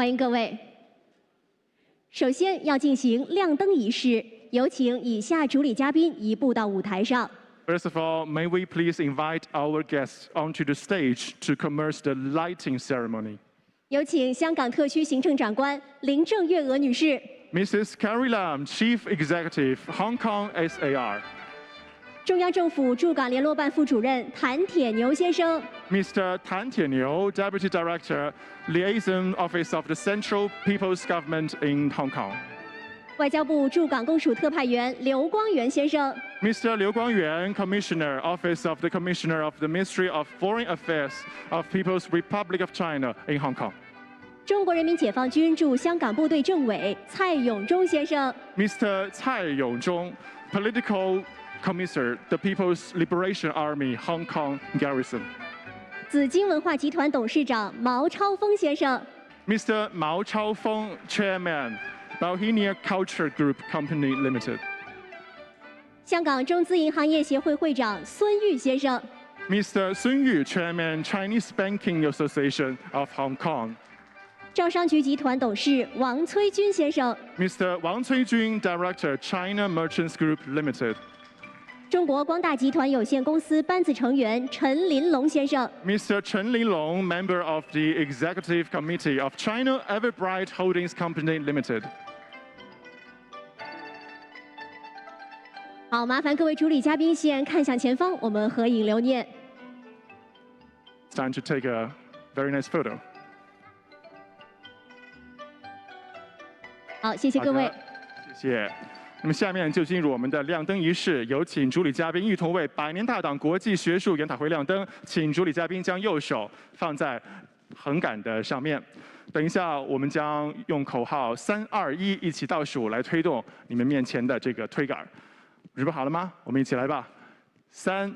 欢迎各位。首先要进行亮灯仪式，有请以下主礼嘉宾移步到舞台上。 First of all, may we please invite our guests onto the stage to commence the lighting ceremony. 有请香港特区行政长官林郑月娥女士。 Mrs. Carrie Lam, Chief Executive, Hong Kong SAR. 中央政府驻港联络办副主任谭铁牛先生。 Mr. Tan Tianniu, Deputy Director, Liaison Office of the Central People's Government in Hong Kong. 外交部驻港公署特派员刘光源先生。 Mr. Liu Guangyuan, Commissioner, Office of the Commissioner of the Ministry of Foreign Affairs of People's Republic of China in Hong Kong. 中国人民解放军驻香港部队政委蔡永忠先生。 Mr. Cai Yongzhong, Political Commissar, the People's Liberation Army, Hong Kong Garrison. 紫金文化集团董事长毛超峰先生。 Mr. Mao Chaofeng, Chairman, Bauhinia Culture Group Company Limited. 香港中资银行业协会会长孙玉先生。 Mr. Sun Yu, Chairman, Chinese Banking Association of Hong Kong. 招商局集团董事王崔军先生。 Mr. Wang Cuijun, Director, China Merchants Group Limited. 中国光大集团有限公司班子成员陈林龙先生。 Mr. Chen Linlong, Member of the Executive Committee of China Everbright Holdings Company Limited. 好，麻烦各位主礼嘉宾先看向前方，我们合影留念。 It's time to take a very nice photo. 好，谢谢各位。谢谢。那么下面就进入我们的亮灯仪式，有请主礼嘉宾一同为百年大党国际学术研讨会亮灯。请主礼嘉宾将右手放在横杆的上面。等一下，我们将用口号3、2、1一起倒数来推动你们面前的这个推杆。准备好了吗？我们一起来吧。3、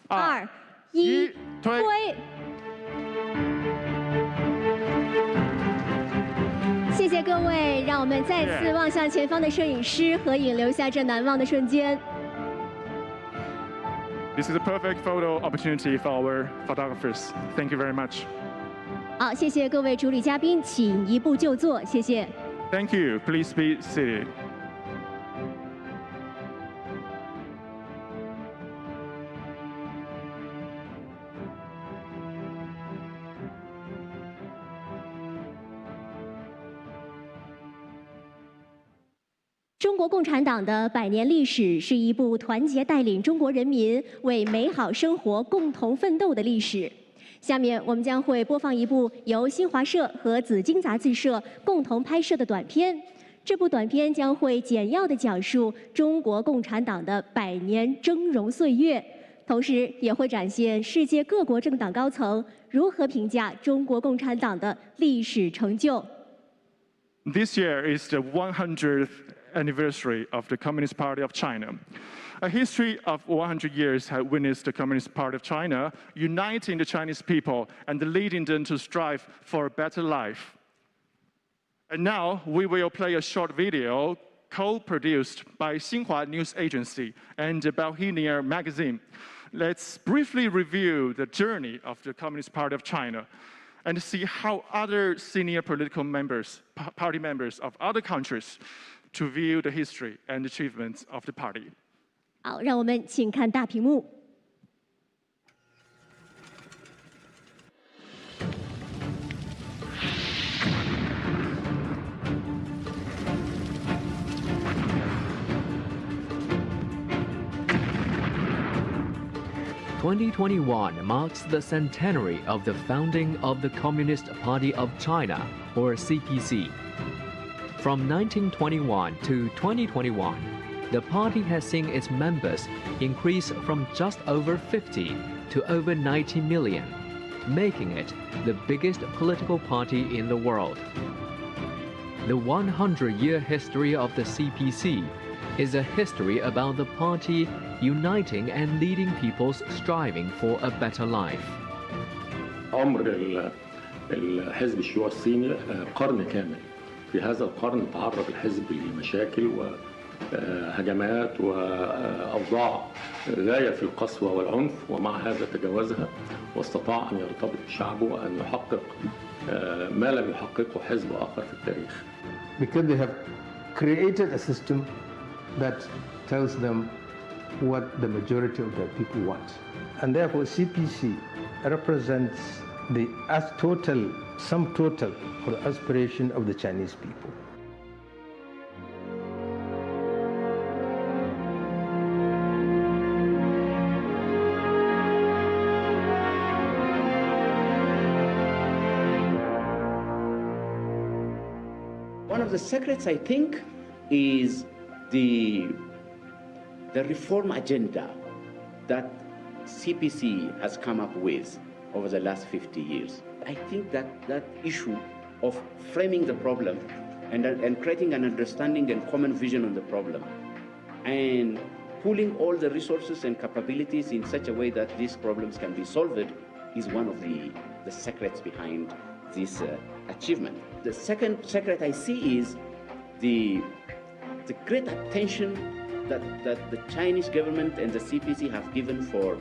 2、1，推！ 谢谢各位，让我们再次望向前方的摄影师合影，留下这难忘的瞬间。 This is a perfect photo opportunity for our photographers. Thank you very much. 好，谢谢各位主礼嘉宾，请移步就座，谢谢。 Thank you. Please be seated. 中国共产党的100年历史是一部团结带领中国人民为美好生活共同奋斗的历史。下面我们将会播放一部由新华社和紫荆杂志社共同拍摄的短片。这部短片将会简要地讲述中国共产党的100年峥嵘岁月，同时也会展现世界各国政党高层如何评价中国共产党的历史成就。 This year is the 100th anniversary of the Communist Party of China. A history of 100 years has witnessed the Communist Party of China uniting the Chinese people and leading them to strive for a better life. And now we will play a short video co-produced by Xinhua News Agency and the Bauhinia magazine. Let's briefly review the journey of the Communist Party of China and see how other senior political members, party members of other countries to view the history and achievements of the party. 好，让我们请看大屏幕。 2021 marks the centenary of the founding of the Communist Party of China, or CPC. From 1921 to 2021, the party has seen its members increase from just over 50 to over 90 million, making it the biggest political party in the world. The 100-year history of the CPC is a history about the party uniting and leading people's striving for a better life. عمر الحزب الشيوعي الصيني قرن كامل. في هذا القرن تعرض الحزب لمشاكل وهجمات وأوضاع غاية في القسوة والعنف، ومع هذا تجاوزها واستطاع أن يرتبط بشعبه وأن يحقق ما لم يحققه حزب آخر في التاريخ. Because they have created a system that tells them what the majority of the people want. And therefore CPC represents the sum total for the aspiration of the Chinese people. One of the secrets, I think, is the reform agenda that CPC has come up with over the last 50 years. I think that issue of framing the problem and creating an understanding and common vision on the problem and pooling all the resources and capabilities in such a way that these problems can be solved is one of the secrets behind this achievement. The second secret I see is the great attention that the Chinese government and the CPC have given for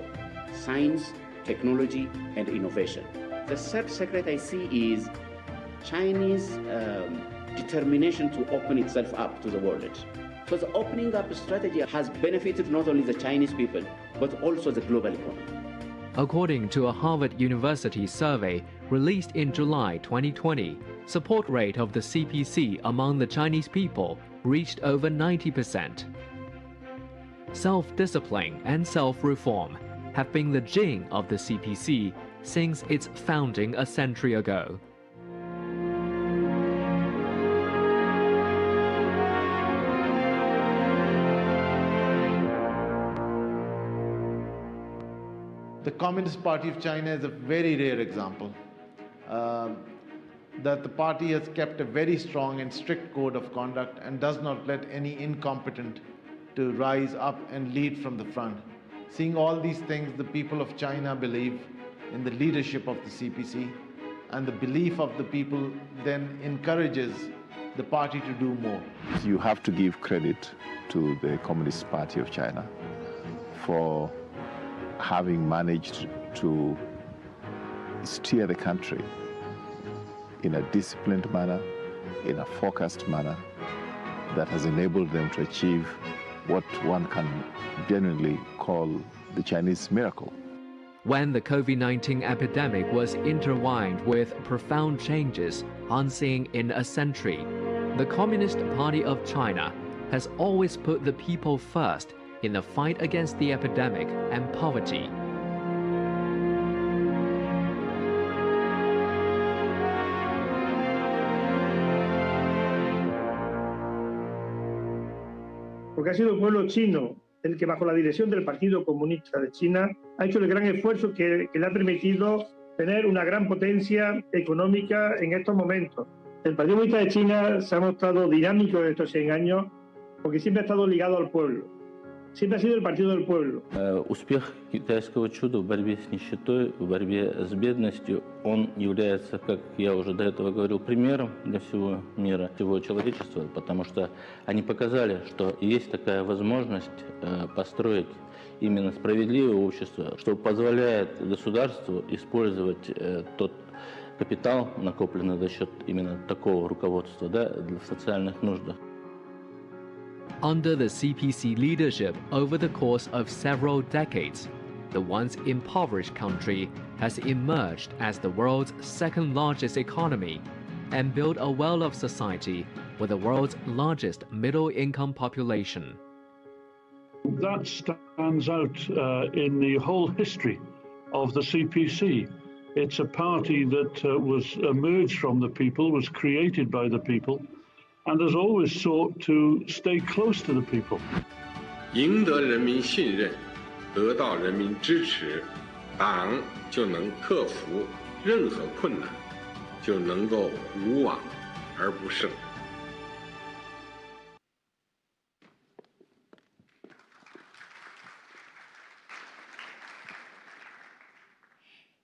science, technology, and innovation. The third secret I see is Chinese determination to open itself up to the world. So the opening up strategy has benefited not only the Chinese people, but also the global economy. According to a Harvard University survey released in July 2020, support rate of the CPC among the Chinese people reached over 90%. Self-discipline and self-reform have been the gene of the CPC since its founding a century ago. The Communist Party of China is a very rare example that the party has kept a very strong and strict code of conduct and does not let any incompetent to rise up and lead from the front. Seeing all these things, the people of China believe in the leadership of the CPC, and the belief of the people then encourages the party to do more. You have to give credit to the Communist Party of China for having managed to steer the country in a disciplined manner, in a focused manner, that has enabled them to achieve what one can genuinely call the Chinese miracle. When the COVID-19 epidemic was intertwined with profound changes unseen in a century, the Communist Party of China has always put the people first in the fight against the epidemic and poverty. Porque ha sido el pueblo chino el que, bajo la dirección del Partido Comunista de China, ha hecho el gran esfuerzo que le ha permitido tener una gran potencia económica en estos momentos. El Partido Comunista de China se ha mostrado dinámico en estos 100 años porque siempre ha estado ligado al pueblo. Siempre ha sido el partido del pueblo. Успех китайского чуда в борьбе с нищетой, в борьбе с бедностью, он является, как я уже до этого говорил, примером для всего мира, всего человечества, потому что они показали, что есть такая возможность построить именно справедливое общество, что позволяет государству использовать тот капитал, накопленный за счет именно такого руководства, да, в социальных нуждах. Under the CPC leadership over the course of several decades, the once impoverished country has emerged as the world's second largest economy and built a well-off society with the world's largest middle-income population. That stands out in the whole history of the CPC. It's a party that was emerged from the people, was created by the people, and has always sought to stay close to the people. 赢得人民信任，得到人民支持，党就能克服任何困难，就能够无往而不胜。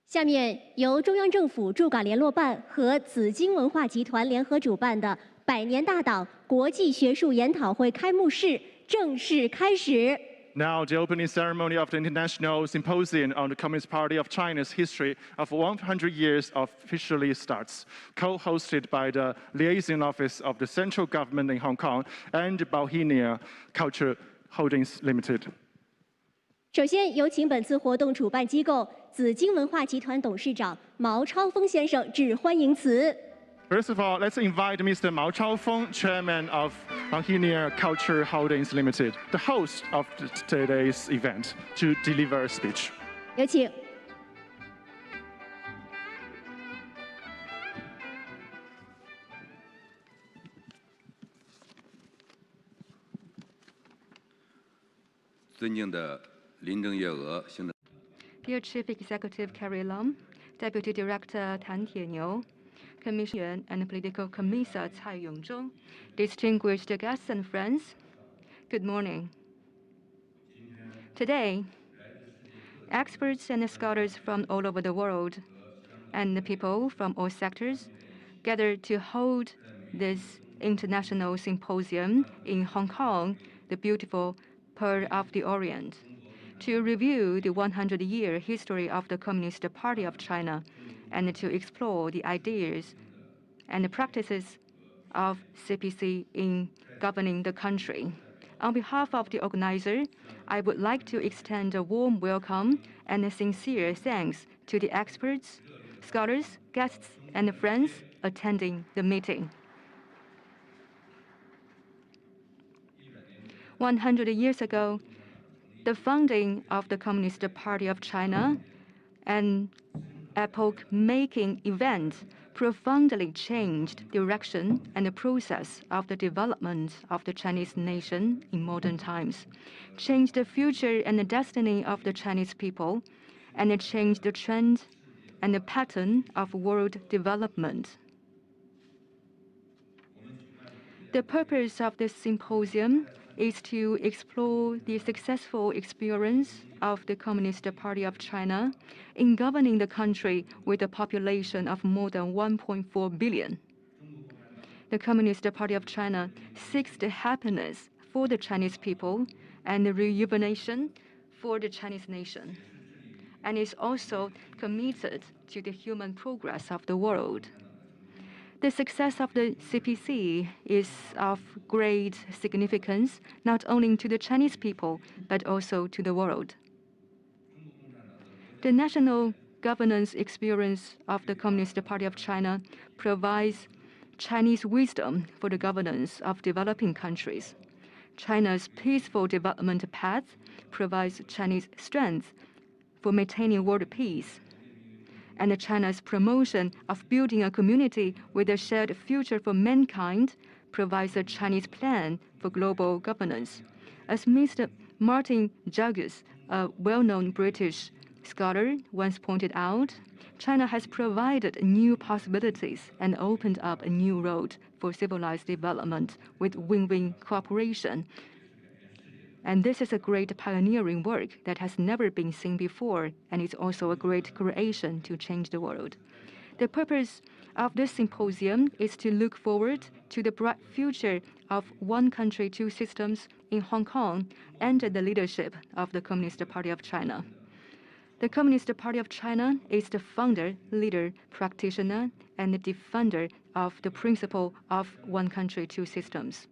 下面由中央政府驻港联络办和紫荆文化集团联合主办的百年大党国际学术研讨会开幕式正式开始。Now, the opening ceremony of the International Symposium on the Communist Party of China's history of 100 years officially starts, co-hosted by the Liaison Office of the Central Government in Hong Kong and Bauhinia Culture Holdings Limited. 首先，有请本次活动主办机构紫荆文化集团董事长毛超峰先生致欢迎词。 First of all, let's invite Mr. Mao Chaofeng, Chairman of Bauhinia Culture Holdings Limited, the host of today's event, to deliver a speech. 有请。 尊敬的林郑月娥行政 Dear Chief Executive Carrie Lam, Deputy Director Tan Tieniu, Commissioner and Political Commissar Cai Yongzhong, distinguished guests and friends, good morning. Today, experts and scholars from all over the world and the people from all sectors gathered to hold this international symposium in Hong Kong, the beautiful Pearl of the Orient, to review the 100-year history of the Communist Party of China and to explore the ideas and the practices of CPC in governing the country. On behalf of the organizer, I would like to extend a warm welcome and a sincere thanks to the experts, scholars, guests, and friends attending the meeting. 100 years ago, the founding of the Communist Party of China, an epoch-making event, profoundly changed the direction and the process of the development of the Chinese nation in modern times, changed the future and the destiny of the Chinese people, and it changed the trend and the pattern of world development. The purpose of this symposium is to explore the successful experience of the Communist Party of China in governing the country with a population of more than 1.4 billion. The Communist Party of China seeks the happiness for the Chinese people and the rejuvenation for the Chinese nation, and is also committed to the human progress of the world. The success of the CPC is of great significance, not only to the Chinese people, but also to the world. The national governance experience of the Communist Party of China provides Chinese wisdom for the governance of developing countries. China's peaceful development path provides Chinese strength for maintaining world peace. And China's promotion of building a community with a shared future for mankind provides a Chinese plan for global governance. As Mr. Martin Jagges, a well-known British scholar, once pointed out, China has provided new possibilities and opened up a new road for civilized development with win-win cooperation. And this is a great pioneering work that has never been seen before, and it's also a great creation to change the world. The purpose of this symposium is to look forward to the bright future of one country, two systems in Hong Kong under the leadership of the Communist Party of China. The Communist Party of China is the founder, leader, practitioner, and the defender of the principle of one country, two systems.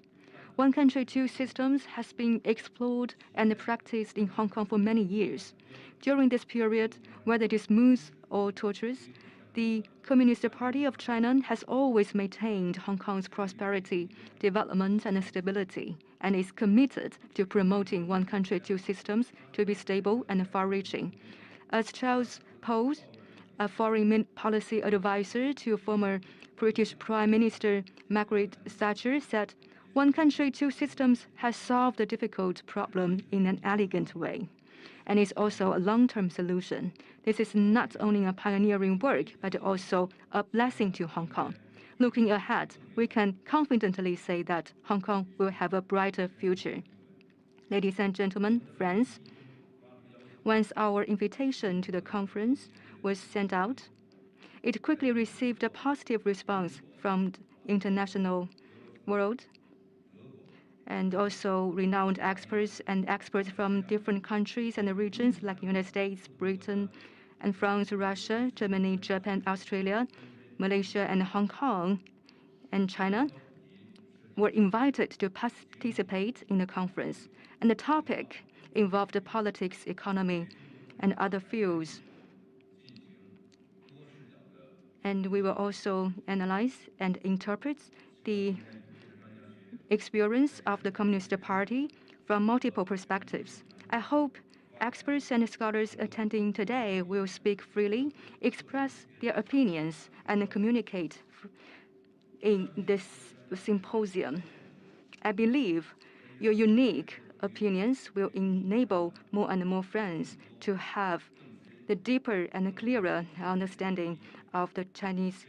One country, two systems has been explored and practiced in Hong Kong for many years. During this period, whether it is smooth or tortuous, the Communist Party of China has always maintained Hong Kong's prosperity, development, and stability, and is committed to promoting one country, two systems to be stable and far-reaching. As Charles Post, a foreign policy advisor to former British Prime Minister Margaret Thatcher, said, "One country, two systems has solved the difficult problem in an elegant way, and is also a long-term solution. This is not only a pioneering work, but also a blessing to Hong Kong. Looking ahead, we can confidently say that Hong Kong will have a brighter future." Ladies and gentlemen, friends, once our invitation to the conference was sent out, it quickly received a positive response from the international world. and also renowned experts and experts from different countries and regions like United States, Britain, and France, Russia, Germany, Japan, Australia, Malaysia, and Hong Kong, and China were invited to participate in the conference. And the topic involved politics, economy, and other fields. And we will also analyze and interpret the experience of the Communist Party from multiple perspectives. I hope experts and scholars attending today will speak freely, express their opinions, and communicate in this symposium. I believe your unique opinions will enable more and more friends to have the deeper and clearer understanding of the Chinese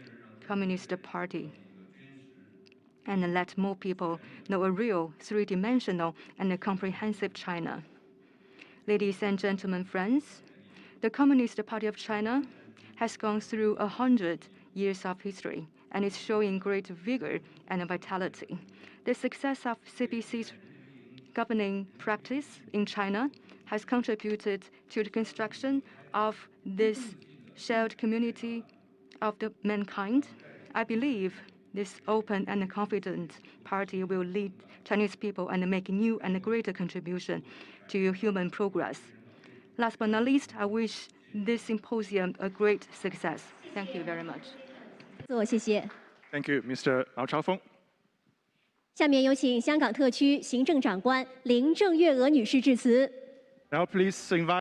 Communist Party, and let more people know a real three-dimensional and a comprehensive China. Ladies and gentlemen, friends, the Communist Party of China has gone through 100 years of history and is showing great vigor and vitality. The success of CPC's governing practice in China has contributed to the construction of this shared community of the mankind. I believe this open and confident party will lead Chinese people and make new and greater contribution to human progress. Last but not least, I wish this symposium a great success. Thank you very much. Thank you, Mr. Mao Chaofeng. 下面有请香港特区行政长官林郑月娥女士致辞。Now please invite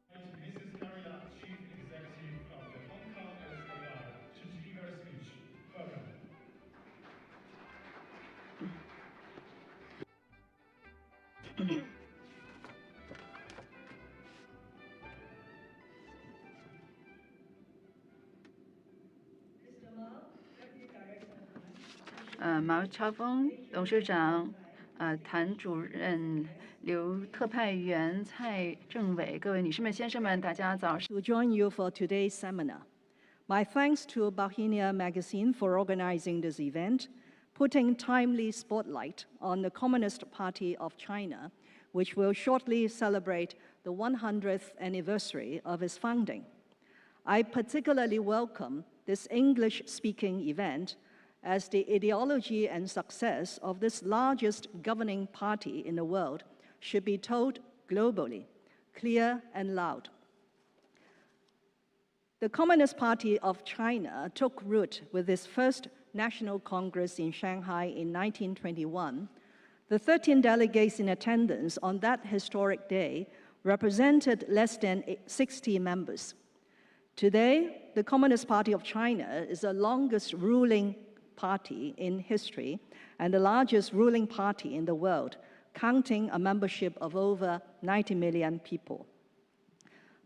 Mao Chaofeng 董事长，谭主任，刘特派员，蔡政委，各位女士们、先生们，大家早上。To join you for today's seminar. My thanks to Bauhinia Magazine for organizing this event, putting timely spotlight on the Communist Party of China, which will shortly celebrate the 100th anniversary of its founding. I particularly welcome this English-speaking event as the ideology and success of this largest governing party in the world should be told globally, clear and loud. The Communist Party of China took root with its first National Congress in Shanghai in 1921. The 13 delegates in attendance on that historic day represented less than 60 members. Today, the Communist Party of China is the longest ruling party in history and the largest ruling party in the world, counting a membership of over 90 million people.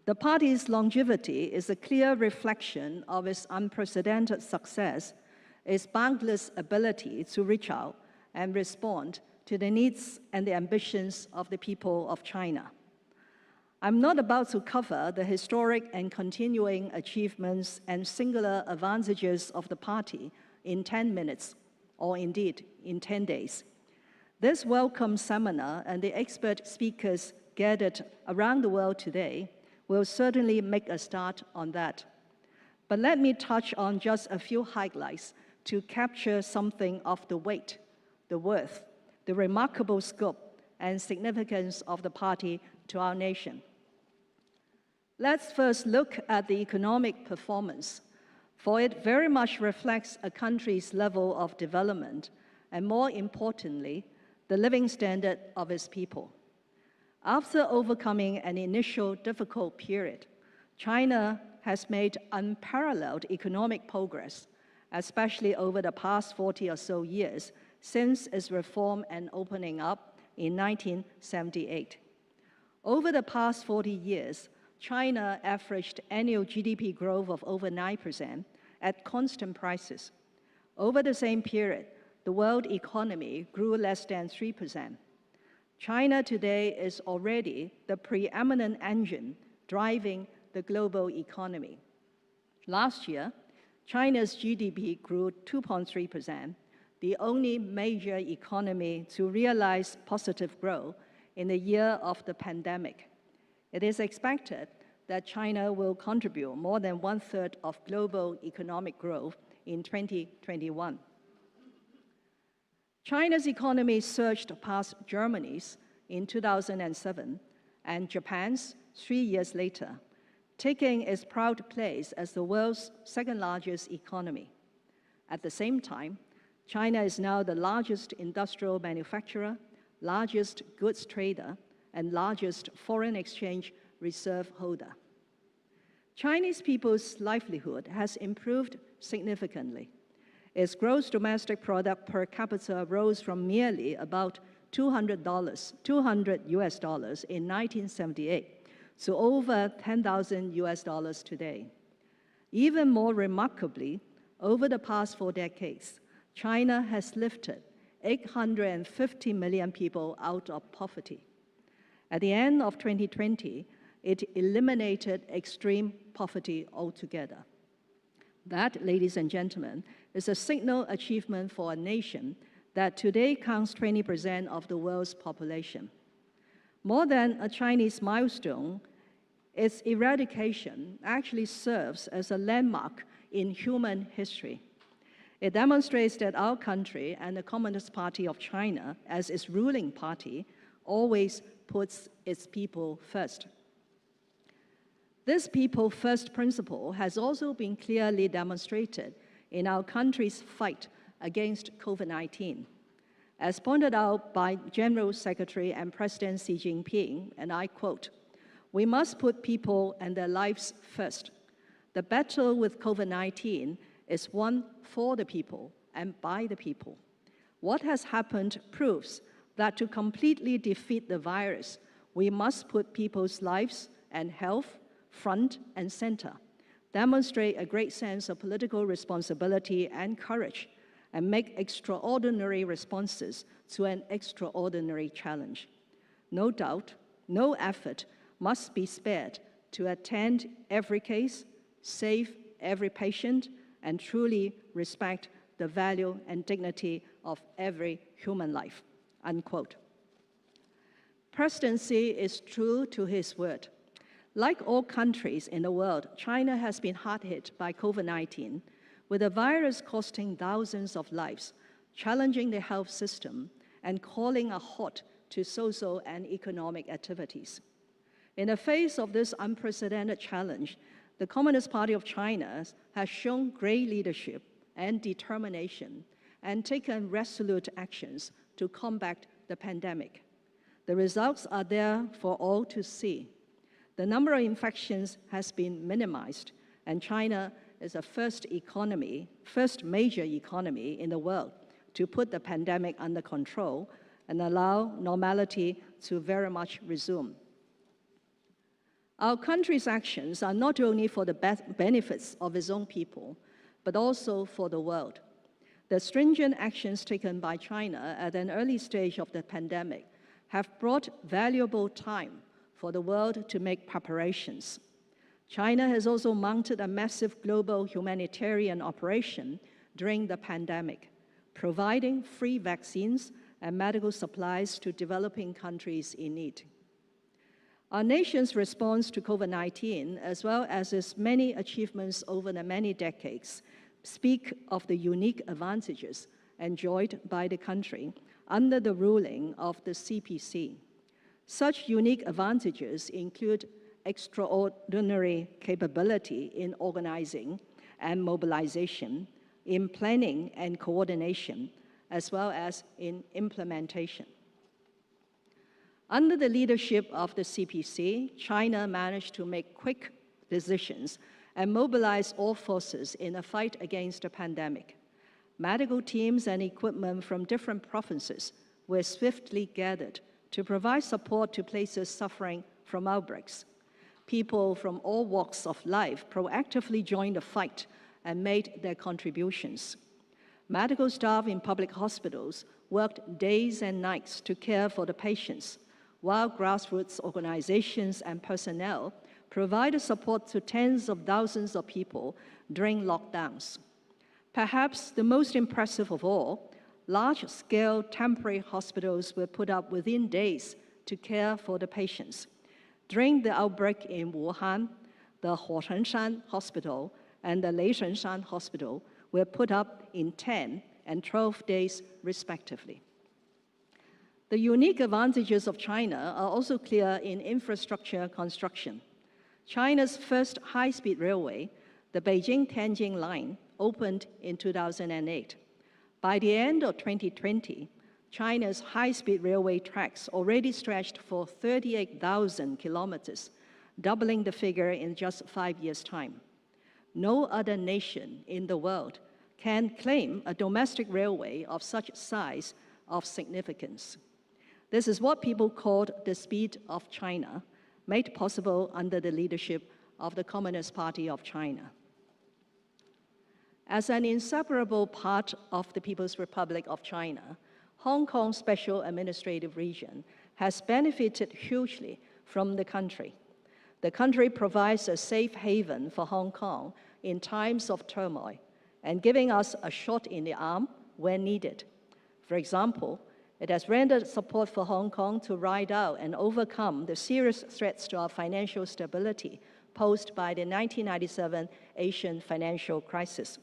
The party's longevity is a clear reflection of its unprecedented success, its boundless ability to reach out and respond to the needs and the ambitions of the people of China. I'm not about to cover the historic and continuing achievements and singular advantages of the party in 10 minutes, or indeed in 10 days. This welcome seminar and the expert speakers gathered around the world today will certainly make a start on that. But let me touch on just a few highlights to capture something of the weight, the worth, the remarkable scope and significance of the party to our nation. Let's first look at the economic performance, for it very much reflects a country's level of development and, more importantly, the living standard of its people. After overcoming an initial difficult period, China has made unparalleled economic progress, especially over the past 40 or so years since its reform and opening up in 1978. Over the past 40 years, China averaged annual GDP growth of over 9% at constant prices. Over the same period, the world economy grew less than 3%. China today is already the preeminent engine driving the global economy. Last year, China's GDP grew 2.3%, the only major economy to realize positive growth in the year of the pandemic. It is expected that China will contribute more than 1/3 of global economic growth in 2021. China's economy surged past Germany's in 2007 and Japan's 3 years later, taking its proud place as the world's second-largest economy. At the same time, China is now the largest industrial manufacturer, largest goods trader, and largest foreign exchange reserve holder. Chinese people's livelihood has improved significantly. Its gross domestic product per capita rose from merely about $200 in 1978 to over $10,000 today. Even more remarkably, over the past 4 decades, China has lifted 850 million people out of poverty. At the end of 2020, it eliminated extreme poverty altogether. That, ladies and gentlemen, is a signal achievement for a nation that today counts 20% of the world's population. More than a Chinese milestone, its eradication actually serves as a landmark in human history. It demonstrates that our country and the Communist Party of China, as its ruling party, always puts its people first. This people-first principle has also been clearly demonstrated in our country's fight against COVID-19. As pointed out by General Secretary and President Xi Jinping, and I quote, "We must put people and their lives first. The battle with COVID-19 is won for the people and by the people. What has happened proves that to completely defeat the virus, we must put people's lives and health front and center, demonstrate a great sense of political responsibility and courage, and make extraordinary responses to an extraordinary challenge. No doubt, no effort must be spared to attend every case, save every patient, and truly respect the value and dignity of every human life," unquote. President Xi is true to his word. Like all countries in the world, China has been hard hit by COVID-19, with the virus costing thousands of lives, challenging the health system, and calling a halt to social and economic activities. In the face of this unprecedented challenge, the Communist Party of China has shown great leadership and determination and taken resolute actions to combat the pandemic. The results are there for all to see. The number of infections has been minimized, and China is the first major economy in the world to put the pandemic under control and allow normality to very much resume. Our country's actions are not only for the benefits of its own people, but also for the world. The stringent actions taken by China at an early stage of the pandemic have brought valuable time for the world to make preparations. China has also mounted a massive global humanitarian operation during the pandemic, providing free vaccines and medical supplies to developing countries in need. Our nation's response to COVID-19, as well as its many achievements over the many decades, speak of the unique advantages enjoyed by the country under the ruling of the CPC. Such unique advantages include extraordinary capability in organizing and mobilization, in planning and coordination, as well as in implementation. Under the leadership of the CPC, China managed to make quick decisions and mobilize all forces in the fight against the pandemic. Medical teams and equipment from different provinces were swiftly gathered to provide support to places suffering from outbreaks. People from all walks of life proactively joined the fight and made their contributions. Medical staff in public hospitals worked days and nights to care for the patients, while grassroots organizations and personnel provided support to tens of thousands of people during lockdowns. Perhaps the most impressive of all, large-scale temporary hospitals were put up within days to care for the patients. During the outbreak in Wuhan, the Huochengshan Hospital and the Liaison Hospital were put up in 10 and 12 days, respectively. The unique advantages of China are also clear in infrastructure construction. China's first high-speed railway, the Beijing-Tianjin line, opened in 2008. By the end of 2020, China's high-speed railway tracks already stretched for 38,000 kilometers, doubling the figure in just 5 years' time. No other nation in the world can claim a domestic railway of such size of significance. This is what people called the speed of China, made possible under the leadership of the Communist Party of China. As an inseparable part of the People's Republic of China, Hong Kong Special Administrative Region has benefited hugely from the country. The country provides a safe haven for Hong Kong in times of turmoil and giving us a shot in the arm when needed. For example, it has rendered support for Hong Kong to ride out and overcome the serious threats to our financial stability posed by the 1997 Asian financial crisis.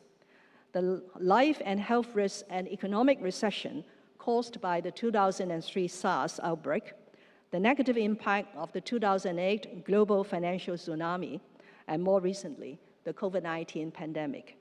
The life and health risks and economic recession caused by the 2003 SARS outbreak, the negative impact of the 2008 global financial tsunami, and more recently, the COVID-19 pandemic.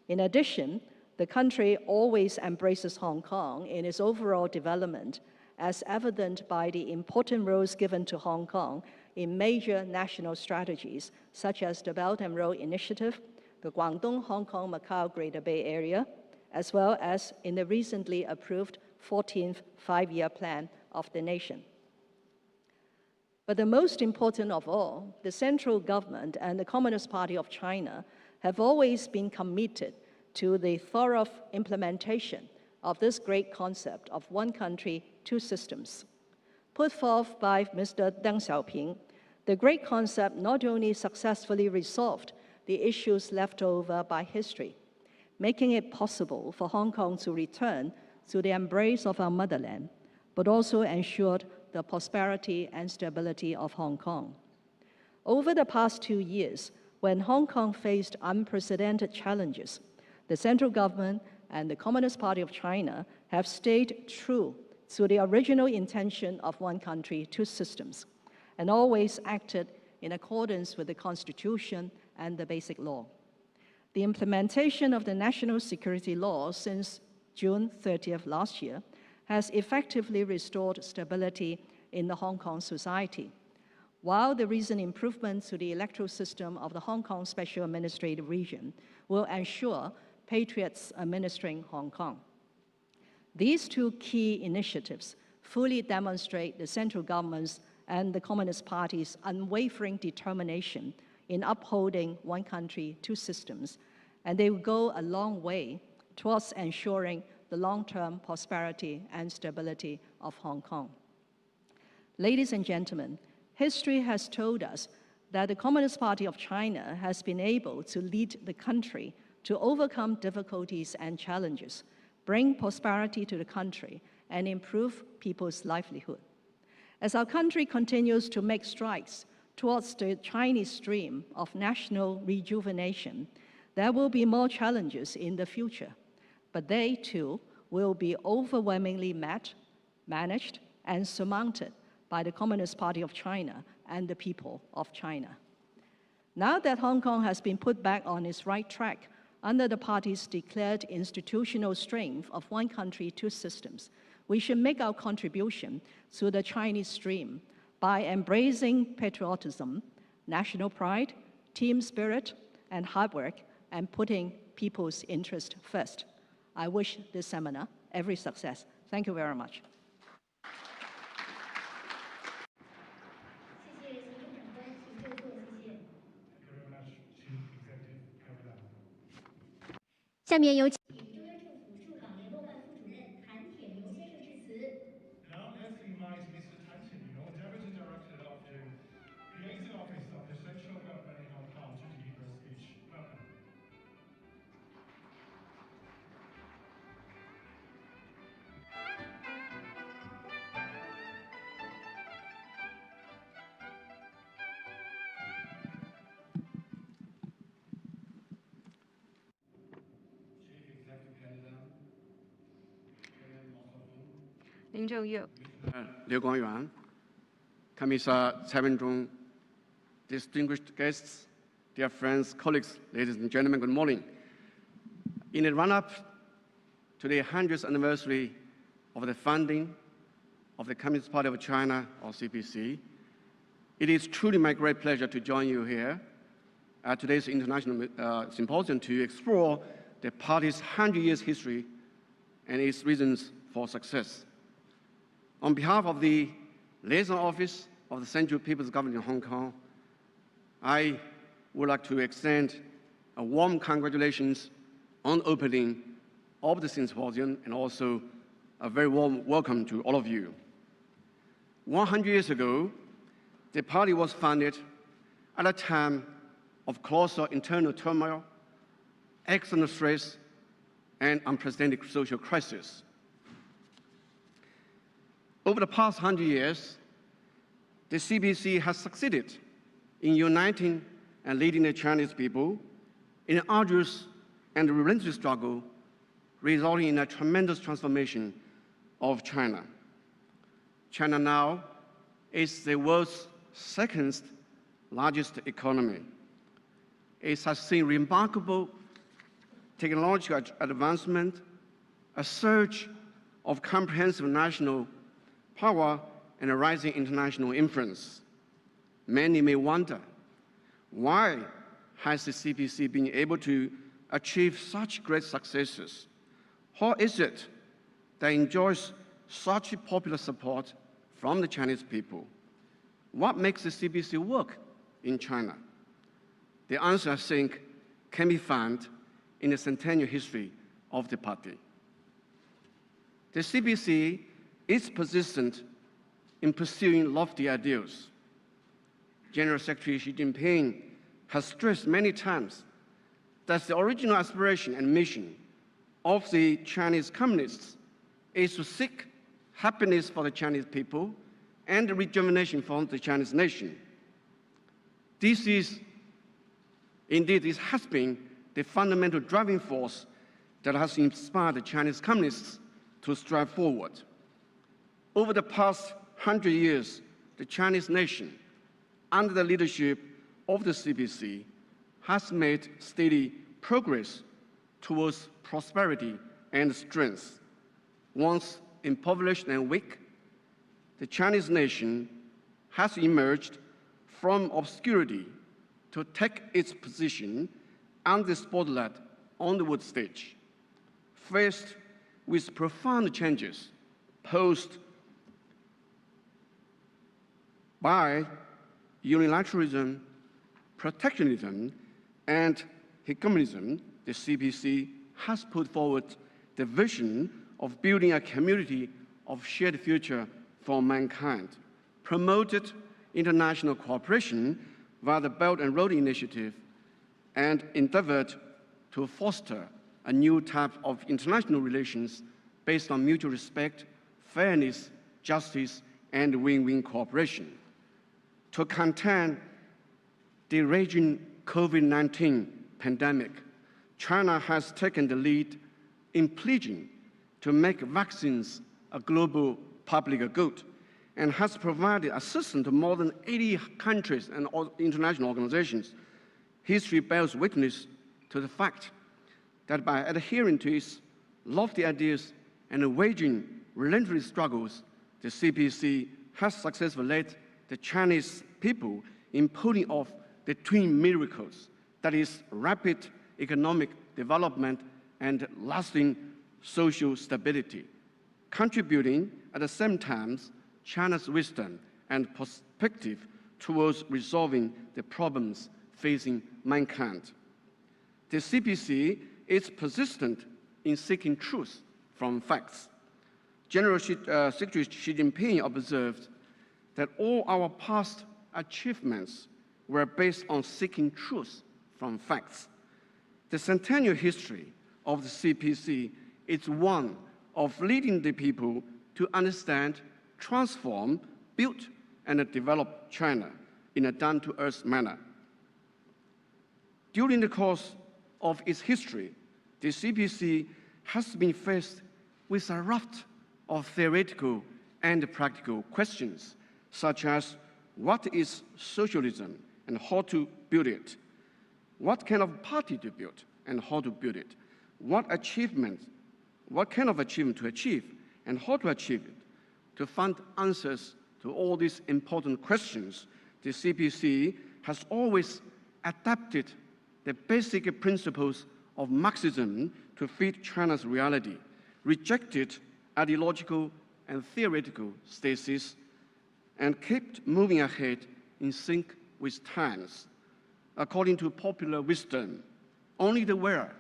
In addition, the country always embraces Hong Kong in its overall development, as evident by the important roles given to Hong Kong in major national strategies, such as the Belt and Road Initiative, the Guangdong, Hong Kong, Macau Greater Bay Area, as well as in the recently approved 14th Five-Year Plan of the nation. But the most important of all, the central government and the Communist Party of China have always been committed to the thorough implementation of this great concept of one country, two systems. Put forth by Mr. Deng Xiaoping, the great concept not only successfully resolved the issues left over by history, making it possible for Hong Kong to return to the embrace of our motherland, but also ensured the prosperity and stability of Hong Kong. Over the past 2 years, when Hong Kong faced unprecedented challenges, the central government and the Communist Party of China have stayed true to the original intention of one country, two systems, and always acted in accordance with the Constitution and the Basic Law. The implementation of the national security law since June 30th last year has effectively restored stability in the Hong Kong society, while the recent improvements to the electoral system of the Hong Kong Special Administrative Region will ensure patriots administering Hong Kong. These two key initiatives fully demonstrate the central government's and the Communist Party's unwavering determination in upholding one country, two systems, and they will go a long way towards ensuring the long-term prosperity and stability of Hong Kong. Ladies and gentlemen, history has told us that the Communist Party of China has been able to lead the country to overcome difficulties and challenges, bring prosperity to the country, and improve people's livelihood. As our country continues to make strides towards the Chinese dream of national rejuvenation, there will be more challenges in the future, but they too will be overwhelmingly met, managed, and surmounted by the Communist Party of China and the people of China. Now that Hong Kong has been put back on its right track under the party's declared institutional strength of one country, two systems, we should make our contribution to the Chinese dream by embracing patriotism, national pride, team spirit, and hard work, and putting people's interest first. I wish this seminar every success. Thank you very much. Now let's invite Mr. Tan Qianliu, Deputy Director of the Liaison Office of the Central Government in Hong Kong, to deliver a speech. Welcome. 林正月。刘光源 ，Commissar Cai distinguished guests, dear friends, colleagues, ladies and gentlemen, good morning. In the run-up to the 100th anniversary of the founding of the Communist Party of China, or CPC, it is truly my great pleasure to join you here at today's international symposium to explore the party's 100 years history and its reasons for success. On behalf of the Liaison Office of the Central People's Government in Hong Kong, I would like to extend a warm congratulations on opening of the symposium and also a very warm welcome to all of you. 100 years ago, the party was founded at a time of colossal internal turmoil, external stress, and unprecedented social crisis. Over the past 100 years, the CPC has succeeded in uniting and leading the Chinese people in an arduous and relentless struggle, resulting in a tremendous transformation of China. China now is the world's second largest economy. It has seen remarkable technological advancement, a surge of comprehensive national power, and a rising international influence. Many may wonder, why has the CPC been able to achieve such great successes? How is it that it enjoys such popular support from the Chinese people? What makes the CPC work in China? The answer, I think, can be found in the centennial history of the party. The CPC is persistent in pursuing lofty ideals. General Secretary Xi Jinping has stressed many times that the original aspiration and mission of the Chinese communists is to seek happiness for the Chinese people and rejuvenation for the Chinese nation. This has been the fundamental driving force that has inspired the Chinese communists to strive forward. Over the past 100 years, the Chinese nation, under the leadership of the CPC, has made steady progress towards prosperity and strength. Once impoverished and weak, the Chinese nation has emerged from obscurity to take its position on the spotlight on the world stage. Faced with profound changes posed by unilateralism, protectionism, and hegemonism, the CPC has put forward the vision of building a community of shared future for mankind, promoted international cooperation via the Belt and Road Initiative, and endeavored to foster a new type of international relations based on mutual respect, fairness, justice, and win-win cooperation. To contain the raging COVID-19 pandemic, China has taken the lead in pledging to make vaccines a global public good and has provided assistance to more than 80 countries and international organizations. History bears witness to the fact that by adhering to its lofty ideas and waging relentless struggles, the CPC has successfully led the Chinese people in pulling off the twin miracles, that is, rapid economic development and lasting social stability, contributing at the same time China's wisdom and perspective towards resolving the problems facing mankind. The CPC is persistent in seeking truth from facts. General Secretary Xi Jinping observed that all our past achievements were based on seeking truth from facts. The centennial history of the CPC is one of leading the people to understand, transform, build, and develop China in a down-to-earth manner. During the course of its history, the CPC has been faced with a raft of theoretical and practical questions, such as what is socialism and how to build it, what kind of party to build and how to build it, what kind of achievement to achieve and how to achieve it. To find answers to all these important questions, the CPC has always adapted the basic principles of Marxism to fit China's reality, rejected ideological and theoretical stasis, and kept moving ahead in sync with times. According to popular wisdom, only the wearer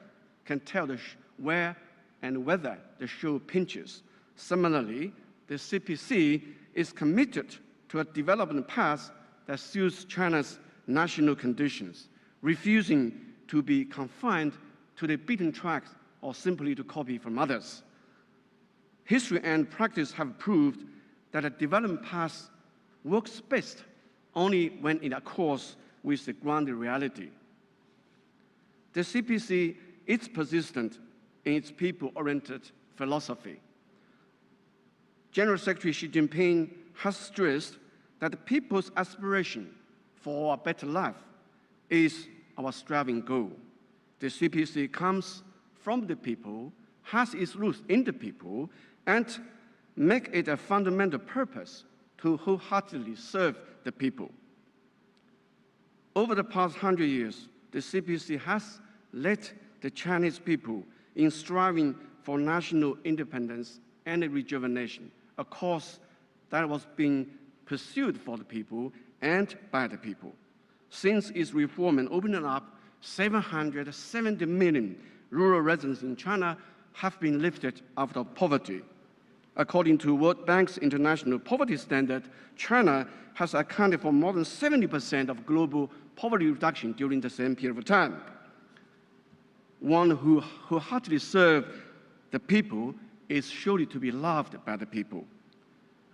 can tell where and whether the shoe pinches. Similarly, the CPC is committed to a development path that suits China's national conditions, refusing to be confined to the beaten tracks or simply to copy from others. History and practice have proved that a development path works best only when it accords with the grounded reality. The CPC is persistent in its people-oriented philosophy. General Secretary Xi Jinping has stressed that the people's aspiration for a better life is our striving goal. The CPC comes from the people, has its roots in the people, and make it a fundamental purpose to wholeheartedly serve the people. Over the past 100 years, the CPC has led the Chinese people in striving for national independence and rejuvenation, a cause that was being pursued for the people and by the people. Since its reform and opening up, 770 million rural residents in China have been lifted out of poverty. According to World Bank's International Poverty Standard, China has accounted for more than 70% of global poverty reduction during the same period of time. One who wholeheartedly serves the people is surely to be loved by the people.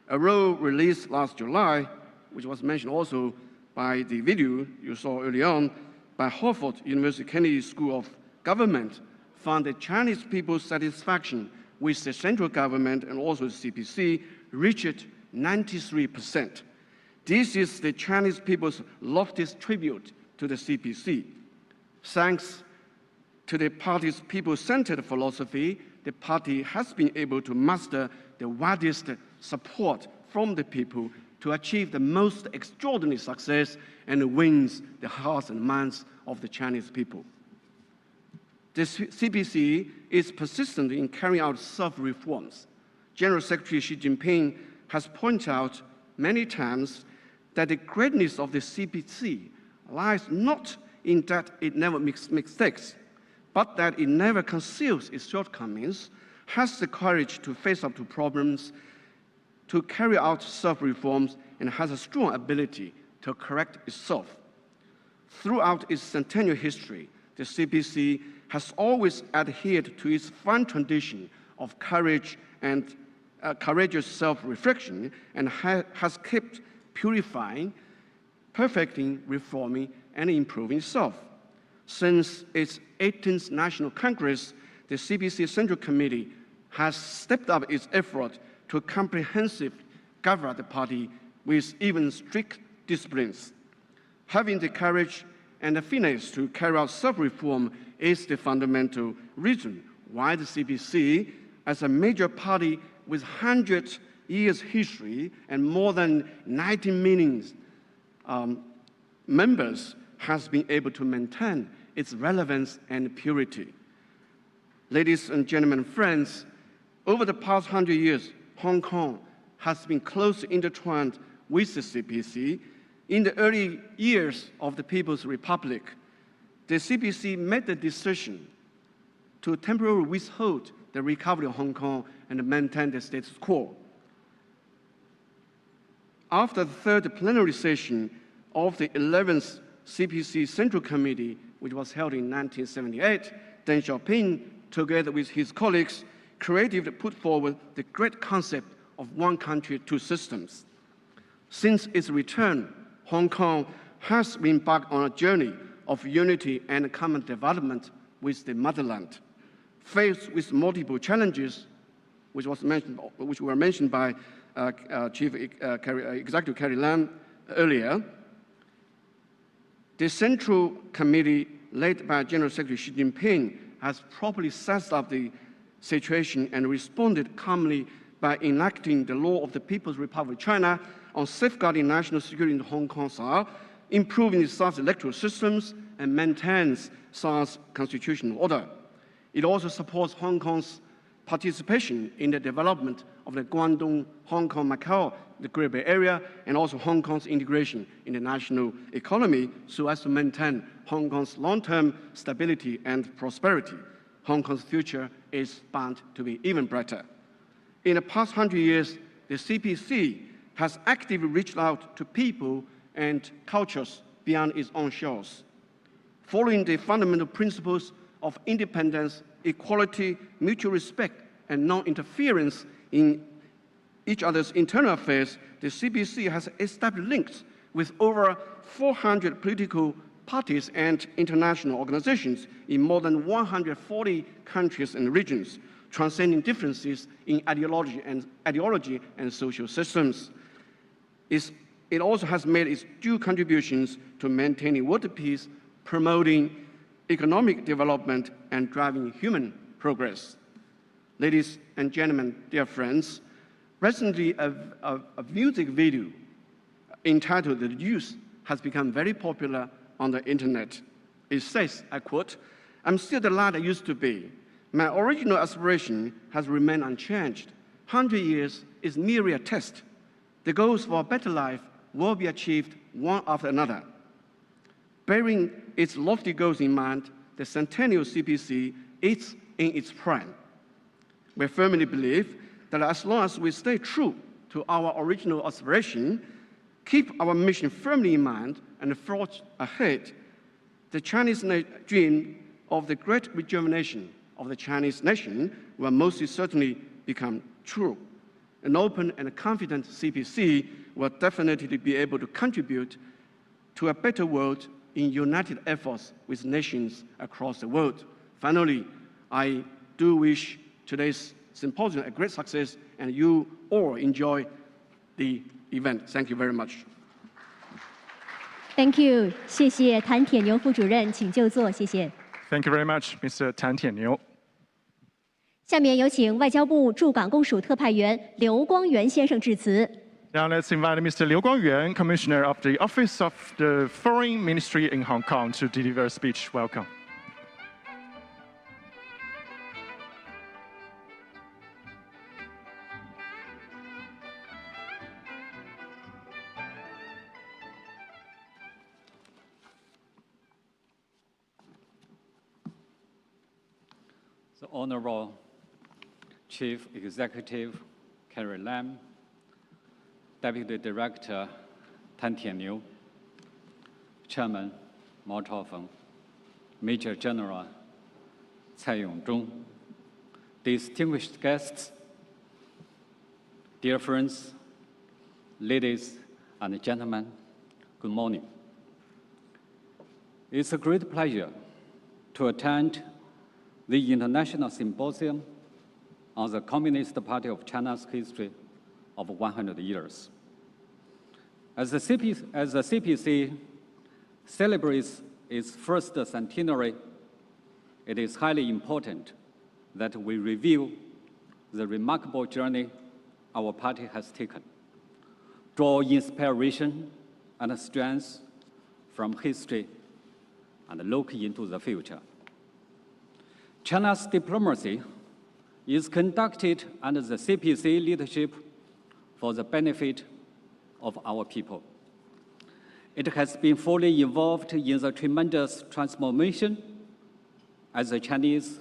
A role released last July, which was mentioned also by the video you saw early on, by Harvard University Kennedy School of Government, found that Chinese people's satisfaction with the central government and also the CPC reached 93%. This is the Chinese people's loftiest tribute to the CPC. Thanks to the party's people-centered philosophy, the party has been able to muster the widest support from the people to achieve the most extraordinary success and wins the hearts and minds of the Chinese people. The CPC is persistent in carrying out self-reforms. General Secretary Xi Jinping has pointed out many times that the greatness of the CPC lies not in that it never makes mistakes, but that it never conceals its shortcomings, has the courage to face up to problems, to carry out self-reforms, and has a strong ability to correct itself. Throughout its centennial history, the CPC has always adhered to its fine tradition of courage and courageous self-reflection and has kept purifying, perfecting, reforming, and improving itself. Since its 18th National Congress, the CPC Central Committee has stepped up its effort to comprehensively govern the party with even strict disciplines. Having the courage and the finesse to carry out self-reform is the fundamental reason why the CPC, as a major party with 100 years history and more than 90 million members, has been able to maintain its relevance and purity. Ladies and gentlemen, friends, over the past 100 years, Hong Kong has been closely intertwined with the CPC. In the early years of the People's Republic, the CPC made the decision to temporarily withhold the recovery of Hong Kong and maintain the status quo. After the third plenary session of the 11th CPC Central Committee, which was held in 1978, Deng Xiaoping, together with his colleagues, creatively put forward the great concept of one country, two systems. Since its return, Hong Kong has embarked on a journey of unity and common development with the motherland. Faced with multiple challenges, which were mentioned by Chief Executive Carrie Lam earlier. The Central Committee, led by General Secretary Xi Jinping, has properly assessed up the situation and responded calmly by enacting the law of the People's Republic of China on safeguarding national security in Hong Kong SAR, improving the SAR's electoral systems, and maintains SAR's constitutional order. It also supports Hong Kong's participation in the development of the Guangdong, Hong Kong, Macau, the Great Bay Area, and also Hong Kong's integration in the national economy so as to maintain Hong Kong's long-term stability and prosperity. Hong Kong's future is bound to be even brighter. In the past 100 years, the CPC has actively reached out to people and cultures beyond its own shores. Following the fundamental principles of independence, equality, mutual respect, and non-interference in each other's internal affairs, the CPC has established links with over 400 political parties and international organizations in more than 140 countries and regions, transcending differences in ideology and social systems. It also has made its due contributions to maintaining world peace, promoting economic development, and driving human progress. Ladies and gentlemen, dear friends, recently a music video entitled "The Youth" has become very popular on the internet. It says, I quote, "I'm still the lad I used to be. My original aspiration has remained unchanged. 100 years is merely a test. The goals for a better life will be achieved one after another." Bearing its lofty goals in mind, the Centennial CPC is in its prime. We firmly believe that as long as we stay true to our original aspiration, keep our mission firmly in mind, and forge ahead, the Chinese dream of the great rejuvenation of the Chinese nation will most certainly become true. An open and confident CPC will definitely be able to contribute to a better world in united efforts with nations across the world. Finally, I do wish today's symposium a great success, and you all enjoy the event. Thank you very much. Thank you， 谢谢谭铁牛副主任，请就座，谢谢。Thank you very much, Mr. Tan Tianniu. 下面有请外交部驻港公署特派员刘光源先生致辞。Now let's invite Mr. Liu Guangyuan, Commissioner of the Office of the Foreign Ministry in Hong Kong, to deliver a speech. Welcome. The Honorable Chief Executive Carrie Lam, Deputy Director Tan Tianniu, Chairman Mao Chaofeng, Major General Cai Yongzhong, distinguished guests, dear friends, ladies and gentlemen, good morning. It's a great pleasure to attend the International Symposium on the Communist Party of China's history of 100 years. As the CPC celebrates its first centenary, it is highly important that we review the remarkable journey our party has taken, draw inspiration and strength from history, and look into the future. China's diplomacy is conducted under the CPC leadership for the benefit of our people. It has been fully involved in the tremendous transformation as the Chinese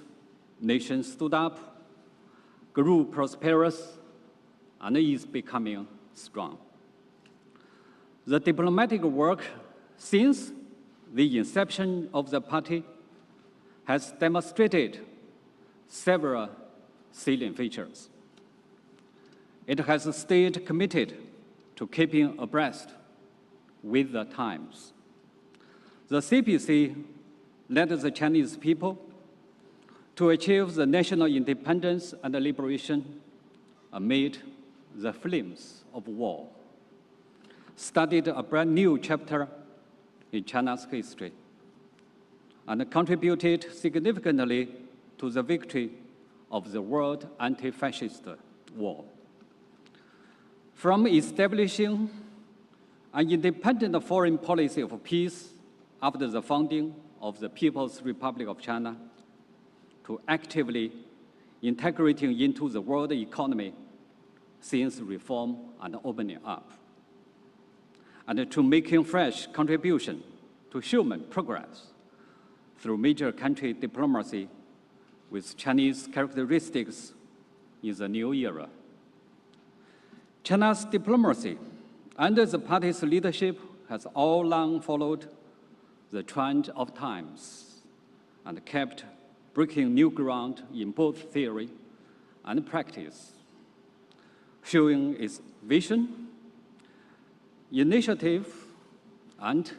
nation stood up, grew prosperous, and is becoming strong. The diplomatic work since the inception of the party has demonstrated several salient features. It has stayed committed to keeping abreast with the times. The CPC led the Chinese people to achieve the national independence and liberation amid the flames of war, started a brand new chapter in China's history, and contributed significantly to the victory of the World Anti-Fascist War. From establishing an independent foreign policy of peace after the founding of the People's Republic of China, to actively integrating into the world economy since reform and opening up, and to making fresh contribution to human progress through major country diplomacy with Chinese characteristics in the new era. China's diplomacy under the party's leadership has all along followed the trend of times and kept breaking new ground in both theory and practice, showing its vision, initiative, and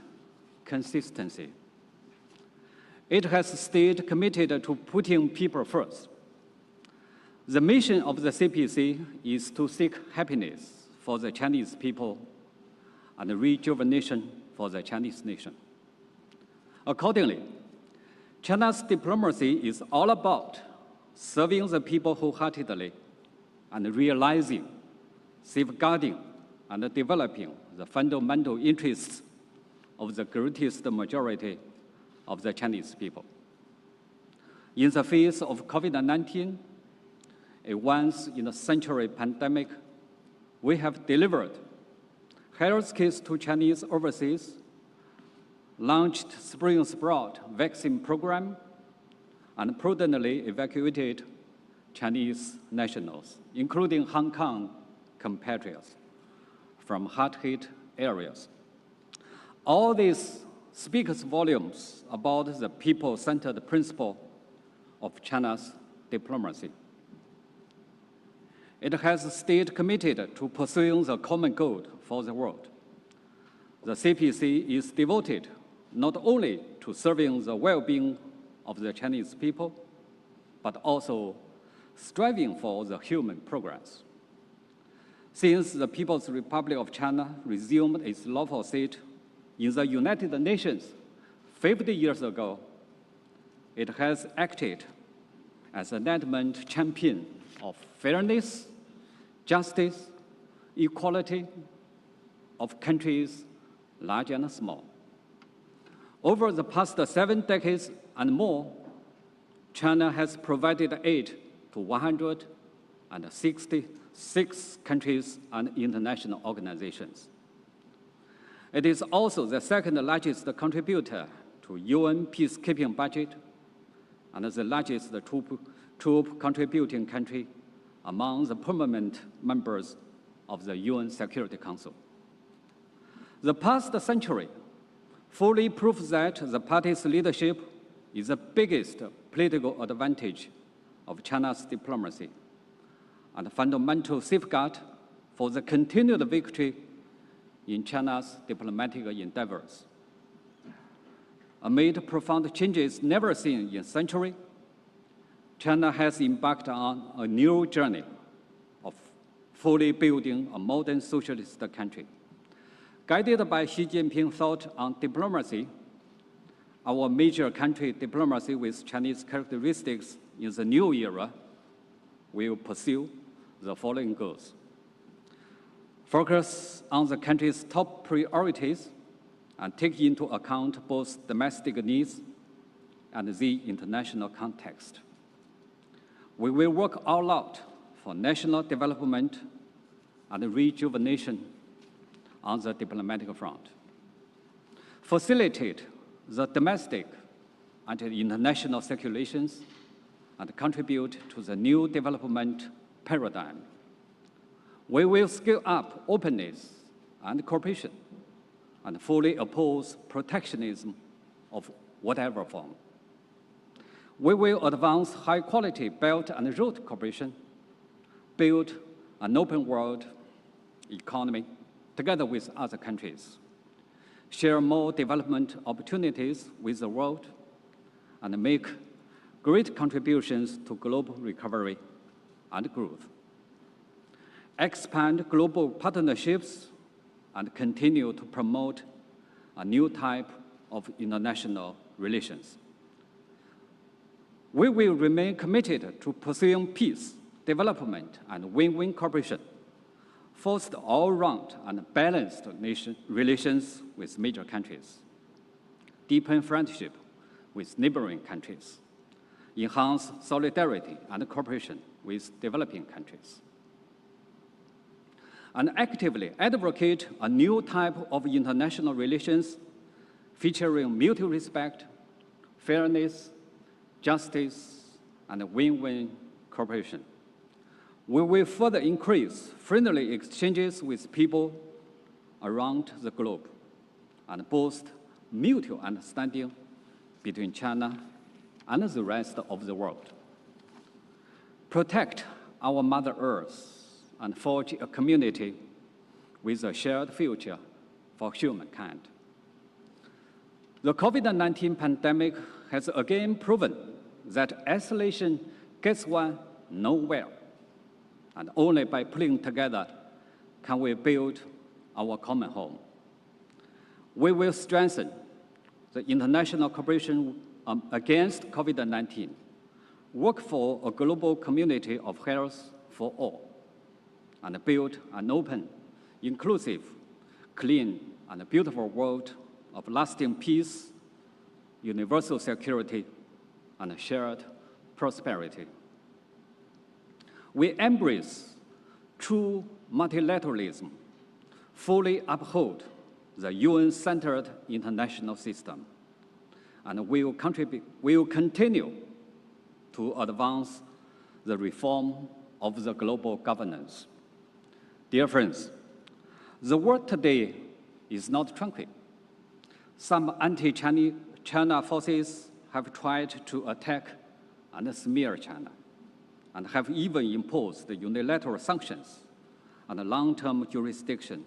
consistency. It has stayed committed to putting people first. The mission of the CPC is to seek happiness for the Chinese people and rejuvenation for the Chinese nation. Accordingly, China's diplomacy is all about serving the people wholeheartedly and realizing, safeguarding, and developing the fundamental interests of the greatest majority of the Chinese people. In the face of COVID-19, a once-in-a-century pandemic, we have delivered health kits to Chinese overseas, launched Spring Sprout vaccine program, and prudently evacuated Chinese nationals, including Hong Kong compatriots, from hard-hit areas. All this speaks volumes about the people-centered principle of China's diplomacy. It has stayed committed to pursuing the common good for the world. The CPC is devoted not only to serving the well-being of the Chinese people, but also striving for the human progress. Since the People's Republic of China resumed its lawful seat in the United Nations 50 years ago, it has acted as an adamant champion of fairness, justice, equality of countries large and small. Over the past 7 decades and more, China has provided aid to 166 countries and international organizations. It is also the second largest contributor to UN peacekeeping budget and the largest troop contributing country among the permanent members of the UN Security Council. The past century fully proves that the party's leadership is the biggest political advantage of China's diplomacy and a fundamental safeguard for the continued victory in China's diplomatic endeavors. Amid profound changes never seen in a century, China has embarked on a new journey of fully building a modern socialist country. Guided by Xi Jinping's thought on diplomacy, our major country diplomacy with Chinese characteristics in the new era will pursue the following goals. Focus on the country's top priorities and take into account both domestic needs and the international context. We will work all out for national development and rejuvenation on the diplomatic front. Facilitate the domestic and international circulations and contribute to the new development paradigm. We will scale up openness and cooperation and fully oppose protectionism of whatever form. We will advance high-quality Belt and Road cooperation, build an open world economy together with other countries, share more development opportunities with the world, and make great contributions to global recovery and growth. expand global partnerships, and continue to promote a new type of international relations. We will remain committed to pursuing peace, development, and win-win cooperation, foster all-round and balanced relations with major countries, deepen friendship with neighboring countries, enhance solidarity and cooperation with developing countries, and actively advocate a new type of international relations featuring mutual respect, fairness, justice, and win-win cooperation. We will further increase friendly exchanges with people around the globe and boost mutual understanding between China and the rest of the world. Protect our Mother Earth and forge a community with a shared future for humankind. The COVID-19 pandemic has again proven that isolation gets one nowhere, and only by pulling together can we build our common home. We will strengthen the international cooperation against COVID-19, work for a global community of health for all, and build an open, inclusive, clean, and beautiful world of lasting peace, universal security, and shared prosperity. We embrace true multilateralism, fully uphold the UN-centered international system, and we will continue to advance the reform of the global governance. Dear friends, the world today is not tranquil. Some anti-China forces have tried to attack and smear China, and have even imposed unilateral sanctions and long-term jurisdiction,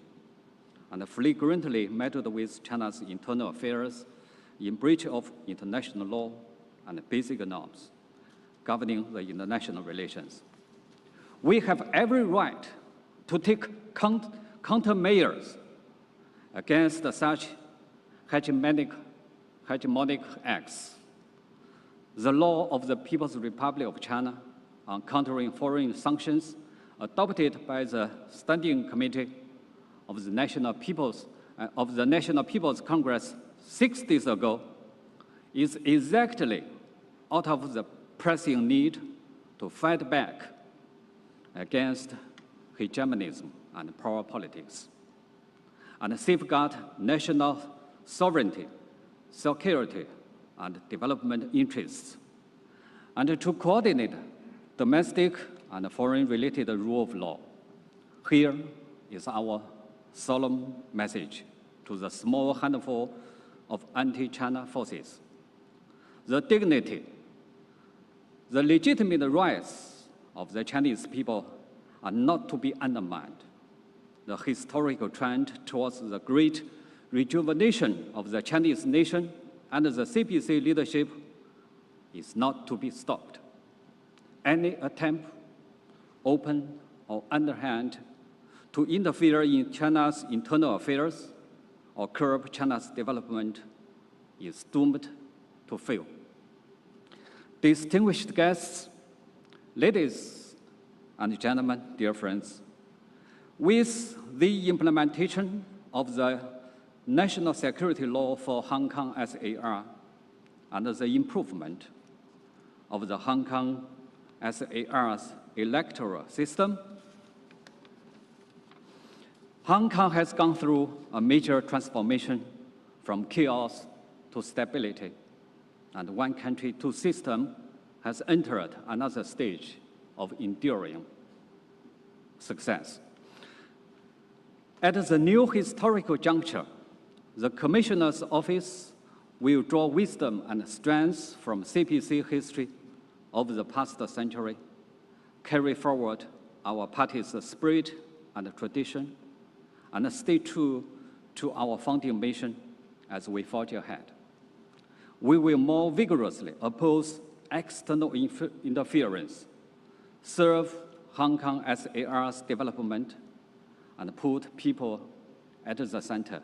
and flagrantly meddled with China's internal affairs in breach of international law and basic norms governing the international relations. We have every right to take countermeasures against such hegemonic acts. The law of the People's Republic of China on countering foreign sanctions, adopted by the Standing Committee of the National People's Congress 6 days ago, is exactly out of the pressing need to fight back against hegemonism and power politics, and safeguard national sovereignty, security, and development interests, and to coordinate domestic and foreign-related rule of law. Here is our solemn message to the small handful of anti-China forces. The dignity, the legitimate rights of the Chinese people are not to be undermined. The historical trend towards the great rejuvenation of the Chinese nation and the CPC leadership is not to be stopped. Any attempt, open or underhand, to interfere in China's internal affairs or curb China's development is doomed to fail. Distinguished guests, ladies and gentlemen, dear friends, with the implementation of the National Security Law for Hong Kong SAR and the improvement of the Hong Kong SAR's electoral system, Hong Kong has gone through a major transformation from chaos to stability, and one country, two systems has entered another stage of enduring success. At the new historical juncture, the Commissioner's Office will draw wisdom and strength from CPC history of the past century, carry forward our party's spirit and tradition, and stay true to our founding mission as we forge ahead. We will more vigorously oppose external interference, serve Hong Kong SAR's development and put people at the center,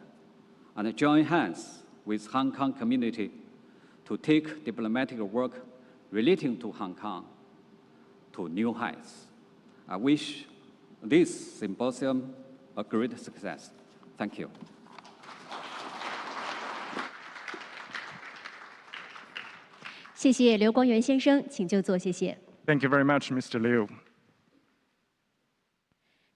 and join hands with Hong Kong community to take diplomatic work relating to Hong Kong to new heights. I wish this symposium a great success. Thank you.谢谢刘光源先生，请就座，谢谢。Thank you very much, Mr. Liu.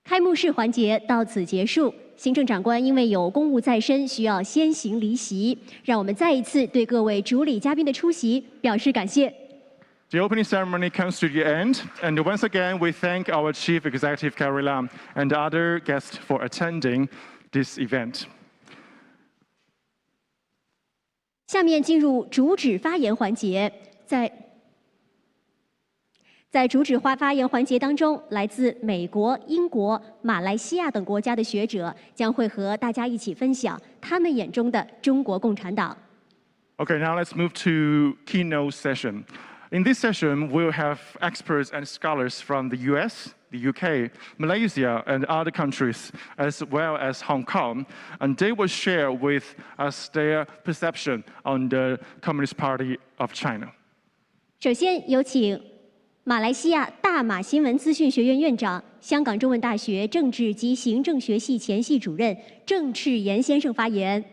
开幕式环节到此结束。行政长官因为有公务在身，需要先行离席。让我们再一次对各位主礼嘉宾的出席表示感谢。The opening ceremony comes to the end, and once again, we thank our Chief Executive Carrie Lam and other guests for attending this event. 下面进入主旨发言环节，在主旨发言环节当中，来自美国、英国、马来西亚等国家的学者将会和大家一起分享他们眼中的中国共产党。Okay, now let's move to keynote session. In this session, we'll have experts and scholars from the US, the UK, Malaysia, and other countries, as well as Hong Kong, and they will share with us their perception on the Communist Party of China. 首先有请马来西亚大马新闻资讯学院院长、香港中文大学政治及行政学系前系主任郑赤岩先生发言。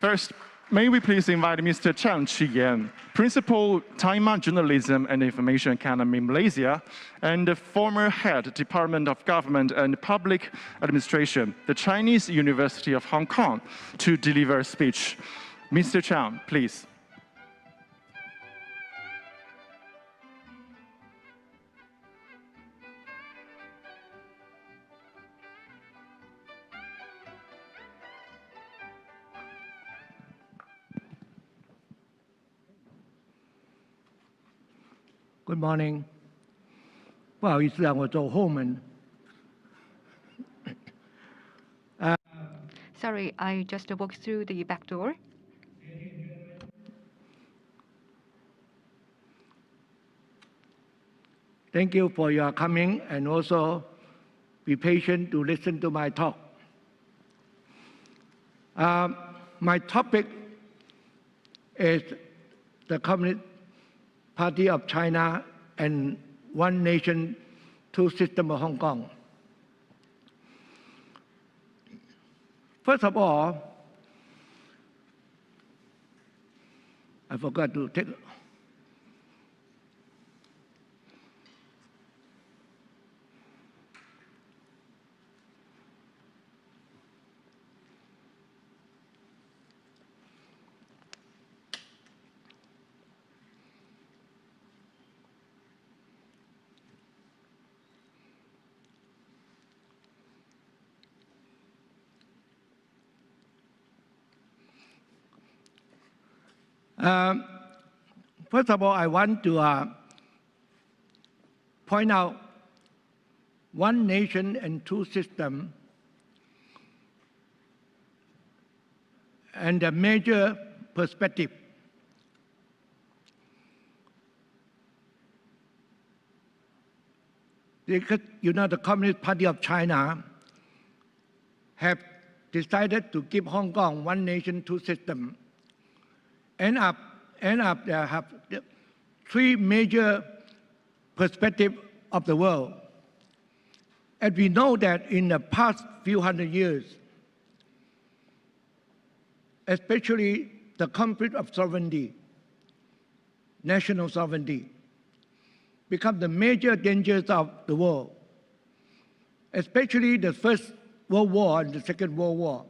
First, may we please invite Mr. Chang Chi-yan, Principal Taiwan Journalism and Information Academy Malaysia, and the former head Department of Government and Public Administration, the Chinese University of Hong Kong, to deliver a speech. Mr. Chang, please. Good morning. 不好意思啊，我走后门。Sorry, I just walked through the back door. Thank you for your coming and also be patient to listen to my talk. My topic is the Communist Party of China and One Nation, Two Systems of Hong Kong. First of all, I forgot to take. First of all, I want to point out one nation and two systems and a major perspective. Because, you know, the Communist Party of China have decided to give Hong Kong one nation, two systems. End up there have three major perspectives of the world. And we know that in the past few hundred years, especially the conflict of sovereignty, national sovereignty, become the major dangers of the world, especially the First World War and the Second World War.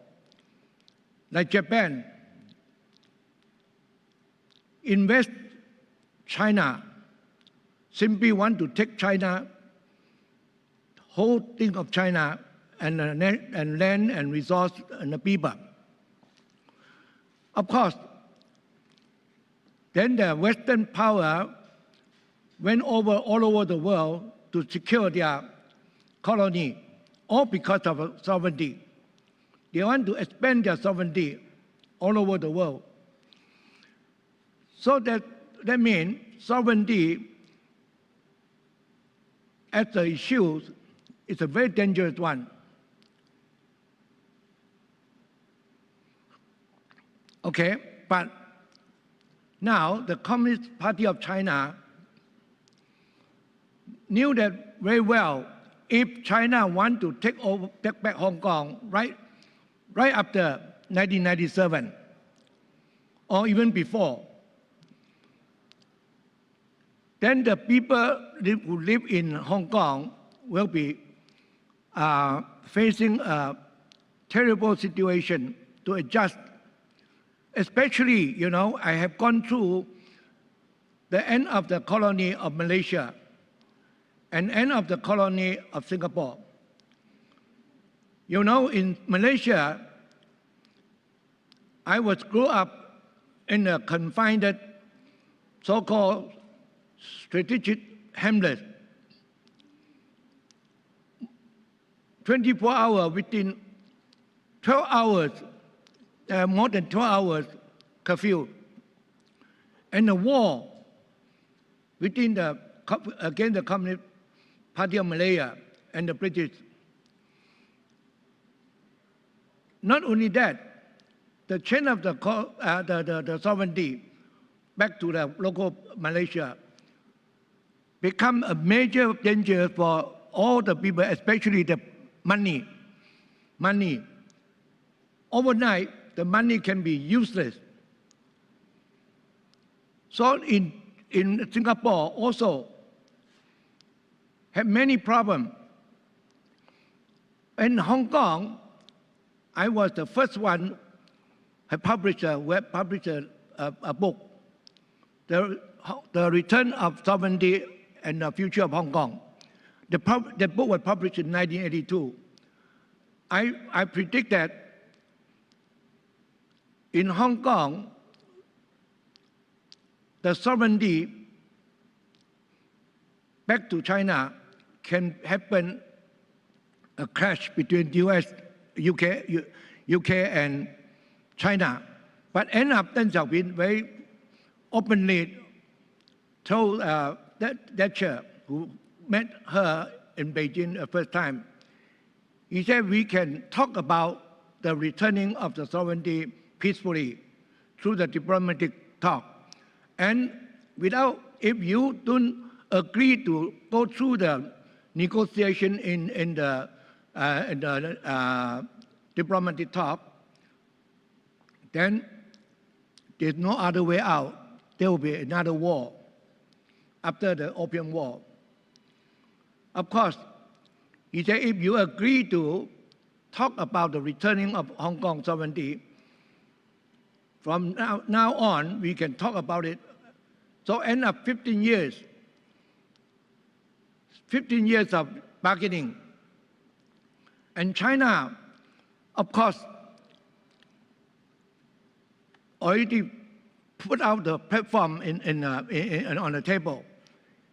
Like Japan, invest China, simply want to take China, whole thing of China, and land and resource and the people. Of course, then the Western power went over all over the world to secure their colony, all because of sovereignty. They want to expand their sovereignty all over the world. So that means sovereignty as the issue is a very dangerous one. Okay, but now the Communist Party of China knew that very well. If China want to take back Hong Kong right after 1997, or even before, then the people who live in Hong Kong will be facing a terrible situation to adjust. Especially, you know, I have gone through the end of the colony of Malaysia and end of the colony of Singapore. You know, in Malaysia, I grew up in a confined, so-called strategic hamlet. 24 hours, within 12 hours, more than 12 hours curfew. And the war against the Communist Party of Malaya and the British. Not only that, the change of the sovereignty back to the local Malaysia become a major danger for all the people, especially the money. Overnight, the money can be useless. So in Singapore also have many problems. In Hong Kong, I was the first one who published a book, The Return of Sovereignty and the Future of Hong Kong. The book was published in 1982. I predict that in Hong Kong, the sovereignty back to China can happen a clash between US, UK and China. But end up Deng Xiaoping very openly told Thatcher, who met her in Beijing the first time, he said we can talk about the returning of the sovereignty peacefully through the diplomatic talk. And if you don't agree to go through the negotiation in the diplomatic talk, then there's no other way out. There will be another war after the Opium War. Of course, he said if you agree to talk about the returning of Hong Kong sovereignty, from now on, we can talk about it. So end up 15 years of bargaining. And China, of course, already put out the platform on the table.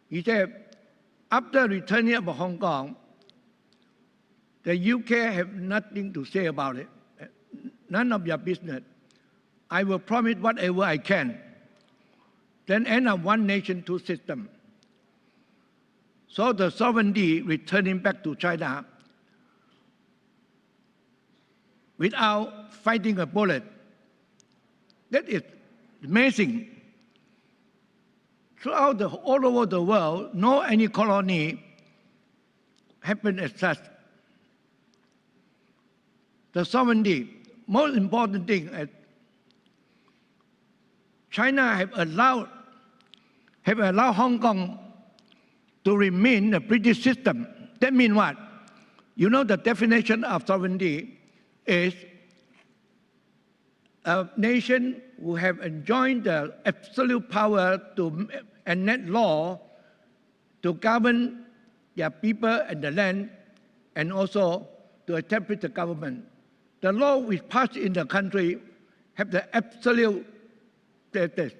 He said, after returning of Hong Kong, the UK have nothing to say about it. None of your business. I will promise whatever I can. Then end up one nation, two systems. So the sovereignty returning back to China without fighting a bullet. That is amazing. Throughout all over the world, no any colony happened as such. The sovereignty, most important thing, China have allowed Hong Kong to remain a British system. That means what? You know the definition of sovereignty is a nation who have enjoyed the absolute power to enact law to govern their people and the land, and also to establish the government. The law which passed in the country have the absolute status.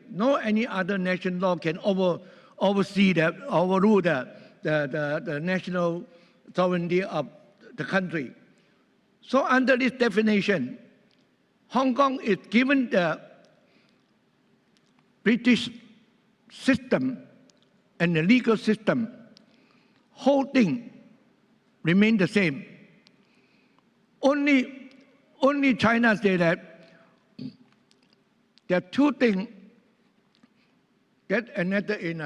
No any other nation law can overrule the national sovereignty of the country. So under this definition, Hong Kong is given the British system and the legal system whole thing remained the same. Only China say that there are two things that enacted in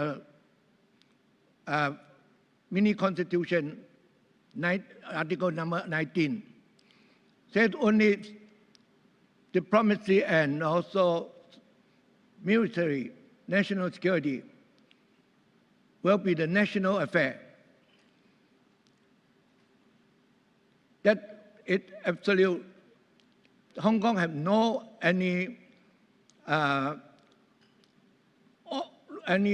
a mini constitution, article number 19, said only diplomacy and also military, national security will be the national affair. That it absolute. Hong Kong have no any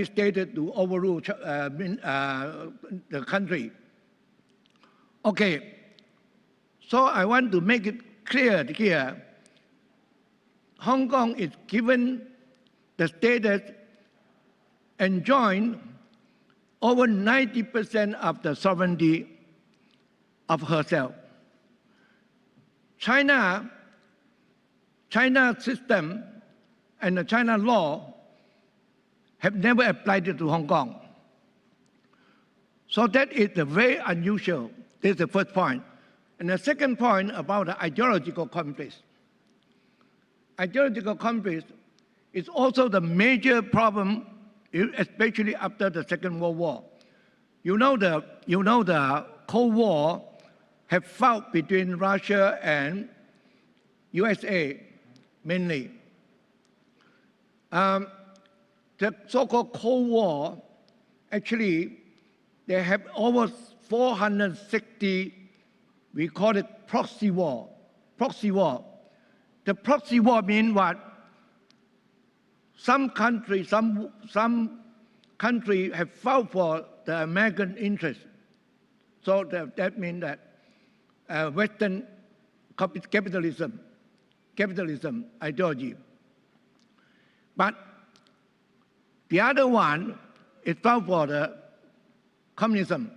status to overrule the country. Okay, so I want to make it clear here. Hong Kong is given the status enjoying over 90% of the sovereignty of herself. China system and the China law have never applied it to Hong Kong. So that is very unusual. This is the first point. And the second point about the ideological conflict. Ideological conflict is also the major problem, especially after the Second World War. You know the Cold War have fought between Russia and USA mainly. The so-called Cold War, actually, they have over 460, we call it proxy war. Proxy war. The proxy war means what? Some country have fought for the American interest. So that means that Western capitalism ideology. But the other one is fought for the communism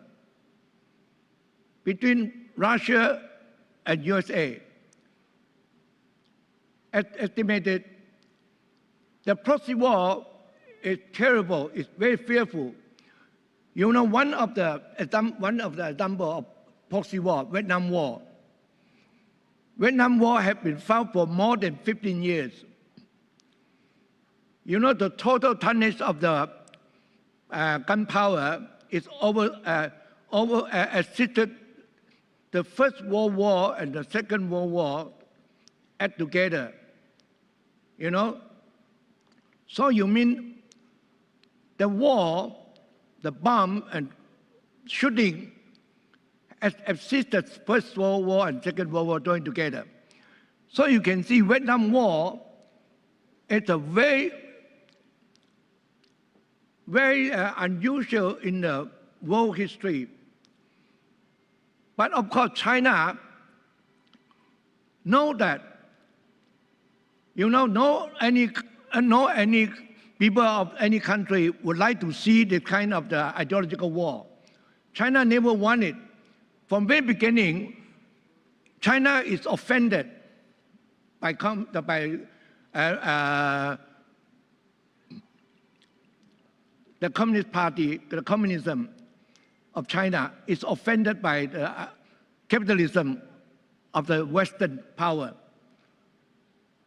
between Russia and USA. Estimated, the proxy war is terrible, it's very fearful. You know, one of the example of proxy war, Vietnam War. Vietnam War has been fought for more than 15 years. You know, the total tonnage of the gunpowder is exceeded the First World War and the Second World War add together. You know? So you mean the war, the bomb and shooting exceeded First World War and Second World War joined together. So you can see Vietnam War is a very unusual in the world history. But of course, China know that. You know, no any people of any country would like to see this kind of the ideological war. China never wanted. From the very beginning, China is offended by the Communist Party, the communism of China is offended by the capitalism of the Western power.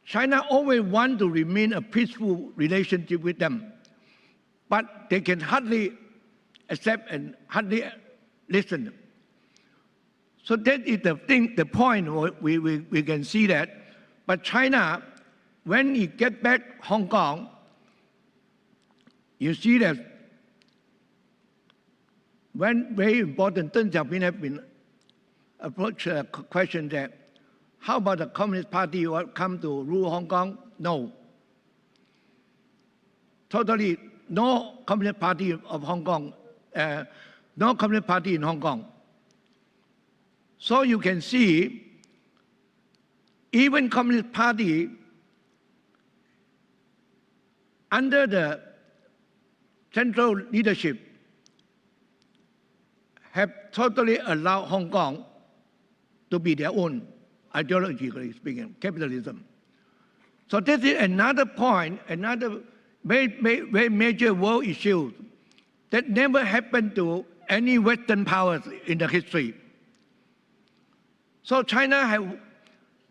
China always wants to remain a peaceful relationship with them, but they can hardly accept and hardly listen. So that is the point we can see that. But China, when it gets back Hong Kong, you see that when very important, Deng Xiaoping have been approached a question that, how about the Communist Party will come to rule Hong Kong? No. Totally no Communist Party of Hong Kong, no Communist Party in Hong Kong. So you can see, even Communist Party under the central leadership have totally allowed Hong Kong to be their own, ideologically speaking, capitalism. So this is another point, another very major world issue that never happened to any Western powers in the history. So China have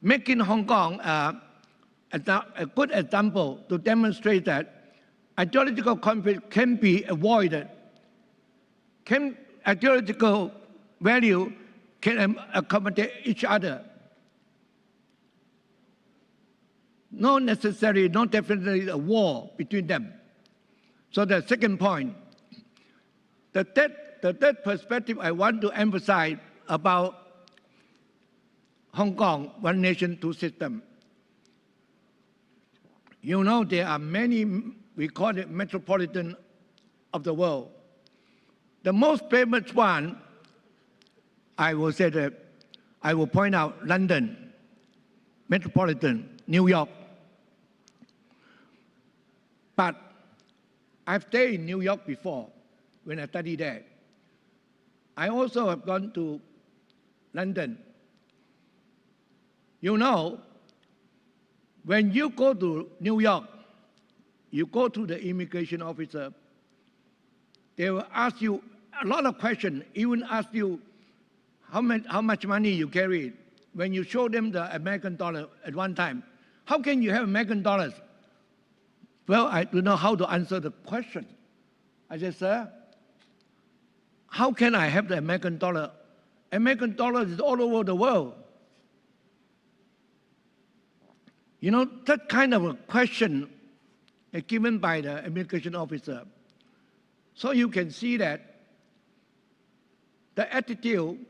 making Hong Kong a good example to demonstrate that ideological conflict can be avoided. Ideological value can accommodate each other. Not necessarily, not definitely a war between them. So the second point, the third perspective I want to emphasize about Hong Kong, one nation, two systems. You know, there are many, we call it metropolitan of the world. The most famous one, I will say that, I will point out London, metropolitan, New York. But I've stayed in New York before when I studied there. I also have gone to London. You know, when you go to New York, you go to the immigration officer, they will ask you a lot of questions, even ask you how much money you carry. When you show them the American dollar at one time, how can you have American dollars? Well, I don't know how to answer the question. I said, sir, how can I have the American dollar? American dollar is all over the world. You know, that kind of a question is given by the immigration officer. So you can see that the attitude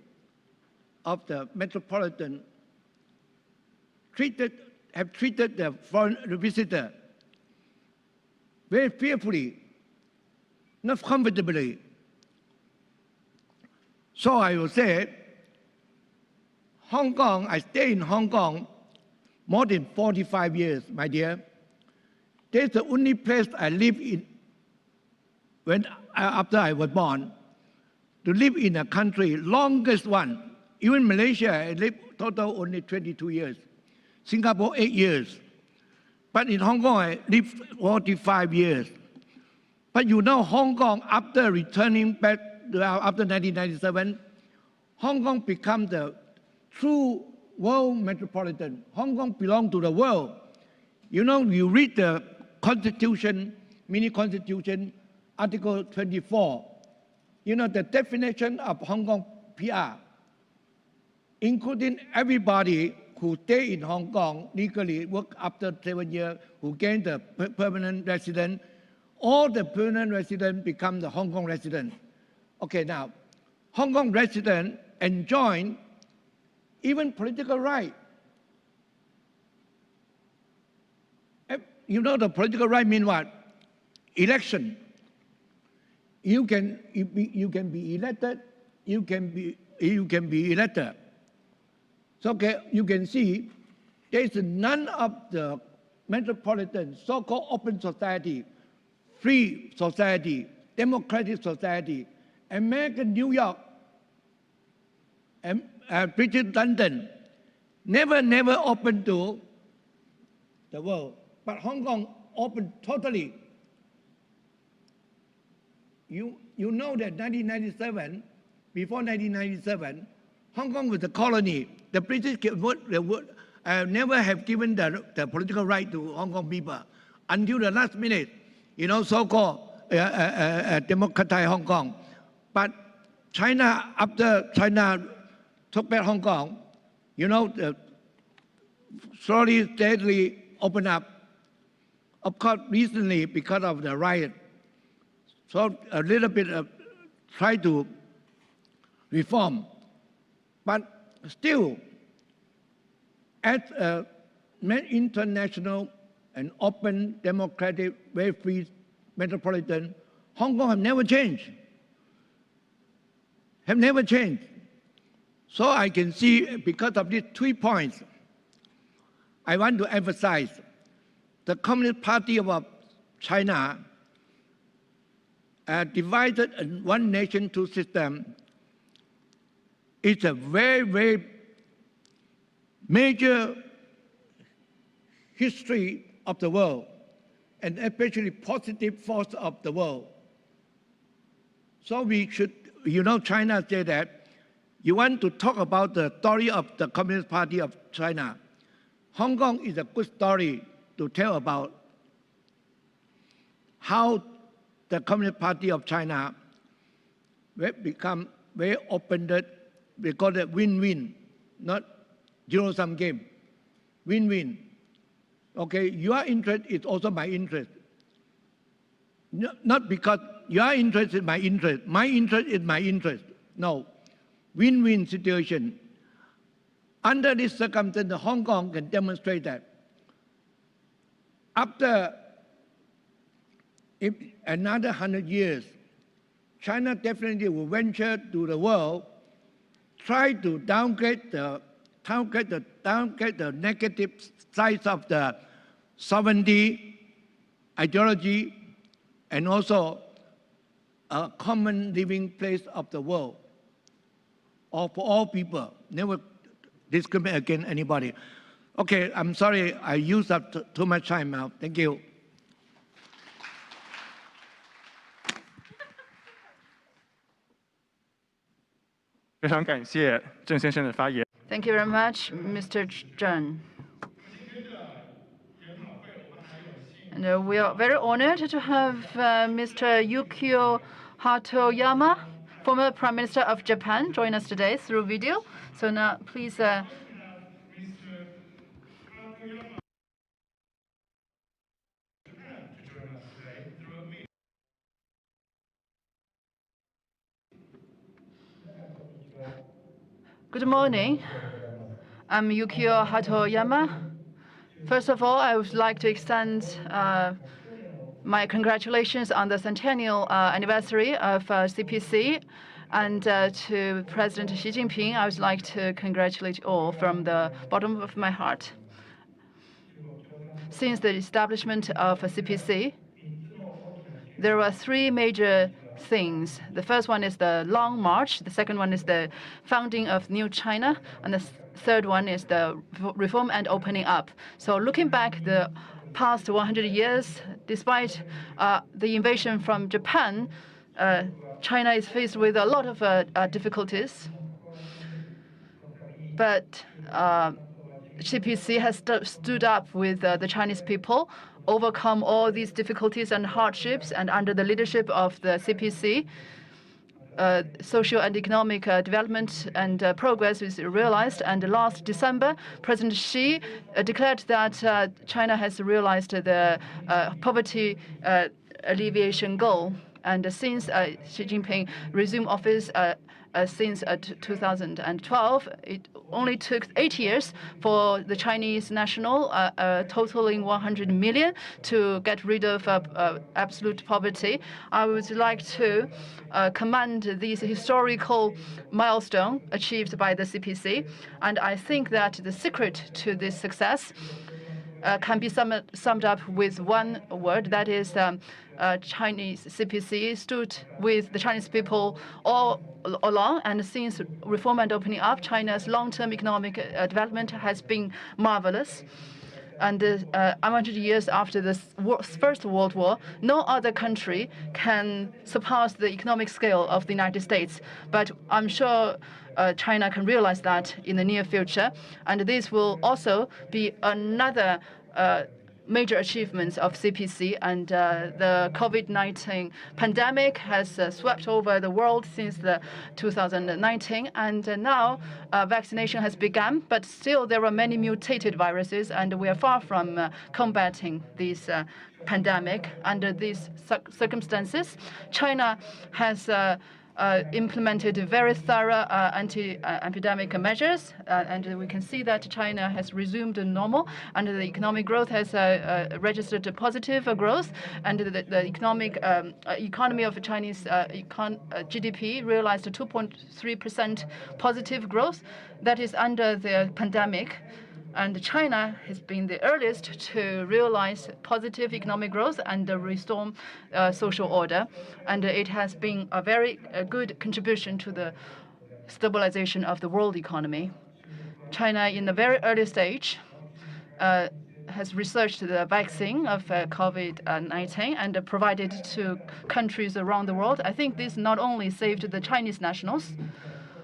of the metropolitan have treated the foreign visitor very fearfully, not comfortably. So I will say, Hong Kong, I stay in Hong Kong more than 45 years, my dear. That's the only place I live in after I was born, to live in a country, longest one. Even Malaysia, I lived total only 22 years. Singapore, 8 years. But in Hong Kong, I lived 45 years. But you know, Hong Kong, after returning back after 1997, Hong Kong became the true world metropolitan. Hong Kong belongs to the world. You know, you read the Constitution, mini Constitution, Article 24. You know, the definition of Hong Kong PR, including everybody who stay in Hong Kong legally, work after 7 years, who gain the permanent resident, all the permanent residents become the Hong Kong resident. Okay, now, Hong Kong residents enjoy even political right. You know the political right mean what? Election. You can be elected, you can be elected. So okay, you can see there is none of the metropolitan so-called open society, free society, democratic society, American New York, and British London, never open to the world. But Hong Kong open totally. You know that 1997, before 1997, Hong Kong was a colony. The British never have given the political right to Hong Kong people until the last minute, you know, so-called democratized Hong Kong. But China, after China took back Hong Kong, you know, slowly, steadily opened up. Of course, recently, because of the riot, so a little bit try to reform. But still, as an international and open, democratic, very free metropolitan, Hong Kong have never changed. Have never changed. So I can see, because of these 3 points, I want to emphasize the Communist Party of China divided in one nation, two systems. It's a very, very major history of the world, and especially positive force of the world. So we should you know, China said that you want to talk about the story of the Communist Party of China. Hong Kong is a good story to tell about how the Communist Party of China will become very open-ended. We call it win-win, not zero-sum game. Win-win. Okay, your interest is also my interest. Not because your interest is my interest is my interest. No, win-win situation. Under this circumstance, Hong Kong can demonstrate that. After another 100 years, China definitely will venture to the world, try to downgrade the negative sides of the sovereignty, ideology, and also a common living place of the world, or for all people, never discriminate against anybody. Okay, I'm sorry, I used up too much time now. Thank you. Thank you very much, Mr. Zheng. And we are very honored to have Mr. Yukio Hatoyama, former Prime Minister of Japan, join us today through video. So now, please. Good morning. I'm Yukio Hatoyama. First of all, I would like to extend my congratulations on the centennial anniversary of CPC. And to President Xi Jinping, I would like to congratulate you all from the bottom of my heart. Since the establishment of CPC, there were three major things. The first one is the Long March. The second one is the founding of New China. And the third one is the reform and opening up. So looking back the past 100 years, despite the invasion from Japan, China is faced with a lot of difficulties. But CPC has stood up with the Chinese people, overcome all these difficulties and hardships, and under the leadership of the CPC, social and economic development and progress is realized. And last December, President Xi declared that China has realized the poverty alleviation goal. And since Xi Jinping resumed office since 2012, it only took 8 years for the Chinese national, totaling 100 million, to get rid of absolute poverty. I would like to commend this historical milestone achieved by the CPC. And I think that the secret to this success can be summed up with one word, that is Chinese CPC stood with the Chinese people all along, and since reform and opening up, China's long-term economic development has been marvelous. And 100 years after the First World War, no other country can surpass the economic scale of the United States. But I'm sure China can realize that in the near future. And this will also be another major achievements of CPC. And the COVID-19 pandemic has swept over the world since 2019. And now vaccination has begun, but still there are many mutated viruses, and we are far from combating this pandemic. Under these circumstances, China has implemented very thorough anti-epidemic measures, and we can see that China has resumed normal, and the economic growth has registered positive growth, and the economy of Chinese GDP realized a 2.3% positive growth. That is under the pandemic. And China has been the earliest to realize positive economic growth and restore social order. And it has been a very good contribution to the stabilization of the world economy. China, in a very early stage, has researched the vaccine of COVID-19 and provided to countries around the world. I think this not only saved the Chinese nationals,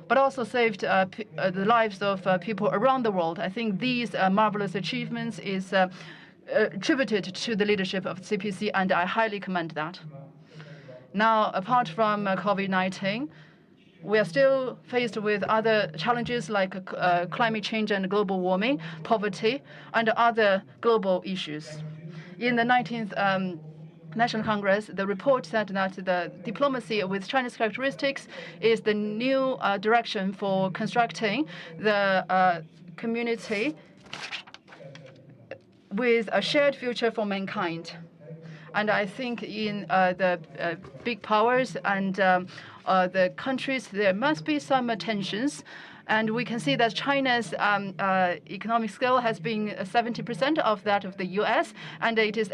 but also saved the lives of people around the world. I think these marvelous achievements is attributed to the leadership of CPC, and I highly commend that. Now, apart from COVID-19, we are still faced with other challenges like climate change and global warming, poverty, and other global issues. In the 19th National Congress, the report said that the diplomacy with Chinese characteristics is the new direction for constructing the community with a shared future for mankind. And I think in the big powers and the countries, there must be some tensions. And we can see that China's economic scale has been 70% of that of the U.S. And it is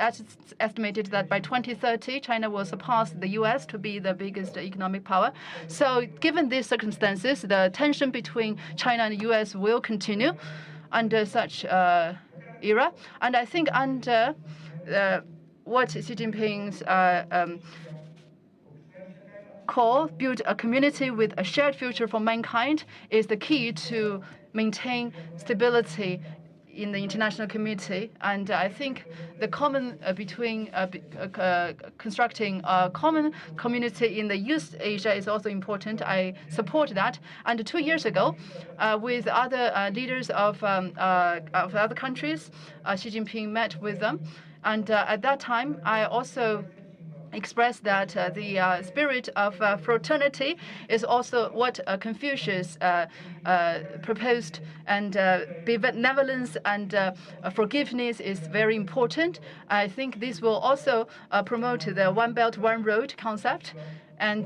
estimated that by 2030, China will surpass the U.S. to be the biggest economic power. So given these circumstances, the tension between China and the U.S. will continue under such era. And I think under what Xi Jinping's call, build a community with a shared future for mankind, is the key to maintain stability in the international community. And I think the common between constructing a common community in the East Asia is also important. I support that. And 2 years ago, with other leaders of other countries, Xi Jinping met with them. And at that time, I also expressed that the spirit of fraternity is also what Confucius proposed, and benevolence and forgiveness is very important. I think this will also promote the One Belt, One Road concept. And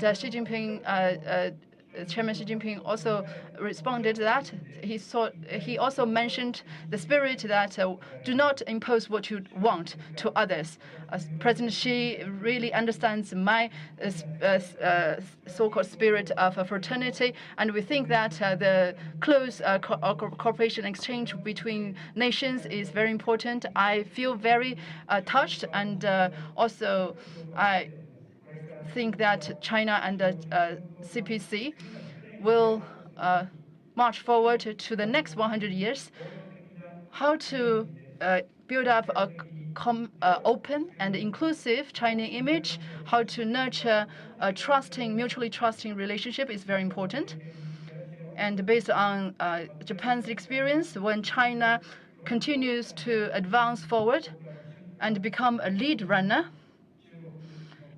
Chairman Xi Jinping also responded to that. He also mentioned the spirit that do not impose what you want to others. President Xi really understands my so-called spirit of fraternity, and we think that the close cooperation exchange between nations is very important. I feel very touched, and also I think that China and CPC will march forward to the next 100 years. How to build up a open and inclusive Chinese image, how to nurture a mutually trusting relationship is very important. And based on Japan's experience, when China continues to advance forward and become a lead runner,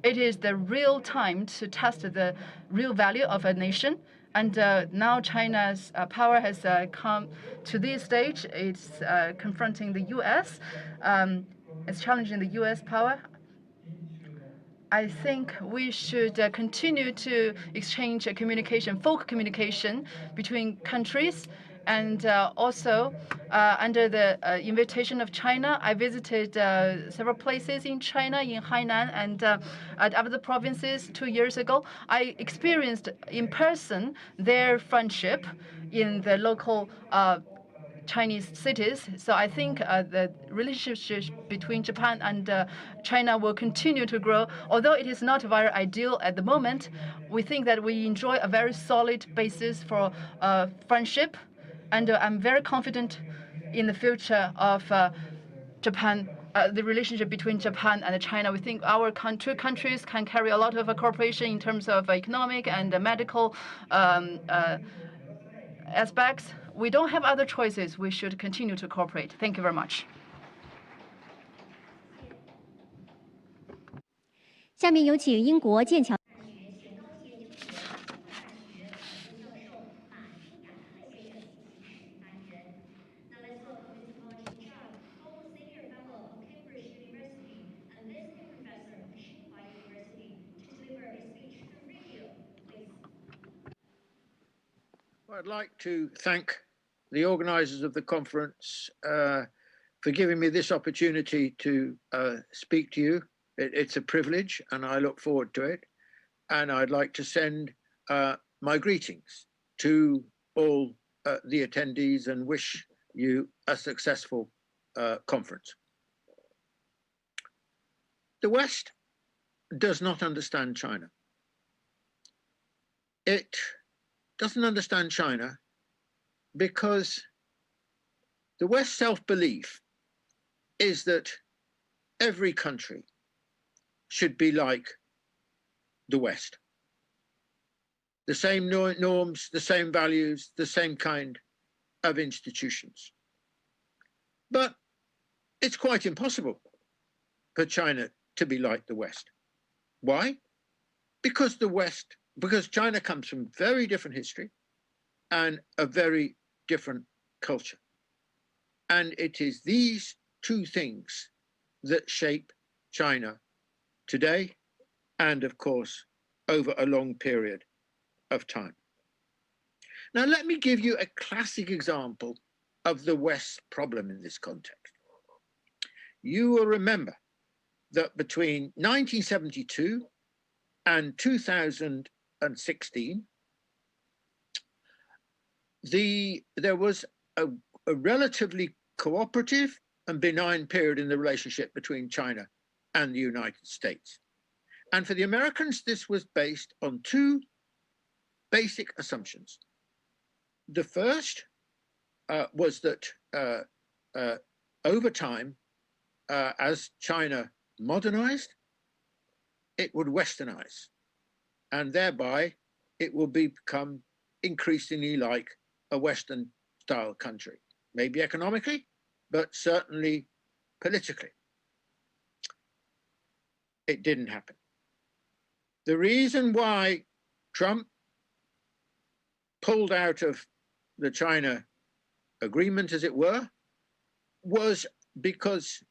it is the real time to test the real value of a nation. And now China's power has come to this stage. It's confronting the U.S. It's challenging the U.S. power. I think we should continue to exchange communication, folk communication between countries. And also, under the invitation of China, I visited several places in China, in Hainan and at other provinces 2 years ago. I experienced in person their friendship in the local Chinese cities. So I think the relationship between Japan and China will continue to grow. Although it is not very ideal at the moment, we think that we enjoy a very solid basis for friendship. And I'm very confident in the future of Japan, the relationship between Japan and China. We think our two countries can carry a lot of cooperation in terms of economic and medical aspects. We don't have other choices. We should continue to cooperate. Thank you very much. 下面有请英国剑桥。 I'd like to thank the organisers of the conference for giving me this opportunity to speak to you. It's a privilege and I look forward to it. And I'd like to send my greetings to all the attendees and wish you a successful conference. The West does not understand China. It doesn't understand China because the West's self-belief is that every country should be like the West. The same norms, the same values, the same kind of institutions. But it's quite impossible for China to be like the West. Why? Because China comes from very different history and a very different culture. And it is these two things that shape China today and, of course, over a long period of time. Now, let me give you a classic example of the West's problem in this context. You will remember that between 1972 and 2016, there was a relatively cooperative and benign period in the relationship between China and the United States. And for the Americans, this was based on two basic assumptions. The first was that over time, as China modernized, it would westernize, and thereby it will become increasingly like a Western-style country, maybe economically, but certainly politically. It didn't happen. The reason why Trump pulled out of the China agreement, as it were, was because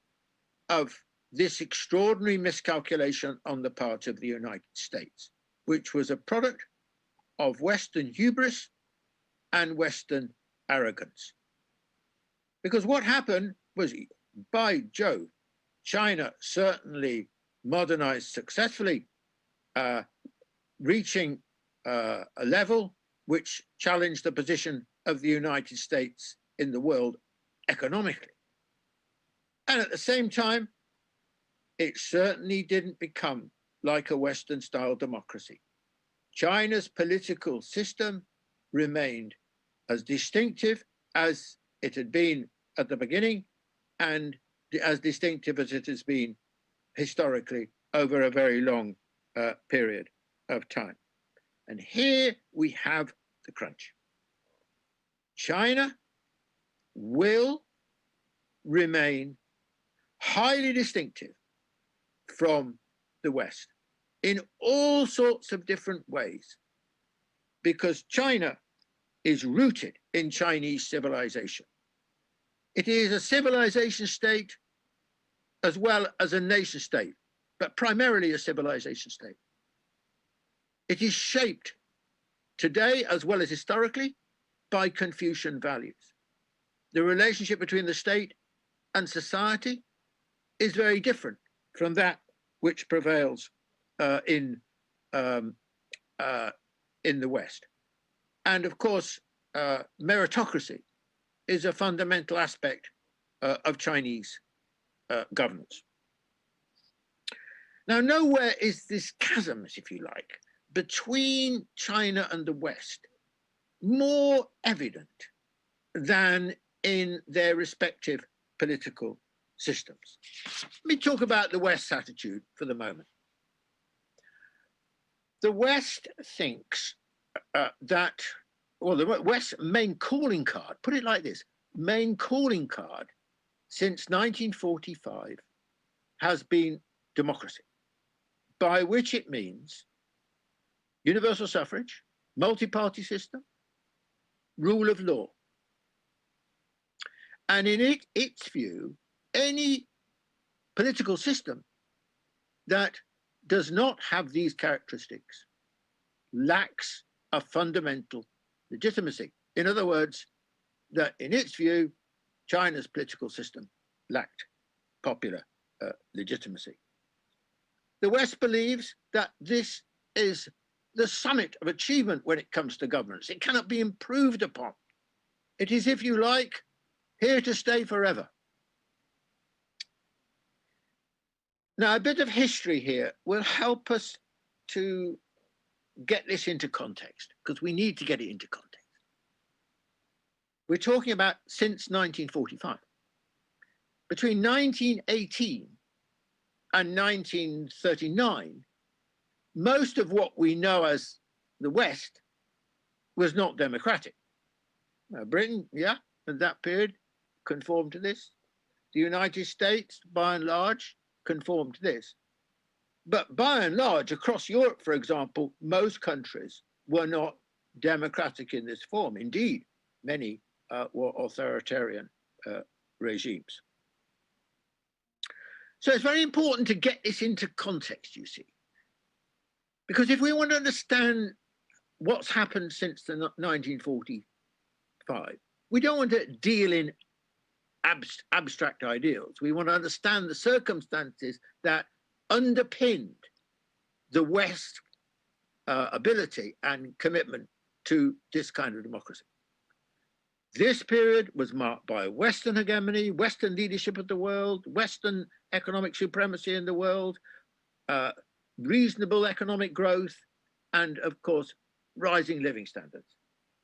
of this extraordinary miscalculation on the part of the United States, which was a product of Western hubris and Western arrogance. Because what happened was, by Jove, China certainly modernized successfully, reaching a level which challenged the position of the United States in the world economically. And at the same time, it certainly didn't become like a Western-style democracy. China's political system remained as distinctive as it had been at the beginning and as distinctive as it has been historically over a very long period of time. And here we have the crunch. China will remain highly distinctive from the West in all sorts of different ways, because China is rooted in Chinese civilization. It is a civilization state as well as a nation state, but primarily a civilization state. It is shaped today, as well as historically, by Confucian values. The relationship between the state and society is very different from that which prevails in the West. And of course, meritocracy is a fundamental aspect of Chinese governance. Now, nowhere is this chasm, if you like, between China and the West more evident than in their respective political systems. Let me talk about the West's attitude for the moment. The West thinks that, well, the West's main calling card, put it like this, main calling card since 1945 has been democracy, by which it means universal suffrage, multi-party system, rule of law. And in its view, any political system that does not have these characteristics lacks a fundamental legitimacy. In other words, that in its view, China's political system lacked popular legitimacy. The West believes that this is the summit of achievement when it comes to governance. It cannot be improved upon. It is, if you like, here to stay forever. Now, a bit of history here will help us to get this into context, because we need to get it into context. We're talking about since 1945. Between 1918 and 1939, most of what we know as the West was not democratic. Britain, yeah, at that period, conformed to this. The United States, by and large, conformed to this. But by and large, across Europe, for example, most countries were not democratic in this form. Indeed, many were authoritarian regimes. So it's very important to get this into context, you see. Because if we want to understand what's happened since the 1945, we don't want to deal in abstract ideals. We want to understand the circumstances that underpinned the West's ability and commitment to this kind of democracy. This period was marked by Western hegemony, Western leadership of the world, Western economic supremacy in the world, reasonable economic growth, and of course, rising living standards.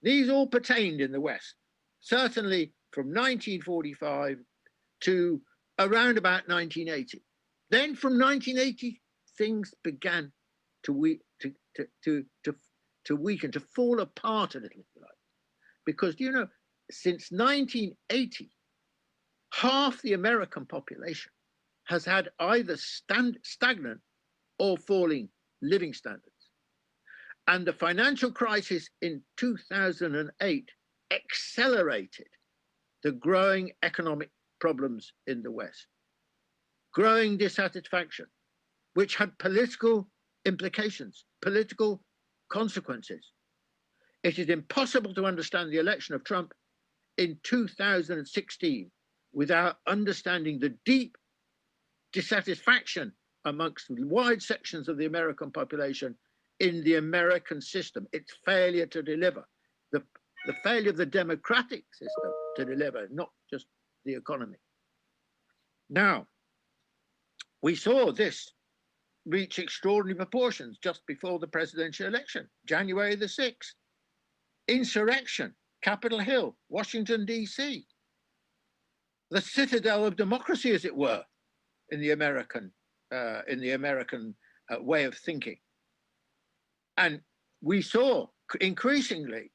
These all pertained in the West, certainly from 1945 to around about 1980. Then from 1980, things began to weaken, to fall apart a little, if you like. Because, you know, since 1980, half the American population has had either stagnant or falling living standards. And the financial crisis in 2008 accelerated the growing economic problems in the West. Growing dissatisfaction, which had political implications, political consequences. It is impossible to understand the election of Trump in 2016 without understanding the deep dissatisfaction amongst wide sections of the American population in the American system, its failure to deliver, the failure of the democratic system to deliver, not just the economy. Now, we saw this reach extraordinary proportions just before the presidential election, January the 6th. Insurrection, Capitol Hill, Washington, D.C. The citadel of democracy, as it were, in the American way of thinking. And we saw increasingly,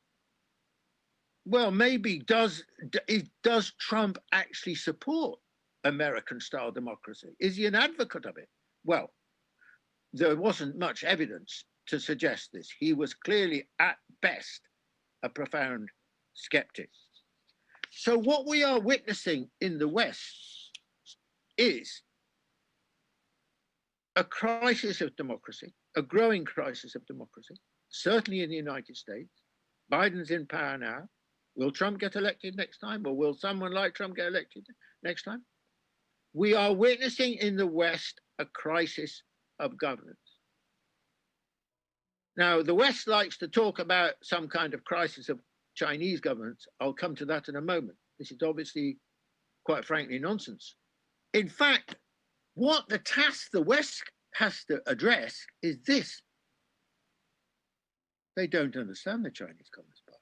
well, maybe does Trump actually support American-style democracy? Is he an advocate of it? Well, there wasn't much evidence to suggest this. He was clearly, at best, a profound skeptic. So what we are witnessing in the West is a crisis of democracy, a growing crisis of democracy, certainly in the United States. Biden's in power now. Will Trump get elected next time, or will someone like Trump get elected next time? We are witnessing in the West a crisis of governance. Now, the West likes to talk about some kind of crisis of Chinese governance. I'll come to that in a moment. This is obviously, quite frankly, nonsense. In fact, what the task the West has to address is this. They don't understand the Chinese Communist Party.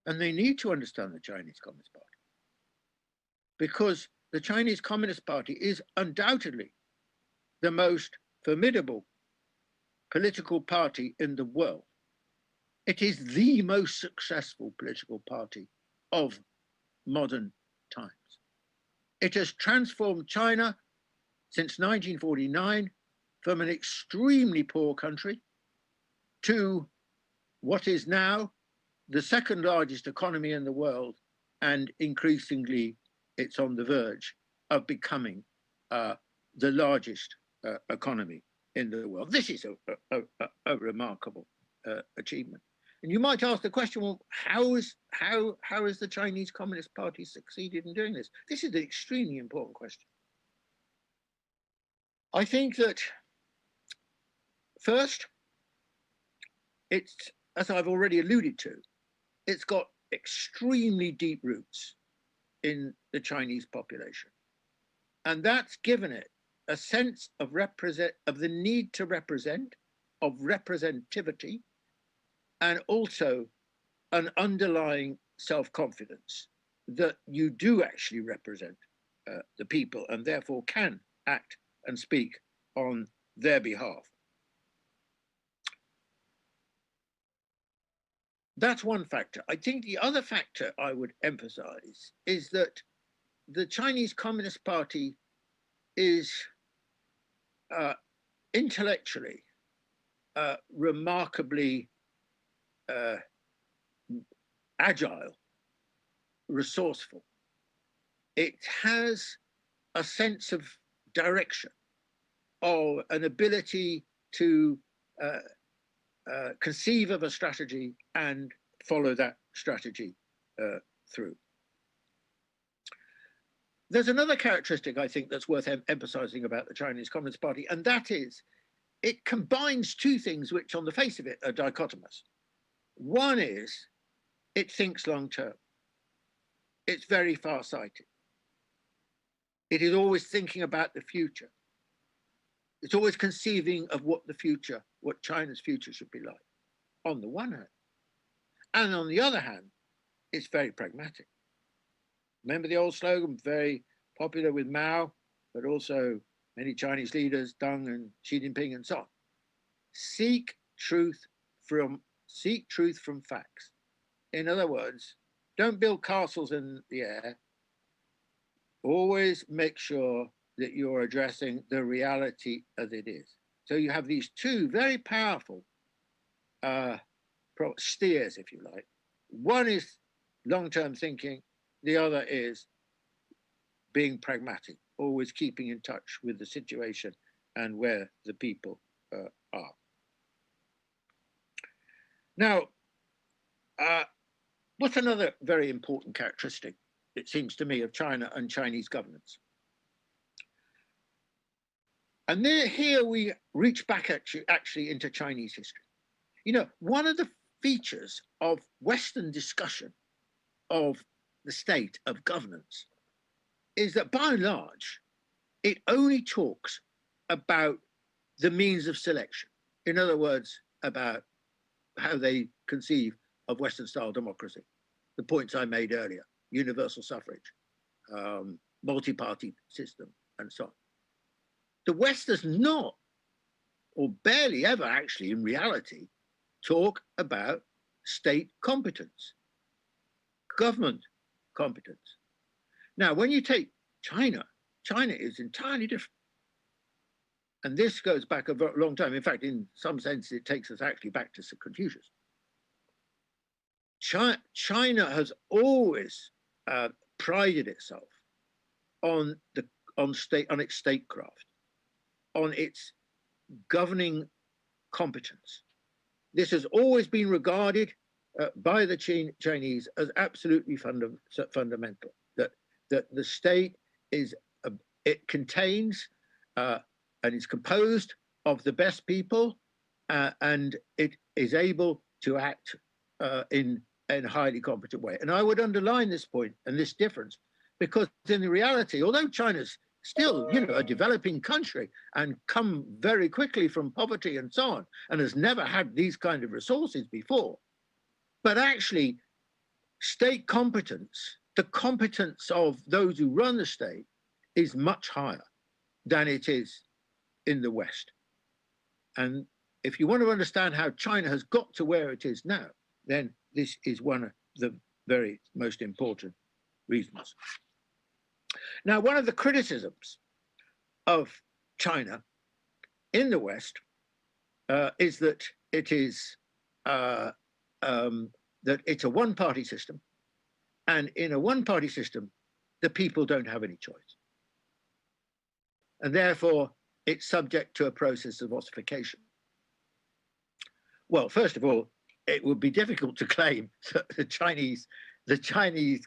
And they need to understand the Chinese Communist Party, because the Chinese Communist Party is undoubtedly the most formidable political party in the world. It is the most successful political party of modern times. It has transformed China since 1949 from an extremely poor country to what is now the second largest economy in the world, and increasingly it's on the verge of becoming the largest economy in the world. This is a remarkable achievement. And you might ask the question, well, how has the Chinese Communist Party succeeded in doing this? This is an extremely important question. I think that first, it's, as I've already alluded to, it's got extremely deep roots in the Chinese population. And that's given it a sense of the need to represent, of representativity, and also an underlying self-confidence that you do actually represent the people and therefore can act and speak on their behalf. That's one factor. I think the other factor I would emphasize is that the Chinese Communist Party is intellectually remarkably agile, resourceful. It has a sense of direction, or an ability to conceive of a strategy and follow that strategy through. There's another characteristic I think that's worth emphasizing about the Chinese Communist Party, and that is it combines two things which on the face of it are dichotomous. One is it thinks long term. It's very far-sighted. It is always thinking about the future. It's always conceiving of what China's future should be like, on the one hand. And on the other hand, it's very pragmatic. Remember the old slogan, very popular with Mao, but also many Chinese leaders, Deng and Xi Jinping and so on. Seek truth from facts. In other words, don't build castles in the air. Always make sure that you're addressing the reality as it is. So you have these two very powerful steers, if you like. One is long-term thinking. The other is being pragmatic, always keeping in touch with the situation and where the people are. Now, what's another very important characteristic, it seems to me, of China and Chinese governance? And here we reach back actually into Chinese history. You know, one of the features of Western discussion of the state of governance is that by and large, it only talks about the means of selection. In other words, about how they conceive of Western style democracy. The points I made earlier, universal suffrage, multi-party system, and so on. The West does not, or barely ever actually in reality, talk about state competence, government competence. Now, when you take China, China is entirely different. And this goes back a very long time. In fact, in some sense, it takes us actually back to Confucius. China has always prided itself on its statecraft, on its governing competence. This has always been regarded by the Chinese as absolutely fundamental. That the state is it contains and is composed of the best people, and it is able to act in a highly competent way. And I would underline this point and this difference, because in reality, although China's still, you know, a developing country and come very quickly from poverty and so on, and has never had these kind of resources before, but actually state competence, the competence of those who run the state, is much higher than it is in the West. And if you want to understand how China has got to where it is now, then this is one of the very most important reasons. Now, one of the criticisms of China in the West is that it is that it's a one-party system, and in a one-party system, the people don't have any choice, and therefore it's subject to a process of ossification. Well, first of all, it would be difficult to claim that the Chinese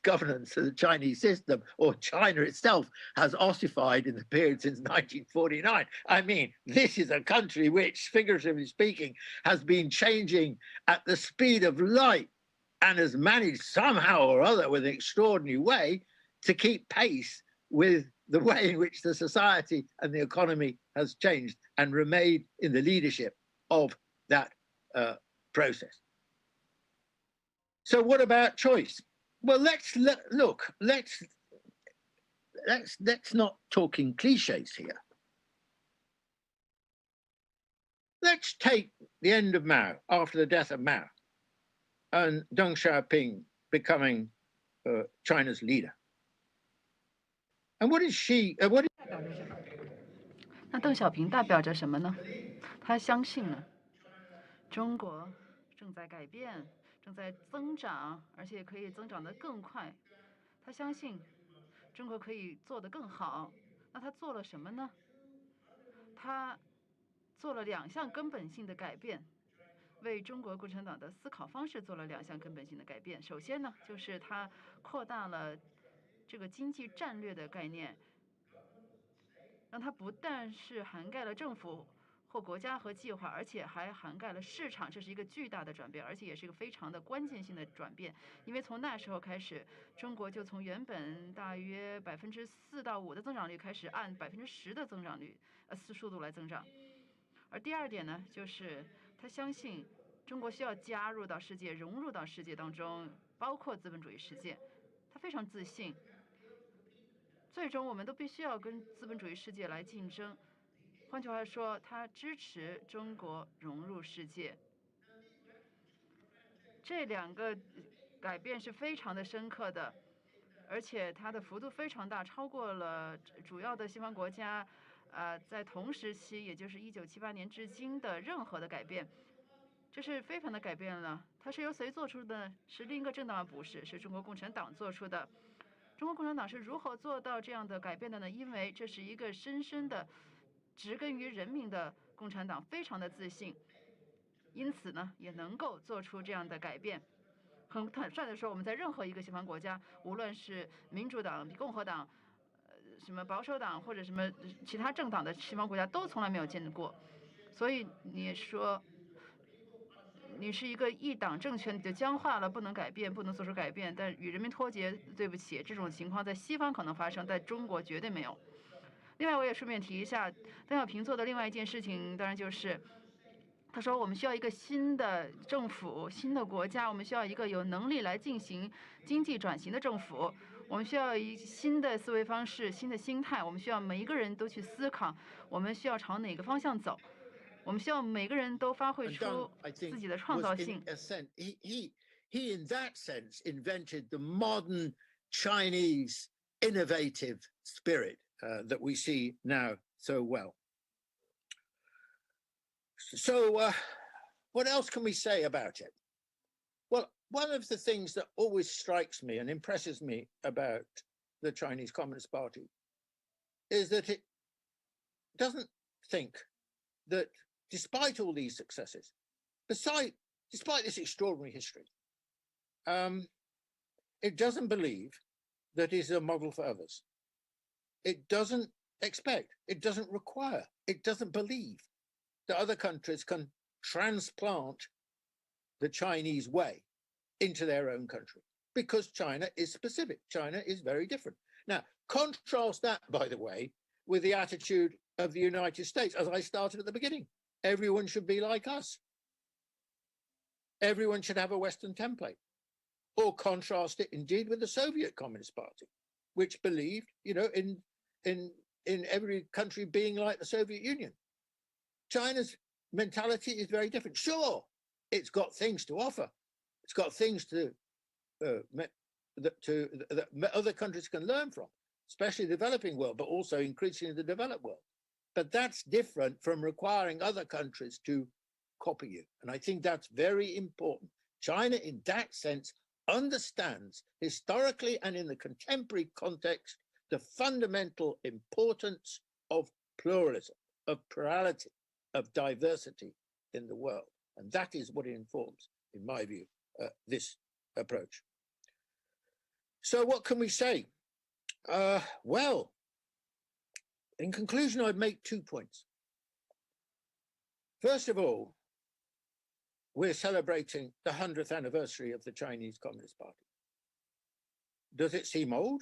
governance, the Chinese system, or China itself has ossified in the period since 1949. I mean, this is a country which, figuratively speaking, has been changing at the speed of light and has managed somehow or other, with an extraordinary way, to keep pace with the way in which the society and the economy has changed and remained in the leadership of that process. So what about choice? Well, let's not talk in cliches here. Let's take the end of Mao, after the death of Mao, and Deng Xiaoping becoming China's leader. And what is she? What is 那邓小平代表着什么呢？他相信呢，中国正在改变，正在增长，而且可以增长得更快。他相信中国可以做得更好。那他做了什么呢？他做了2项根本性的改变，为中国共产党的思考方式做了2项根本性的改变。首先呢，就是他扩大了这个经济战略的概念，让它不但是涵盖了政府或国家和计划，而且还涵盖了市场，这是一个巨大的转变，而且也是一个非常的关键性的转变。因为从那时候开始，中国就从原本大约4%到5%的增长率开始按10%的增长率速度来增长。而第2点呢，就是他相信中国需要加入到世界，融入到世界当中，包括资本主义世界。他非常自信，最终我们都必须要跟资本主义世界来竞争。换句话说，他支持中国融入世界。这2个改变是非常的深刻的，而且它的幅度非常大，超过了主要的西方国家在同时期，也就是1978年至今的任何的改变。这是非常的改变了。它是由谁做出的？是另一个政党吗？不是，是中国共产党做出的。中国共产党是如何做到这样的改变的呢？因为这是一个深深的植根于人民的共产党，非常的自信，因此呢，也能够做出这样的改变。很坦率的说，我们在任何一个西方国家，无论是民主党、共和党、什么保守党或者什么其他政党的西方国家，都从来没有见过。所以你说，你是一个一党政权，你就僵化了，不能改变，不能做出改变，但与人民脱节，对不起，这种情况在西方可能发生，在中国绝对没有。另外，我也顺便提一下，邓小平做的另外一件事情，当然就是他说我们需要一个新的政府、新的国家，我们需要一个有能力来进行经济转型的政府，我们需要一新的思维方式、新的心态，我们需要每一个人都去思考，我们需要朝哪个方向走。我们希望每个人都发挥出自己的创造性。He in that sense invented the modern Chinese innovative spirit that we see now so well. So what else can we say about it? Well, one of the things that always strikes me and impresses me about the Chinese Communist Party is that it doesn't think that despite all these successes, despite this extraordinary history, it doesn't believe that it's a model for others. It doesn't expect, it doesn't require, it doesn't believe that other countries can transplant the Chinese way into their own country, because China is specific. China is very different. Now, contrast that, by the way, with the attitude of the United States, as I started at the beginning. Everyone should be like us. Everyone should have a Western template. Or contrast it indeed with the Soviet Communist Party, which believed, you know, in every country being like the Soviet Union. China's mentality is very different. Sure, it's got things to offer. It's got things that other countries can learn from, especially the developing world, but also increasingly the developed world. But that's different from requiring other countries to copy you. And I think that's very important. China, in that sense, understands historically and in the contemporary context, the fundamental importance of pluralism, of plurality, of diversity in the world. And that is what informs, in my view, this approach. So what can we say? Well, in conclusion, I'd make 2 points. First of all, we're celebrating the 100th anniversary of the Chinese Communist Party. Does it seem old?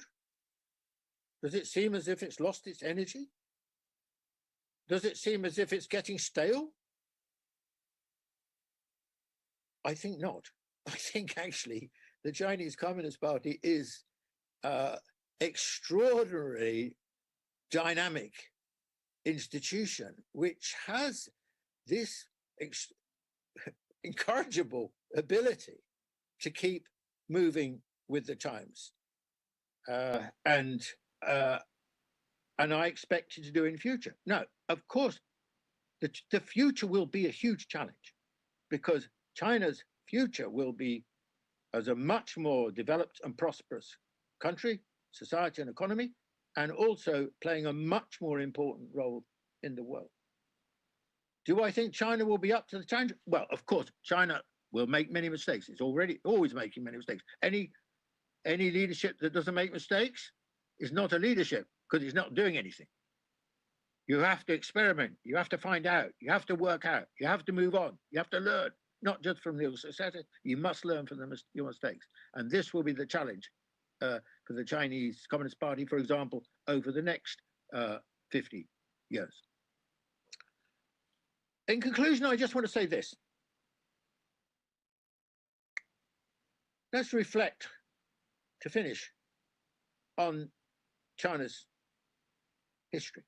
Does it seem as if it's lost its energy? Does it seem as if it's getting stale? I think not. I think actually the Chinese Communist Party is extraordinarily dynamic institution which has this incorrigible ability to keep moving with the times, and I expect it to do in future. Now, of course, the future will be a huge challenge, because China's future will be as a much more developed and prosperous country, society and economy, and also playing a much more important role in the world. Do I think China will be up to the challenge? Well, of course, China will make many mistakes. It's always making many mistakes. Any leadership that doesn't make mistakes is not a leadership, because it's not doing anything. You have to experiment. You have to find out. You have to work out. You have to move on. You have to learn, not just from your successes. You must learn from your mistakes. And this will be the challenge for the Chinese Communist Party, for example, over the next 50 years. In conclusion, I just want to say this. Let's reflect, to finish, on China's history.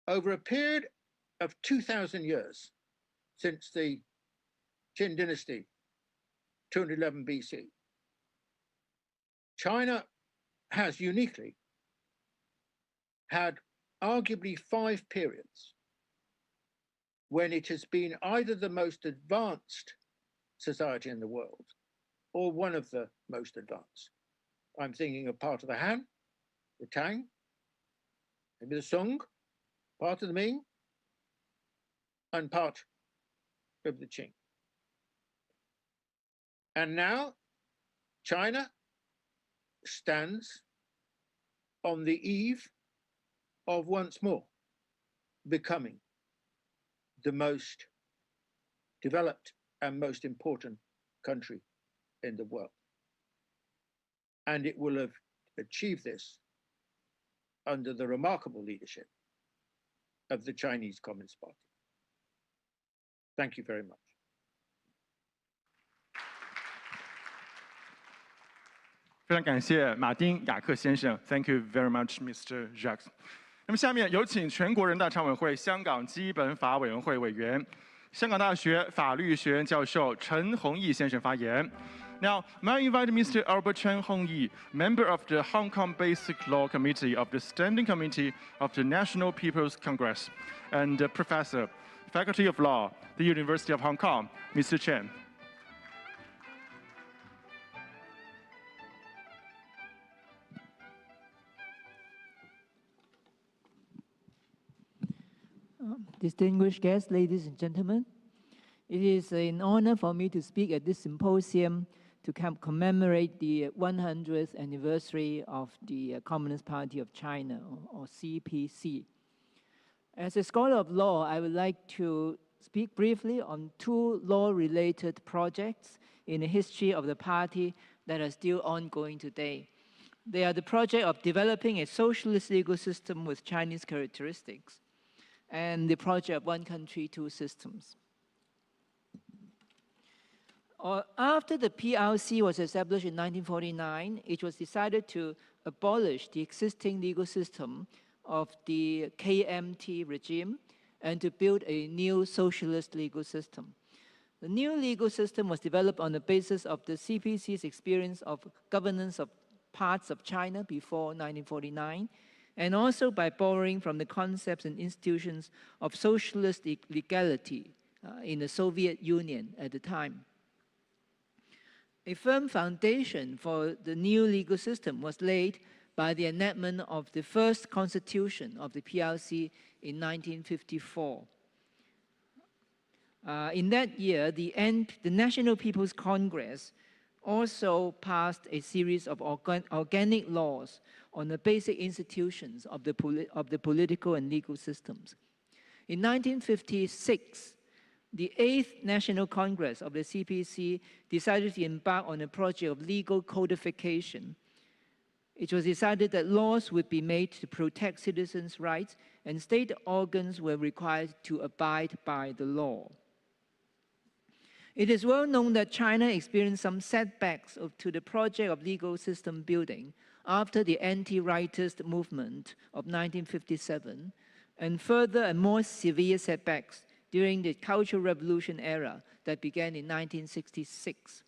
Over a period of 2,000 years, since the Qin dynasty, 211 BC, China has uniquely had arguably 5 periods when it has been either the most advanced society in the world or one of the most advanced. I'm thinking of part of the Han, the Tang, maybe the Song, part of the Ming, and part of the Qing. And now China stands on the eve of once more becoming the most developed and most important country in the world. And it will have achieved this under the remarkable leadership of the Chinese Communist Party. Thank you very much. 非常感谢马丁·雅克先生 ，Thank you very much, Mr. Jacques。那么下面有请全国人大常委会香港基本法委员会委员、香港大学法律学院教授陈弘毅先生发言。Now, may I invite Mr. Albert Chen Hongyi, member of the Hong Kong Basic Law Committee of the Standing Committee of the National People's Congress, and Professor, Faculty of Law, the University of Hong Kong, Mr. Chen. Distinguished guests, ladies and gentlemen, it is an honor for me to speak at this symposium to commemorate the 100th anniversary of the Communist Party of China, or CPC. As a scholar of law, I would like to speak briefly on 2 law-related projects in the history of the party that are still ongoing today. They are the project of developing a socialist legal system with Chinese characteristics, and the project of one country, 2 systems. After the PRC was established in 1949, it was decided to abolish the existing legal system of the KMT regime and to build a new socialist legal system. The new legal system was developed on the basis of the CPC's experience of governance of parts of China before 1949, and also by borrowing from the concepts and institutions of socialist legality in the Soviet Union at the time. A firm foundation for the new legal system was laid by the enactment of the first constitution of the PRC in 1954. In that year, the National People's Congress also passed a series of organic laws on the basic institutions of the political and legal systems. In 1956, the 8th National Congress of the CPC decided to embark on a project of legal codification. It was decided that laws would be made to protect citizens' rights, and state organs were required to abide by the law. It is well known that China experienced some setbacks to the project of legal system building after the anti-rightist movement of 1957, and further and more severe setbacks during the Cultural Revolution era that began in 1966.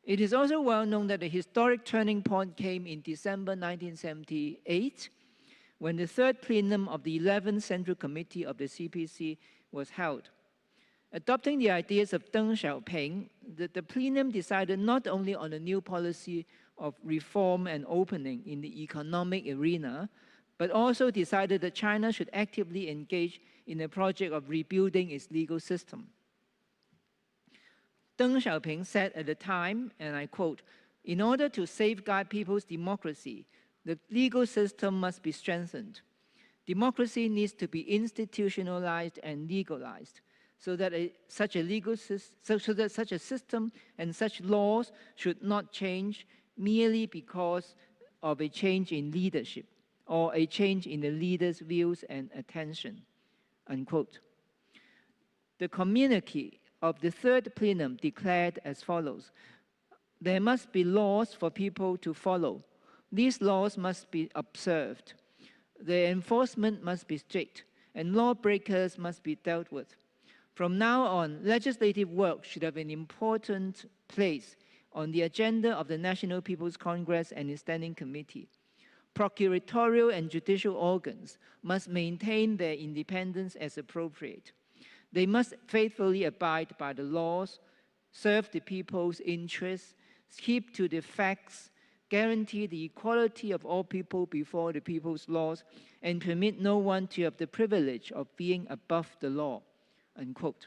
It is also well known that the historic turning point came in December 1978, when the third plenum of the 11th Central Committee of the CPC was held. Adopting the ideas of Deng Xiaoping, the plenum decided not only on a new policy of reform and opening in the economic arena, but also decided that China should actively engage in a project of rebuilding its legal system. Deng Xiaoping said at the time, and I quote, "In order to safeguard people's democracy, the legal system must be strengthened. Democracy needs to be institutionalized and legalized, so that such a system and such laws should not change merely because of a change in leadership or a change in the leader's views and attention," unquote. The communique of the third plenum declared as follows: "There must be laws for people to follow. These laws must be observed. Their enforcement must be strict, and lawbreakers must be dealt with. From now on, legislative work should have an important place on the agenda of the National People's Congress and its Standing Committee. Procuratorial and judicial organs must maintain their independence as appropriate. They must faithfully abide by the laws, serve the people's interests, keep to the facts, guarantee the equality of all people before the people's laws, and permit no one to have the privilege of being above the law," unquote.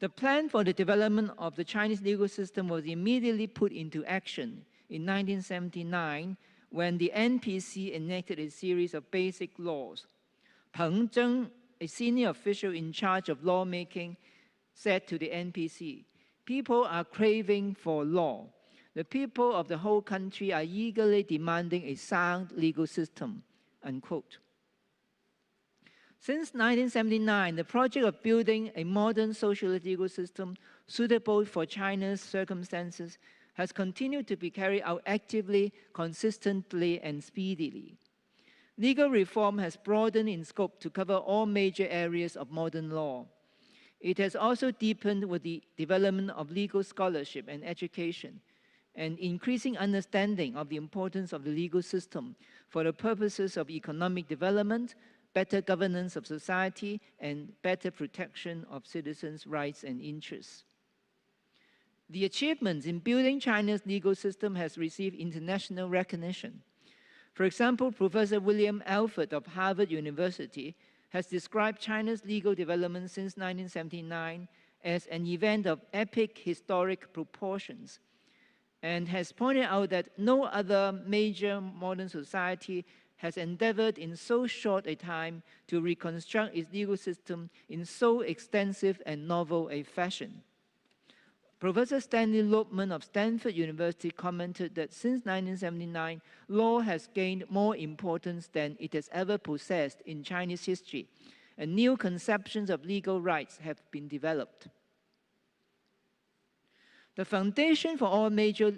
The plan for the development of the Chinese legal system was immediately put into action in 1979 when the NPC enacted a series of basic laws. Peng Zheng, a senior official in charge of lawmaking, said to the NPC, "People are craving for law. The people of the whole country are eagerly demanding a sound legal system," unquote. Since 1979, the project of building a modern socialist legal system suitable for China's circumstances has continued to be carried out actively, consistently, and speedily. Legal reform has broadened in scope to cover all major areas of modern law. It has also deepened with the development of legal scholarship and education, and increasing understanding of the importance of the legal system for the purposes of economic development, better governance of society, and better protection of citizens' rights and interests. The achievements in building China's legal system has received international recognition. For example, Professor William Alford of Harvard University has described China's legal development since 1979 as an event of epic historic proportions, and has pointed out that no other major modern society has endeavored in so short a time to reconstruct its legal system in so extensive and novel a fashion. Professor Stanley Lopman of Stanford University commented that since 1979, law has gained more importance than it has ever possessed in Chinese history, and new conceptions of legal rights have been developed. The foundation for all major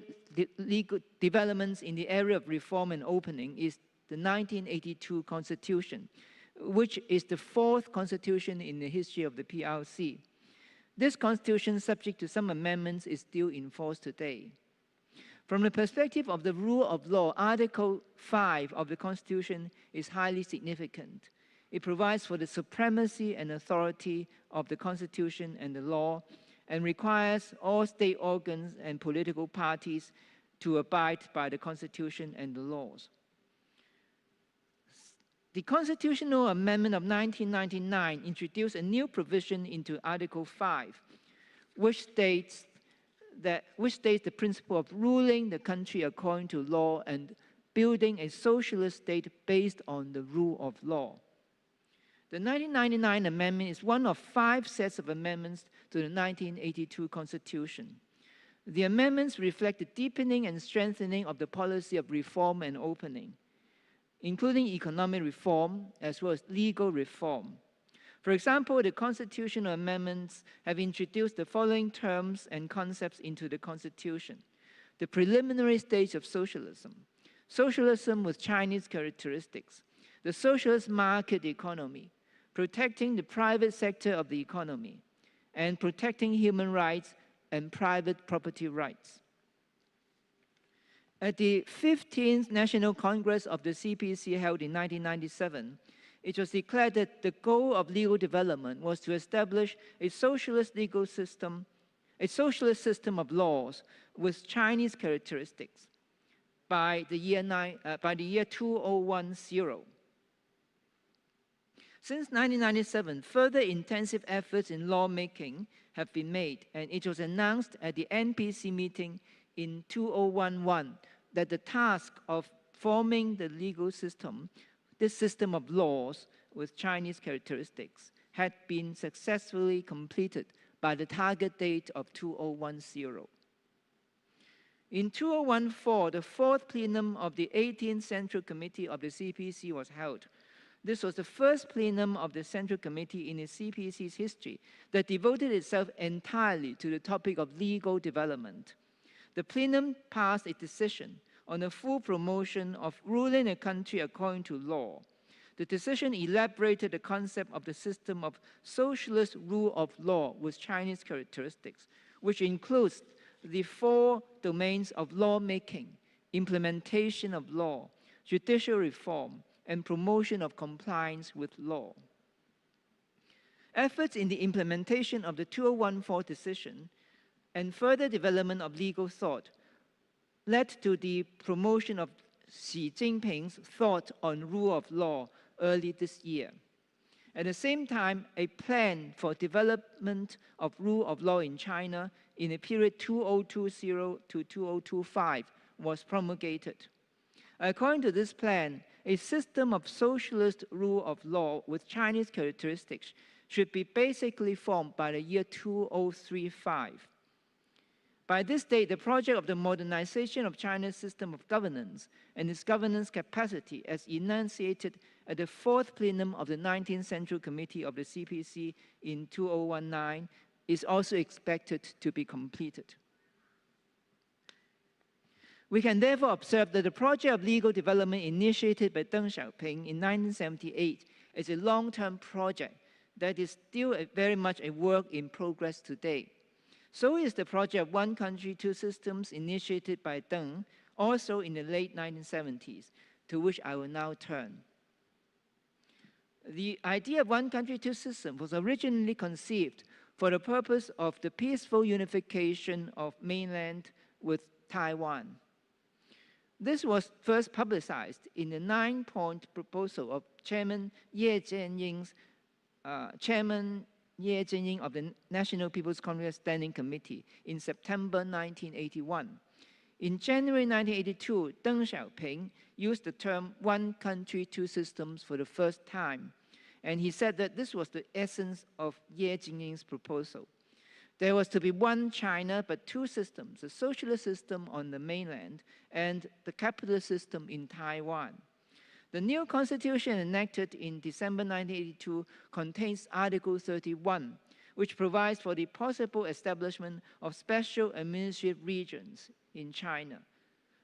legal developments in the area of reform and opening is the 1982 Constitution, which is the fourth constitution in the history of the PRC. This constitution, subject to some amendments, is still in force today. From the perspective of the rule of law, Article 5 of the Constitution is highly significant. It provides for the supremacy and authority of the Constitution and the law, and requires all state organs and political parties to abide by the Constitution and the laws. The Constitutional Amendment of 1999 introduced a new provision into Article 5, which states the principle of ruling the country according to law and building a socialist state based on the rule of law. The 1999 amendment is one of 5 sets of amendments to the 1982 Constitution. The amendments reflect the deepening and strengthening of the policy of reform and opening, including economic reform as well as legal reform. For example, the constitutional amendments have introduced the following terms and concepts into the Constitution: the preliminary stage of socialism, socialism with Chinese characteristics, the socialist market economy, protecting the private sector of the economy, and protecting human rights and private property rights. At the 15th National Congress of the CPC held in 1997, it was declared that the goal of legal development was to establish a socialist legal system, a socialist system of laws with Chinese characteristics by the year 2010. Since 1997, further intensive efforts in lawmaking have been made, and it was announced at the NPC meeting in 2011 that the task of forming the legal system, this system of laws with Chinese characteristics, had been successfully completed by the target date of 2010. In 2014, the fourth plenum of the 18th Central Committee of the CPC was held. This was the first plenum of the Central Committee in the CPC's history that devoted itself entirely to the topic of legal development. The plenum passed a decision on the full promotion of ruling a country according to law. The decision elaborated the concept of the system of socialist rule of law with Chinese characteristics, which includes the four domains of lawmaking, implementation of law, judicial reform, and promotion of compliance with law. Efforts in the implementation of the 2014 decision and further development of legal thought led to the promotion of Xi Jinping's thought on rule of law early this year. At the same time, a plan for development of rule of law in China in the period 2020 to 2025 was promulgated. According to this plan, a system of socialist rule of law with Chinese characteristics should be basically formed by the year 2035. By this date, the project of the modernization of China's system of governance and its governance capacity, as enunciated at the fourth plenum of the 19th Central Committee of the CPC in 2019, is also expected to be completed. We can therefore observe that the project of legal development initiated by Deng Xiaoping in 1978 is a long-term project that is still very much a work in progress today. So is the project of One Country, Two Systems initiated by Deng, also in the late 1970s, to which I will now turn. The idea of One Country, Two Systems was originally conceived for the purpose of the peaceful unification of mainland with Taiwan. This was first publicized in the 9-point proposal of Chairman Ye Jianying of the National People's Congress Standing Committee in September 1981. In January 1982, Deng Xiaoping used the term One Country, Two Systems for the first time, and he said that this was the essence of Ye Jianying's proposal. There was to be one China, but two systems, the socialist system on the mainland and the capitalist system in Taiwan. The new constitution enacted in December 1982 contains Article 31, which provides for the possible establishment of special administrative regions in China.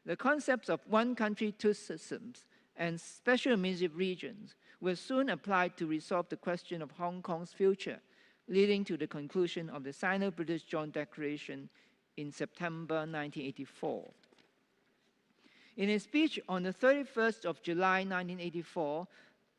The concepts of one country, two systems and special administrative regions were soon applied to resolve the question of Hong Kong's future, leading to the conclusion of the Sino-British Joint Declaration in September 1984. In a speech on the 31st of July 1984,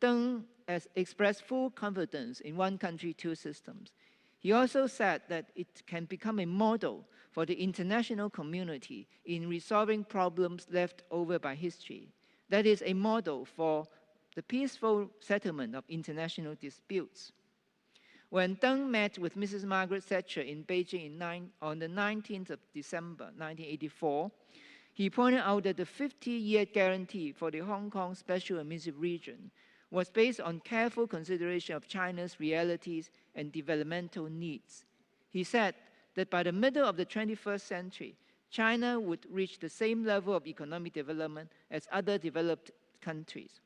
Deng has expressed full confidence in one country, two systems. He also said that it can become a model for the international community in resolving problems left over by history. That is, a model for the peaceful settlement of international disputes. When Deng met with Mrs. Margaret Thatcher in Beijing on the 19th of December 1984, he pointed out that the 50-year guarantee for the Hong Kong Special Administrative Region was based on careful consideration of China's realities and developmental needs. He said that by the middle of the 21st century, China would reach the same level of economic development as other developed countries.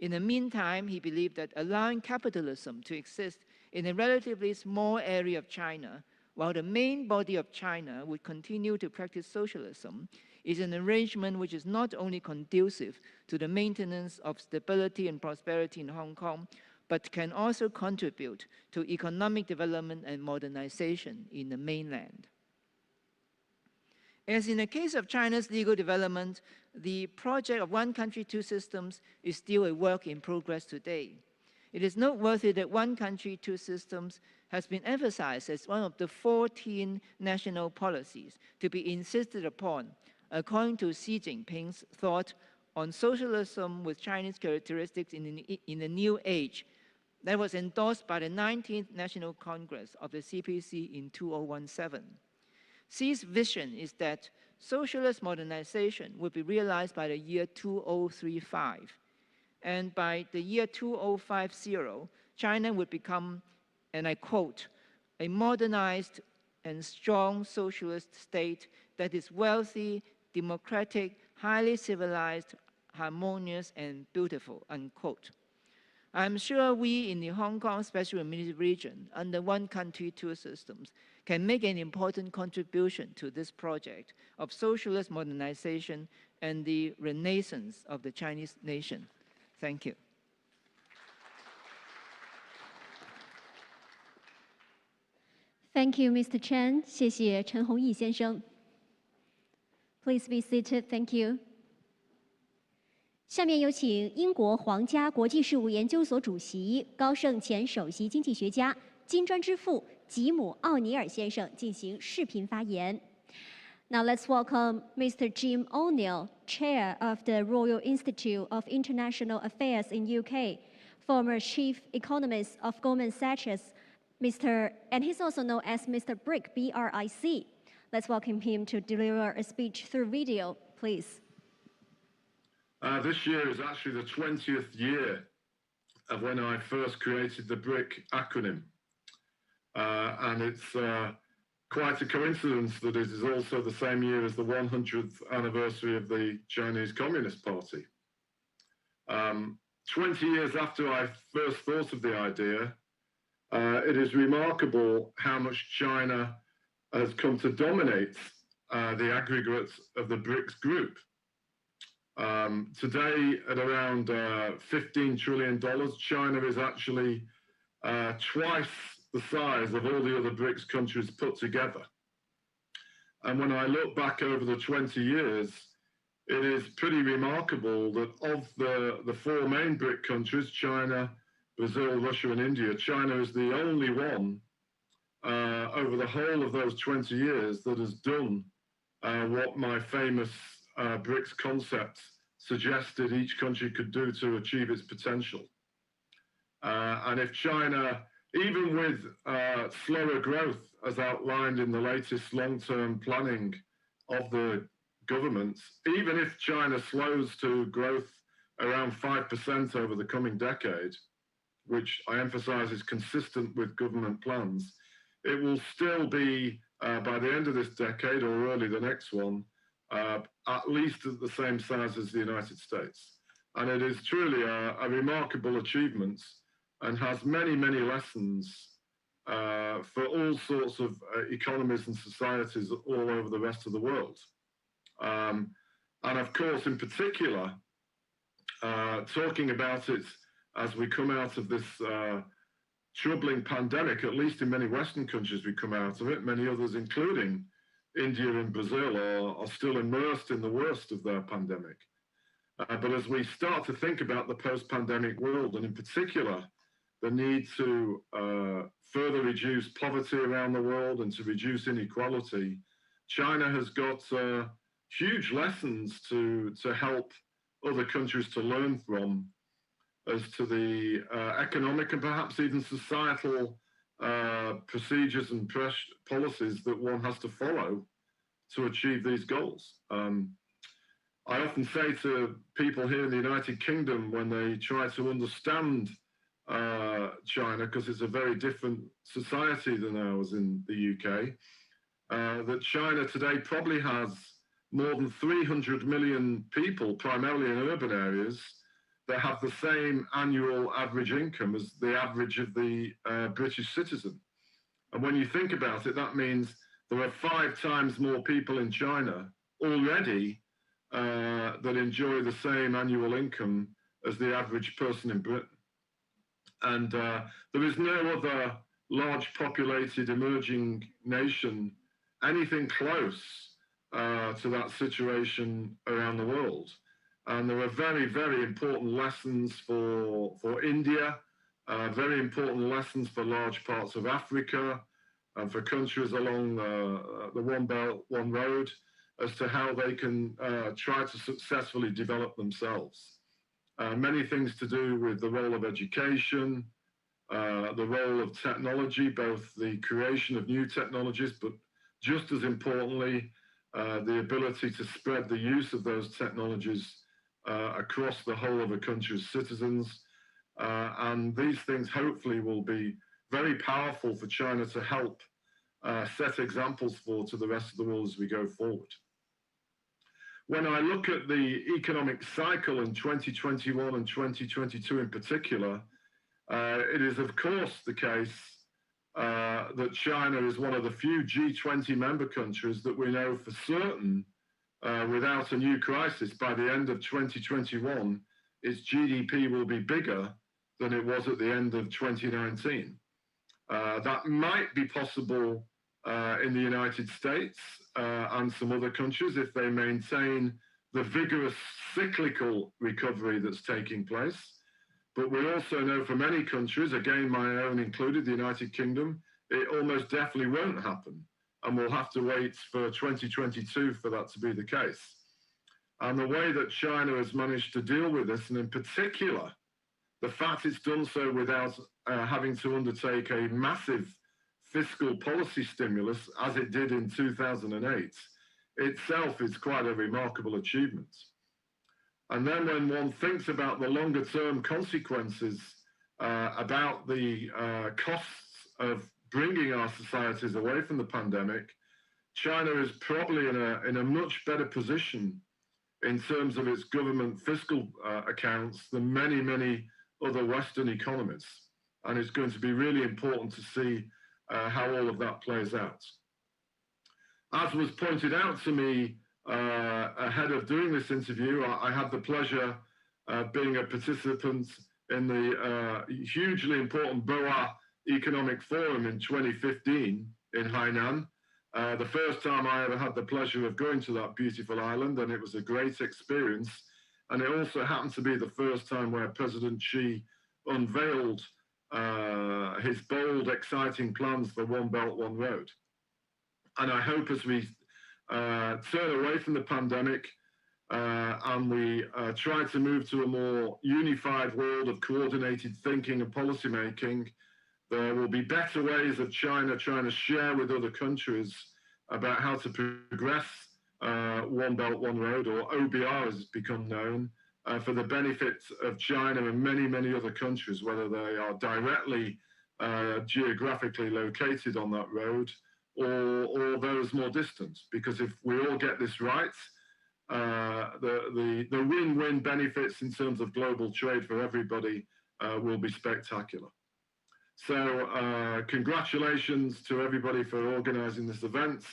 In the meantime, he believed that allowing capitalism to exist in a relatively small area of China, while the main body of China would continue to practice socialism, is an arrangement which is not only conducive to the maintenance of stability and prosperity in Hong Kong, but can also contribute to economic development and modernization in the mainland. As in the case of China's legal development, the project of one country, two systems is still a work in progress today. It is noteworthy that one country, two systems has been emphasized as one of the 14 national policies to be insisted upon, according to Xi Jinping's thought on socialism with Chinese characteristics in the new age that was endorsed by the 19th National Congress of the CPC in 2017. Xi's vision is that socialist modernization will be realized by the year 2035. And by the year 2050, China would become, and I quote, a modernized and strong socialist state that is wealthy, democratic, highly civilized, harmonious, and beautiful, unquote. I'm sure we in the Hong Kong Special Administrative Region, under one country, two systems, can make an important contribution to this project of socialist modernization and the renaissance of the Chinese nation. Thank you. Thank you, Mr. Chen. 谢谢陈弘毅先生. Please be seated. Thank you. 下面有请英国皇家国际事务研究所主席、高盛前首席经济学家、金砖之父吉姆·奥尼尔先生进行视频发言。Now let's welcome Mr. Jim O'Neill, Chair of the Royal Institute of International Affairs in UK, former Chief Economist of Goldman Sachs, and he's also known as Mr. Brick, B-R-I-C. Let's welcome him to deliver a speech through video, please. This year is actually the 20th year of when I first created the BRIC acronym. And it's quite a coincidence that it is also the same year as the 100th anniversary of the Chinese Communist Party. 20 years after I first thought of the idea, it is remarkable how much China has come to dominate the aggregate of the BRICS group. Today, at around $15 trillion, China is actually twice the size of all the other BRICS countries put together. And when I look back over the 20 years, it is pretty remarkable that of the four main BRIC countries, China, Brazil, Russia, and India, China is the only one over the whole of those 20 years that has done what my famous BRICS concept suggested each country could do to achieve its potential. And if China, even with slower growth as outlined in the latest long-term planning of the governments, even if China slows to growth around 5% over the coming decade, which I emphasize is consistent with government plans, it will still be, by the end of this decade or early the next one, at least at the same size as the United States. And it is truly a remarkable achievement and has many, many lessons for all sorts of economies and societies all over the rest of the world. And of course, in particular, talking about it as we come out of this troubling pandemic, at least in many Western countries we come out of it, many others, including India and Brazil, are still immersed in the worst of their pandemic. But as we start to think about the post-pandemic world, and in particular, the need to further reduce poverty around the world and to reduce inequality, China has got huge lessons to help other countries to learn from as to the economic and perhaps even societal procedures and policies that one has to follow to achieve these goals. I often say to people here in the United Kingdom when they try to understand China, because it's a very different society than ours in the UK, that China today probably has more than 300 million people, primarily in urban areas, that have the same annual average income as the average of the British citizen. And when you think about it, that means there are 5 times more people in China already that enjoy the same annual income as the average person in Britain. And there is no other large populated emerging nation anything close to that situation around the world. And there are very, very important lessons for India, very important lessons for large parts of Africa, and for countries along the One Belt, One Road, as to how they can try to successfully develop themselves. Many things to do with the role of education, the role of technology, both the creation of new technologies, but just as importantly, the ability to spread the use of those technologies across the whole of a country's citizens. And these things hopefully will be very powerful for China to help set examples for to the rest of the world as we go forward. When I look at the economic cycle in 2021 and 2022 in particular, it is of course the case that China is one of the few G20 member countries that we know for certain, without a new crisis, by the end of 2021, its GDP will be bigger than it was at the end of 2019. That might be possible in the United States and some other countries if they maintain the vigorous cyclical recovery that's taking place. But we also know for many countries, again my own included, the United Kingdom, it almost definitely won't happen. And we'll have to wait for 2022 for that to be the case. And the way that China has managed to deal with this, and in particular, the fact it's done so without having to undertake a massive fiscal policy stimulus, as it did in 2008, itself is quite a remarkable achievement. And then when one thinks about the longer term consequences about the costs of bringing our societies away from the pandemic, China is probably in a much better position in terms of its government fiscal accounts than many, many other Western economies. And it's going to be really important to see how all of that plays out. As was pointed out to me ahead of doing this interview, I had the pleasure of being a participant in the hugely important BOA Economic Forum in 2015 in Hainan. The first time I ever had the pleasure of going to that beautiful island, and it was a great experience. And it also happened to be the first time where President Xi unveiled his bold, exciting plans for One Belt, One Road. And I hope as we turn away from the pandemic and we try to move to a more unified world of coordinated thinking and policy making, there will be better ways of China trying to share with other countries about how to progress One Belt, One Road, or OBR as it's become known, for the benefit of China and many, many other countries, whether they are directly geographically located on that road or those more distant. Because if we all get this right, the win-win benefits in terms of global trade for everybody will be spectacular. So congratulations to everybody for organizing this event.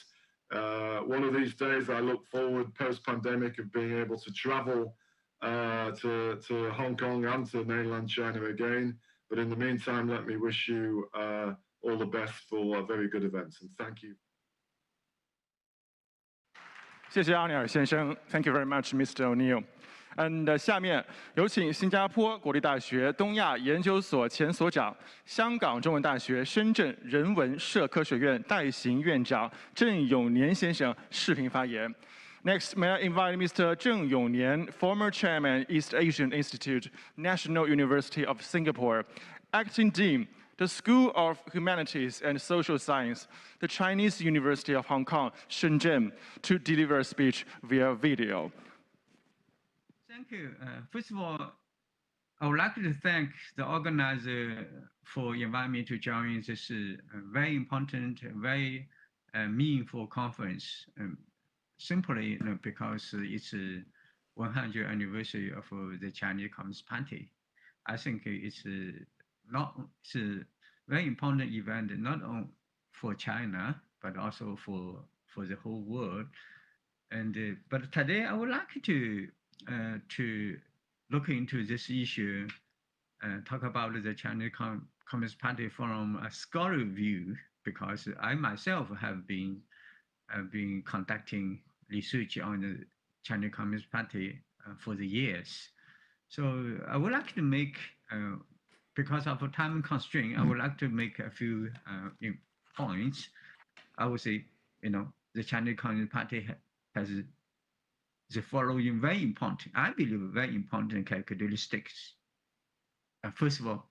One of these days I look forward post-pandemic of being able to travel to Hong Kong and to mainland China again. But in the meantime, let me wish you all the best for a very good event, and thank you. 谢谢奥尼尔先生 ，Thank you very much, Mr. O'Neill. And 下面有请新加坡国立大学东亚研究所前所长、香港中文大学深圳人文社科学院代行院长郑永年先生视频发言。Next, may I invite Mr. Zheng Yongnian, former chairman, East Asian Institute, National University of Singapore, acting dean, the School of Humanities and Social Science, the Chinese University of Hong Kong, Shenzhen, to deliver a speech via video. Thank you. First of all, I would like to thank the organizer for inviting me to join this very important, very meaningful conference, simply because it's a 100th anniversary of the Chinese Communist Party. I think it's a very important event, not only for China, but also for the whole world. And but today I would like to look into this issue, talk about the Chinese Communist Party from a scholarly view, because I myself have been conducting research on the Chinese Communist Party for the years. So I would like to make, because of a time constraint, I would like to make a few points. I would say, the Chinese Communist Party has the following very important, I believe, very important characteristics. First of all,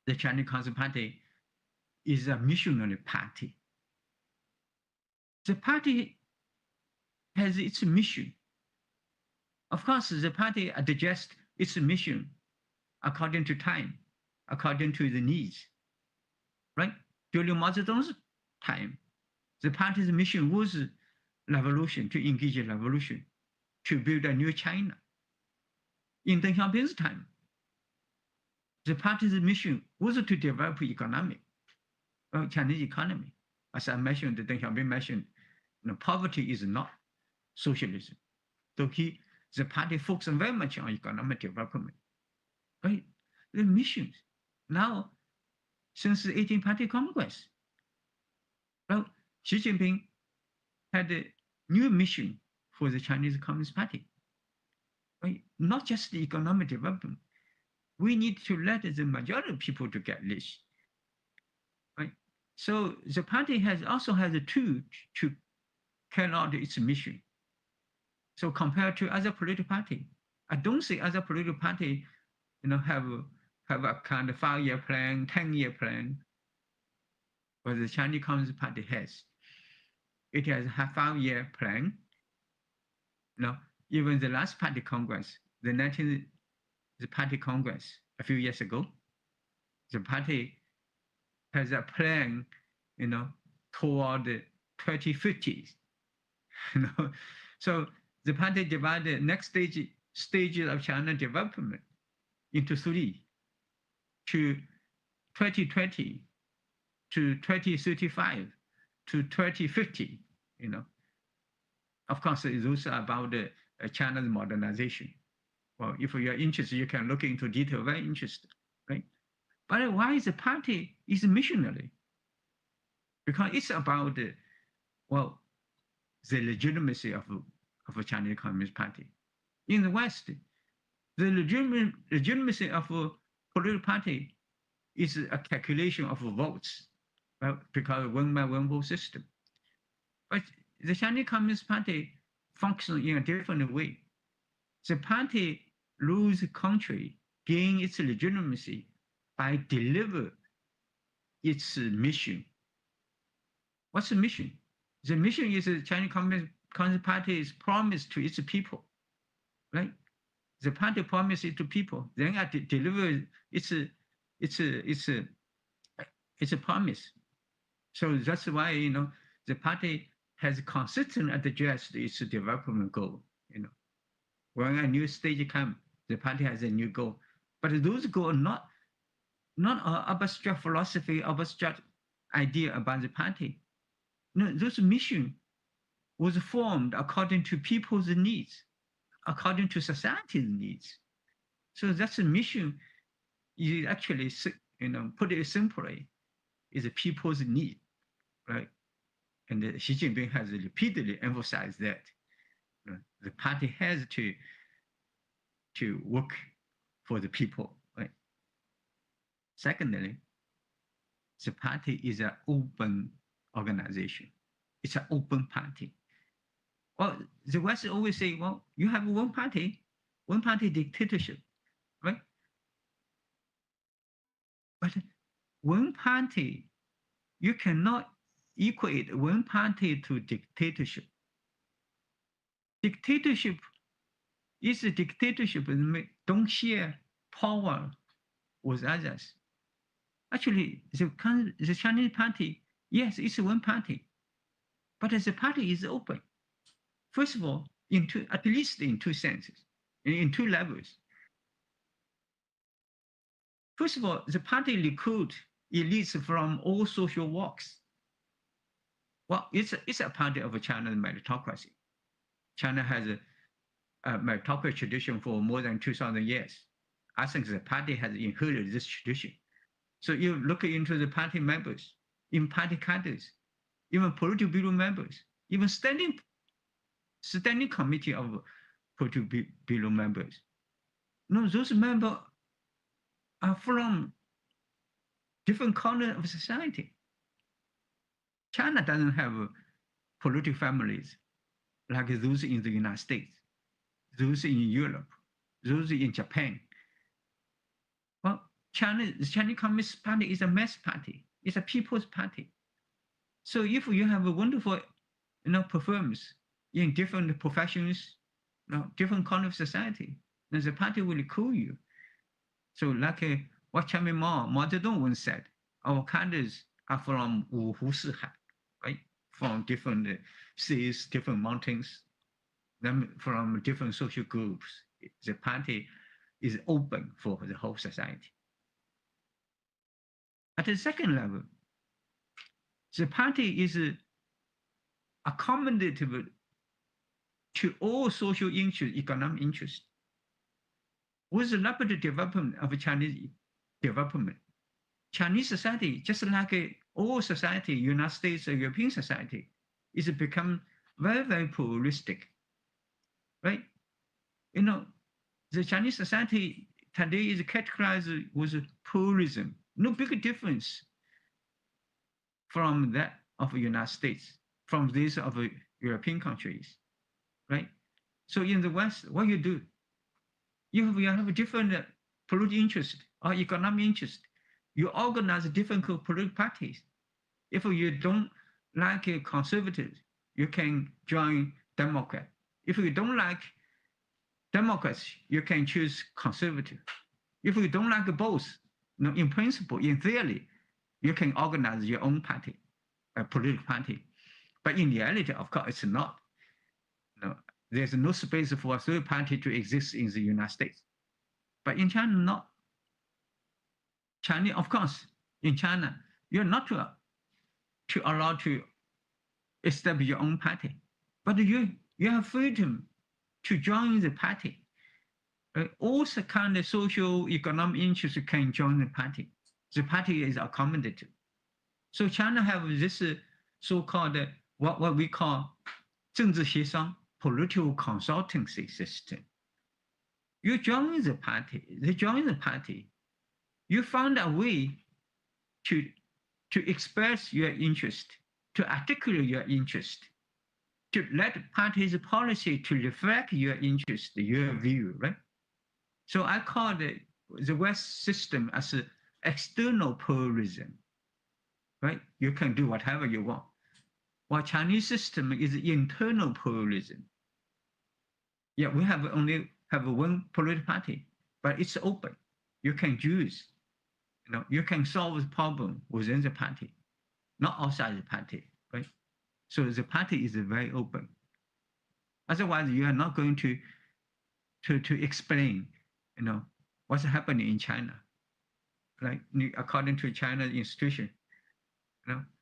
the Chinese Communist Party is a missionary party. The party has its mission. Of course, the party adjusts its mission according to time, according to the needs, right? During Mao Zedong's time, the party's mission was revolution, to engage in revolution, to build a new China. In Deng Xiaoping's time, the party's mission was to develop Chinese economy. As I mentioned, Deng Xiaoping mentioned, poverty is not socialism. So the party focused very much on economic development. Right? The missions. Now, since the 18th Party Congress, well, Xi Jinping had a new mission for the Chinese Communist Party. Right? Not just the economic development. We need to let the majority of people to get rich. Right? So the party also has a tool to carry out its mission. So compared to other political party, I don't see other political party, have a kind of 5-year plan, 10-year plan, but the Chinese Communist Party has. It has a 5-year plan. Even the last party congress, the 19th party congress a few years ago, the party has a plan, toward the 2050s. So the party divided next stages of China development into 3, to 2020, to 2035, to 2050. Of course, those are about China's modernization. Well, if you are interested, you can look into detail. Very interested, right? But why the party is missionary? Because it's about the legitimacy of a Chinese Communist Party. In the West, the legitimacy of a political party is a calculation of votes, well, because of one-man, one-vote system. But the Chinese Communist Party functions in a different way. The party rules the country, gain its legitimacy by deliver its mission. What's the mission? The mission is the Chinese Communist Party's promise to its people, right? The party promises it to people, then it delivers its a promise. So that's why the party has consistently addressed its development goal. When a new stage comes, the party has a new goal, but those goals are not an abstract philosophy, abstract idea about the party. No, those mission was formed according to people's needs, according to society's needs. So that's a mission. You actually, put it simply, is a people's need, right? And Xi Jinping has repeatedly emphasized that the party has to work for the people, right? Secondly, the party is an open organization. It's an open party. Well, the West always say, well, you have one party dictatorship, right? But one party, you cannot equate one party to dictatorship. Dictatorship is a dictatorship and don't share power with others. Actually, the Chinese party, yes, it's one party, But as a party is open. First of all, at least in two senses, in two levels. First of all, the party recruits elites from all social walks. Well, it's a party of China's meritocracy. China has a meritocracy tradition for more than 2,000 years. I think the party has inherited this tradition. So you look into the party members, even party cadres, even political bureau members, even standing committee of political bureau members. No, those members are from different corners of society. China doesn't have political families like those in the United States, those in Europe, those in Japan. Well, the Chinese Communist Party is a mass party. It's a people's party. So if you have a wonderful, performance in different professions, different corners of society, then the party will recruit you. So like what Chairman Mao Zedong once said, our cadres are from Wuhu Sihai, right? From different seas, different mountains, then from different social groups. The party is open for the whole society. At the second level, the party is accommodative to all social interests, economic interests. With the rapid development of Chinese development, Chinese society, just like all society, United States or European society, is become very, very pluralistic, right? The Chinese society today is categorized with pluralism. No big difference from that of the United States, from this of European countries, right? So in the West, what you do? You have a different political interest or economic interest. You organize different political parties. If you don't like conservatives, you can join Democrat. If you don't like Democrats, you can choose conservative. If you don't like both, in principle, in theory, you can organize your own party, a political party. But in reality, of course, it's not. There's no space for a third party to exist in the United States. But in China, not. China, of course, in China, you're not allowed to establish your own party. But you have freedom to join the party. All the kind of social, economic interests can join the party. The party is accommodative. So China have this so-called, what we call 政治协商, political consultancy system. You join the party, they join the party. You found a way to express your interest, to articulate your interest, to let party's policy to reflect your interest, your view, right? So I call the West system as external pluralism, right? You can do whatever you want. While Chinese system is internal pluralism. Yeah, we only have one political party, but it's open. You can choose. You can solve the problem within the party, not outside the party, right? So the party is very open. Otherwise, you are not going to explain, what's happening in China. Like according to China's institution,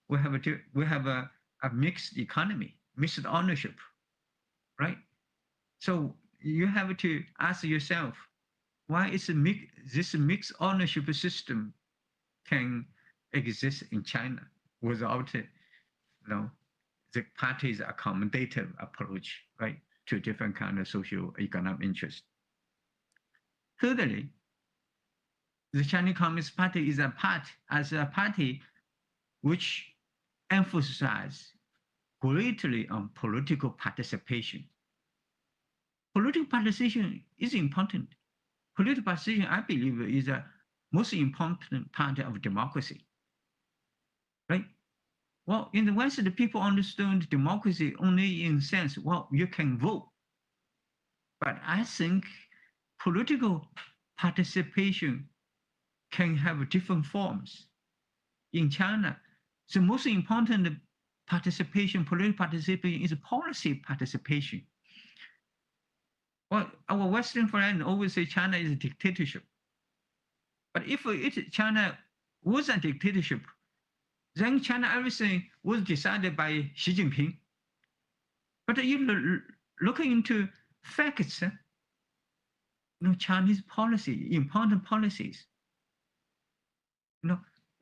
we have a mixed economy, mixed ownership, right? So you have to ask yourself, why is this mixed ownership system can exist in China without the party's accommodative approach, right, to different kind of social economic interests. Thirdly, the Chinese Communist Party is a party which emphasizes greatly on political participation. Political participation is important. Political participation, I believe, is the most important part of democracy, right? Well, in the West, the people understand democracy only in the sense, well, you can vote. But I think political participation can have different forms. In China, the most important participation, political participation is policy participation. Well, our Western friends always say China is a dictatorship. But if China was a dictatorship, then China everything was decided by Xi Jinping. But you looking into facts, Chinese policy, important policies,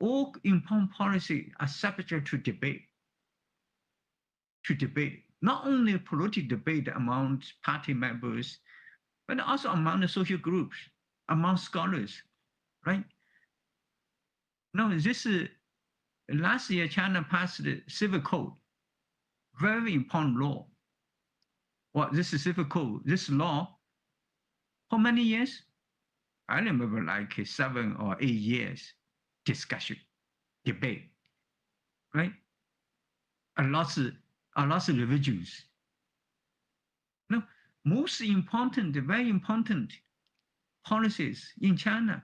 all important policies are subject to debate. Not only political debate among party members, but also among the social groups, among scholars, right? Now, last year China passed the civil code, very important law. Well, this is civil code, this law, how many years? I remember like 7 or 8 years discussion, debate, right? A lot of revisions. No, most important, very important policies in China,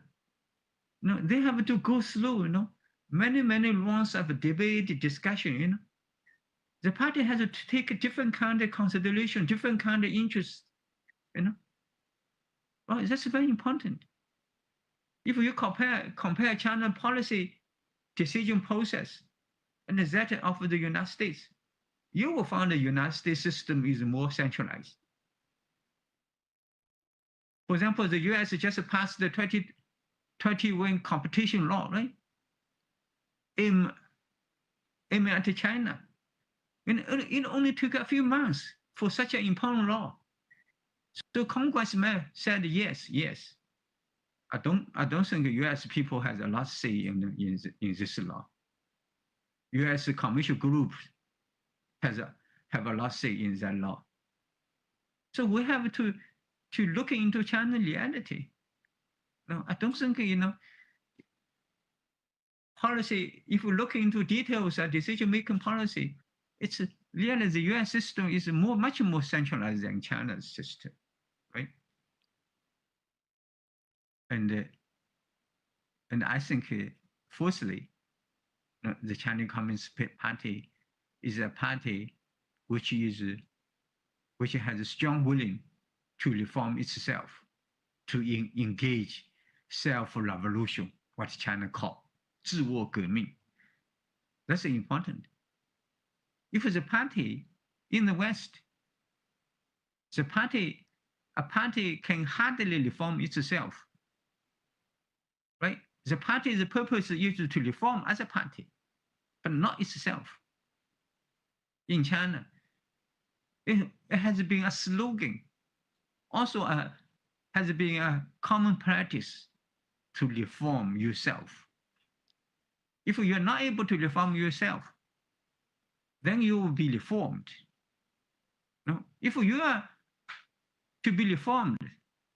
they have to go through, many rounds of debate, discussion, The party has to take a different kind of consideration, different kind of interest, Well, that's very important. If you compare China policy decision process and that of the United States, you will find the United States system is more centralized. For example, the US just passed the 2021 competition law, right? Aiming at China. And it only took a few months for such an important law. So Congressman said yes. I don't think the US people has a lot to say in this law. US commercial groups have a lot to say in that law. So we have to look into China reality. No, I don't think, policy, if we look into details of decision-making policy, it's really the US system is much more centralized than China's system, right? And I think, firstly, the Chinese Communist Party is a party which has a strong willing to reform itself, to engage self-revolution, what China calls 自我革命. That's important. If the party in the West, a party can hardly reform itself, right? The party's purpose is to reform as a party, but not itself. In China, it has been a slogan, also has been a common practice to reform yourself. If you are not able to reform yourself, then you will be reformed. No? If you are to be reformed,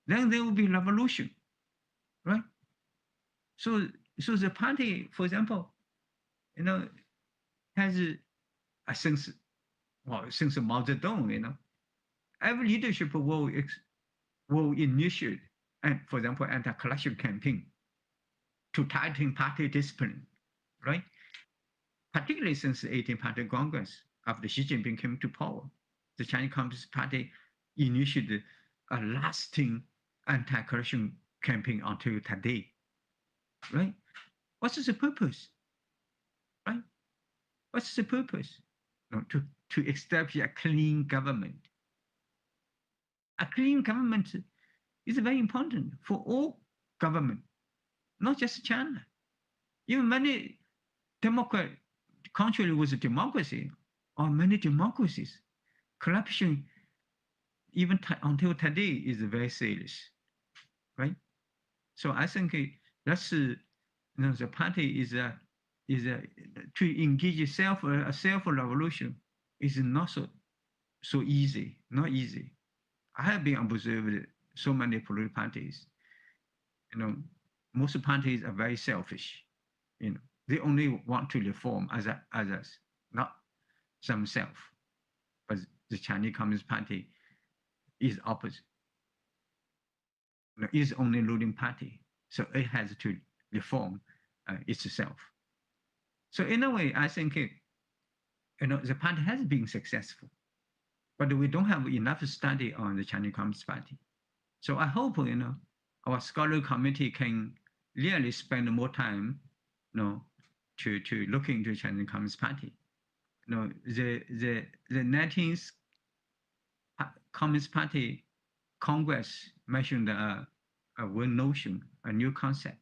then there will be revolution, right? So the party, for example, has since Mao Zedong, every leadership will initiate, for example, anti-corruption campaign to tighten party discipline, right? Particularly since the 18th Party Congress, after Xi Jinping came to power, the Chinese Communist Party initiated a lasting anti-corruption campaign until today, right? What's the purpose, right? What's the purpose? To establish a clean government. A clean government is very important for all government, not just China. Even many democratic countries with democracy, or many democracies, corruption, even until today, is very serious, right? So I think that's the party is to engage a self-revolution is not so easy, not easy. I have been observed so many political parties. Most parties are very selfish. They only want to reform others, not themselves. But the Chinese Communist Party is opposite. It's only ruling party, so it has to reform itself. So in a way, I think the party has been successful, but we don't have enough study on the Chinese Communist Party. So I hope, our scholarly committee can really spend more time, to look into Chinese Communist Party. The 19th Communist Party Congress mentioned a one notion, a new concept.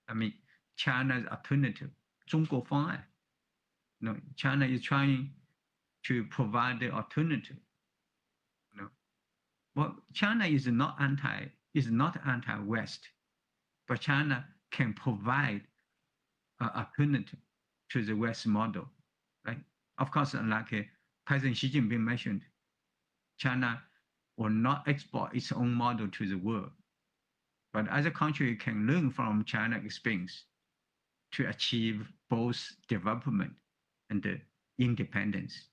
I mean, China's alternative, 中国方案. China is trying to provide the alternative. Well, China is not anti-West, but China can provide an alternative to the West model, right? Of course, like President Xi Jinping mentioned, China will not export its own model to the world, but other countries can learn from China's experience to achieve both development and independence.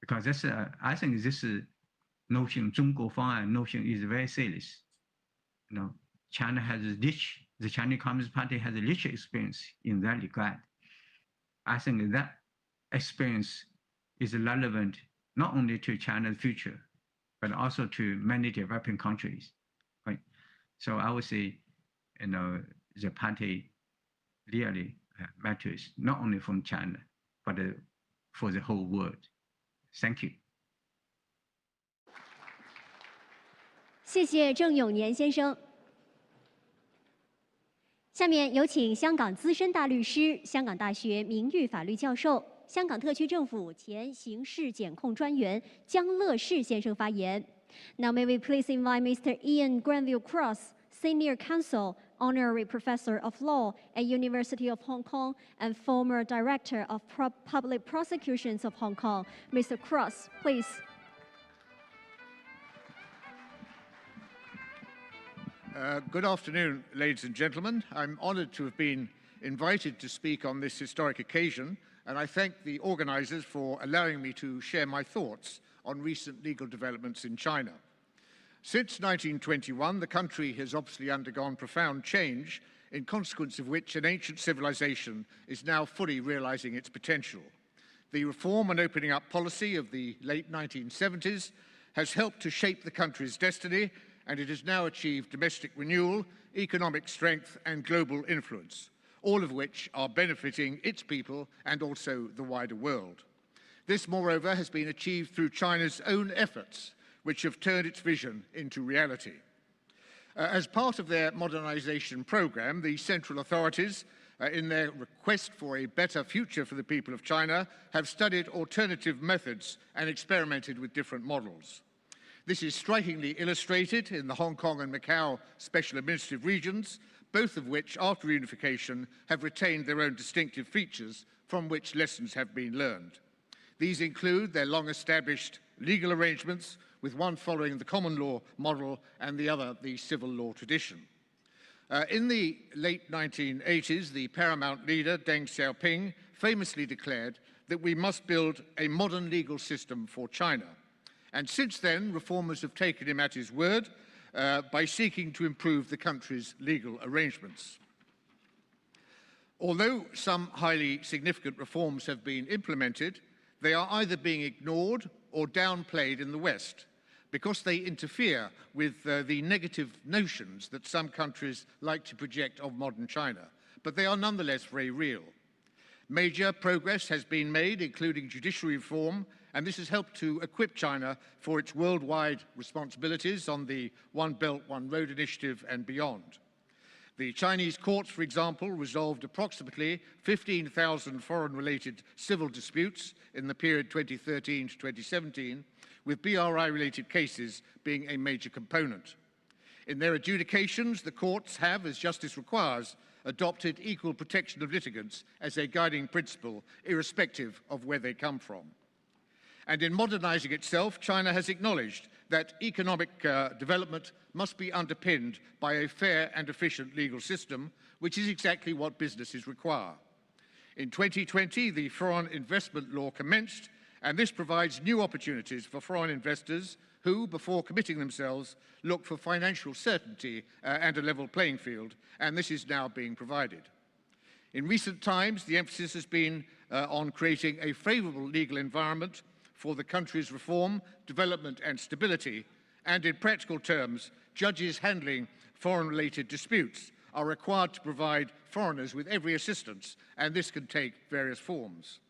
Because that's, I think this notion, 中国方案 notion is very serious. China has the Chinese Communist Party has a rich experience in that regard. I think that experience is relevant not only to China's future, but also to many developing countries, right? So I would say, the party really matters, not only from China, but for the whole world. Thank you. 谢谢郑永年先生。下面有请香港资深大律师、香港大学名誉法律教授、香港特区政府前刑事检控专员江乐士先生发言。Now may we please invite Mr. Ian Granville Cross, Senior Counsel, Honorary Professor of Law at University of Hong Kong and former Director of Public Prosecutions of Hong Kong. Mr. Cross, please. Good afternoon, ladies and gentlemen. I'm honored to have been invited to speak on this historic occasion, and I thank the organizers for allowing me to share my thoughts on recent legal developments in China. Since 1921, the country has obviously undergone profound change, in consequence of which an ancient civilization is now fully realizing its potential. The reform and opening up policy of the late 1970s has helped to shape the country's destiny, and it has now achieved domestic renewal, economic strength, and global influence, all of which are benefiting its people and also the wider world. This, moreover, has been achieved through China's own efforts, which have turned its vision into reality. As part of their modernization program, the central authorities, in their request for a better future for the people of China, have studied alternative methods and experimented with different models. This is strikingly illustrated in the Hong Kong and Macau special administrative regions, both of which, after unification, have retained their own distinctive features from which lessons have been learned. These include their long-established legal arrangements, with one following the common law model and the other the civil law tradition. In the late 1980s, the paramount leader, Deng Xiaoping, famously declared that we must build a modern legal system for China. And since then, reformers have taken him at his word by seeking to improve the country's legal arrangements. Although some highly significant reforms have been implemented, they are either being ignored or downplayed in the West because they interfere with the negative notions that some countries like to project of modern China, but they are nonetheless very real. Major progress has been made, including judiciary reform, and this has helped to equip China for its worldwide responsibilities on the One Belt, One Road initiative and beyond. The Chinese courts, for example, resolved approximately 15,000 foreign-related civil disputes in the period 2013 to 2017, with BRI-related cases being a major component. In their adjudications, the courts have, as justice requires, adopted equal protection of litigants as a guiding principle, irrespective of where they come from. And in modernizing itself, China has acknowledged that economic development must be underpinned by a fair and efficient legal system, which is exactly what businesses require. In 2020, the foreign investment law commenced, and this provides new opportunities for foreign investors who, before committing themselves, look for financial certainty and a level playing field, and this is now being provided. In recent times, the emphasis has been on creating a favorable legal environment for the country's reform, development and stability, and in practical terms, judges handling foreign-related disputes are required to provide foreigners with every assistance, and this can take various forms.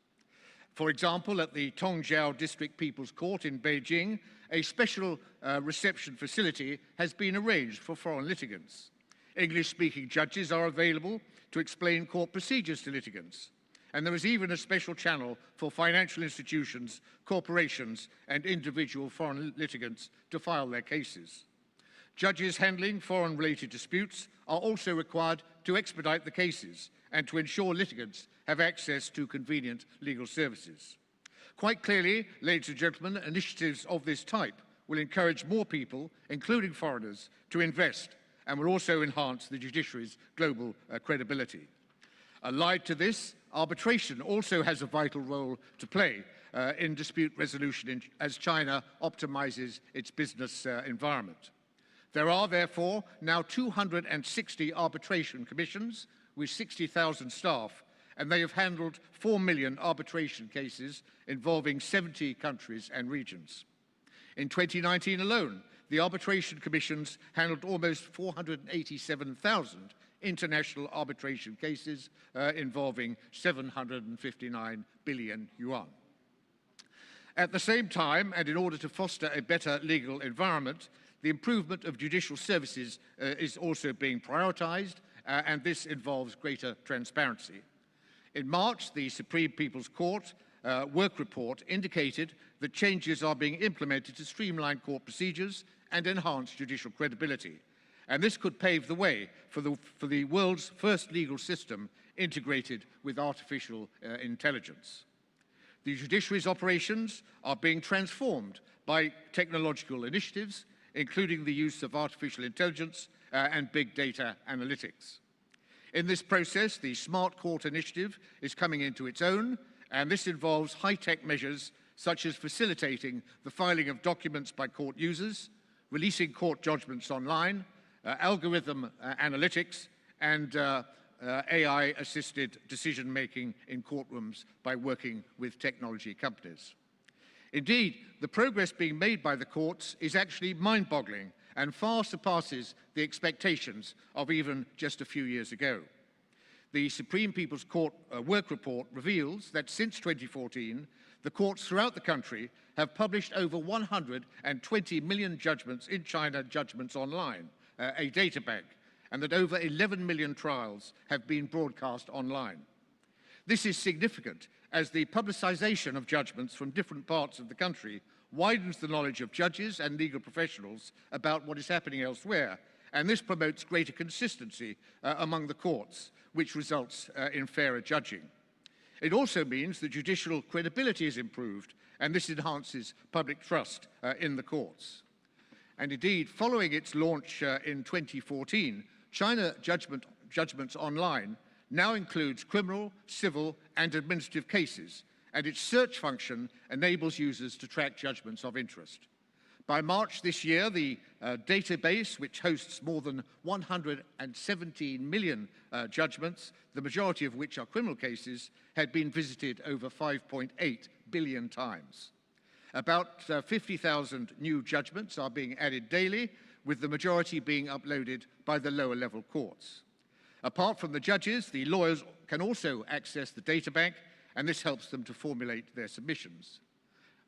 For example, at the Tongjiao District People's Court in Beijing, a special reception facility has been arranged for foreign litigants. English-speaking judges are available to explain court procedures to litigants. And there is even a special channel for financial institutions, corporations, and individual foreign litigants to file their cases. Judges handling foreign-related disputes are also required to expedite the cases and to ensure litigants have access to convenient legal services. Quite clearly, ladies and gentlemen, initiatives of this type will encourage more people, including foreigners, to invest and will also enhance the judiciary's global credibility. Allied to this, arbitration also has a vital role to play in dispute resolution as China optimizes its business environment. There are, therefore, now 260 arbitration commissions with 60,000 staff, and they have handled 4 million arbitration cases involving 70 countries and regions. In 2019 alone, the arbitration commissions handled almost 487,000 international arbitration cases involving 759 billion yuan. At the same time, and in order to foster a better legal environment, the improvement of judicial services is also being prioritized, and this involves greater transparency. In March, the Supreme People's Court work report indicated that changes are being implemented to streamline court procedures and enhance judicial credibility. And this could pave the way for the world's first legal system integrated with artificial intelligence. The judiciary's operations are being transformed by technological initiatives, including the use of artificial intelligence and big data analytics. In this process, the Smart Court initiative is coming into its own, and this involves high-tech measures such as facilitating the filing of documents by court users, releasing court judgments online, algorithm analytics, and AI-assisted decision-making in courtrooms by working with technology companies. Indeed, the progress being made by the courts is actually mind-boggling and far surpasses the expectations of even just a few years ago. The Supreme People's Court work report reveals that since 2014, the courts throughout the country have published over 120 million judgments in China Judgments Online, a data bank, and that over 11 million trials have been broadcast online. This is significant as the publicization of judgments from different parts of the country widens the knowledge of judges and legal professionals about what is happening elsewhere, and this promotes greater consistency among the courts, which results in fairer judging. It also means that judicial credibility is improved, and this enhances public trust in the courts. And indeed, following its launch in 2014, China Judgments Online now includes criminal, civil, and administrative cases, and its search function enables users to track judgments of interest. By March this year, the database, which hosts more than 117 million judgments, the majority of which are criminal cases, had been visited over 5.8 billion times. About 50,000 new judgments are being added daily, with the majority being uploaded by the lower level courts. Apart from the judges, the lawyers can also access the data bank, and this helps them to formulate their submissions.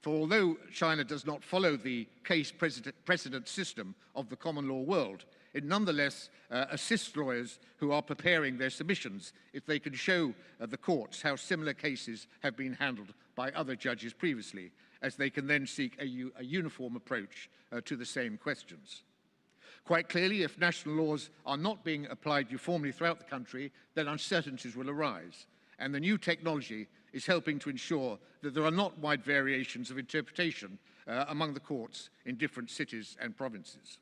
For although China does not follow the case precedent system of the common law world, it nonetheless assists lawyers who are preparing their submissions if they can show the courts how similar cases have been handled by other judges previously, as they can then seek a uniform approach to the same questions. Quite clearly, if national laws are not being applied uniformly throughout the country, then uncertainties will arise. And the new technology is helping to ensure that there are not wide variations of interpretation among the courts in different cities and provinces.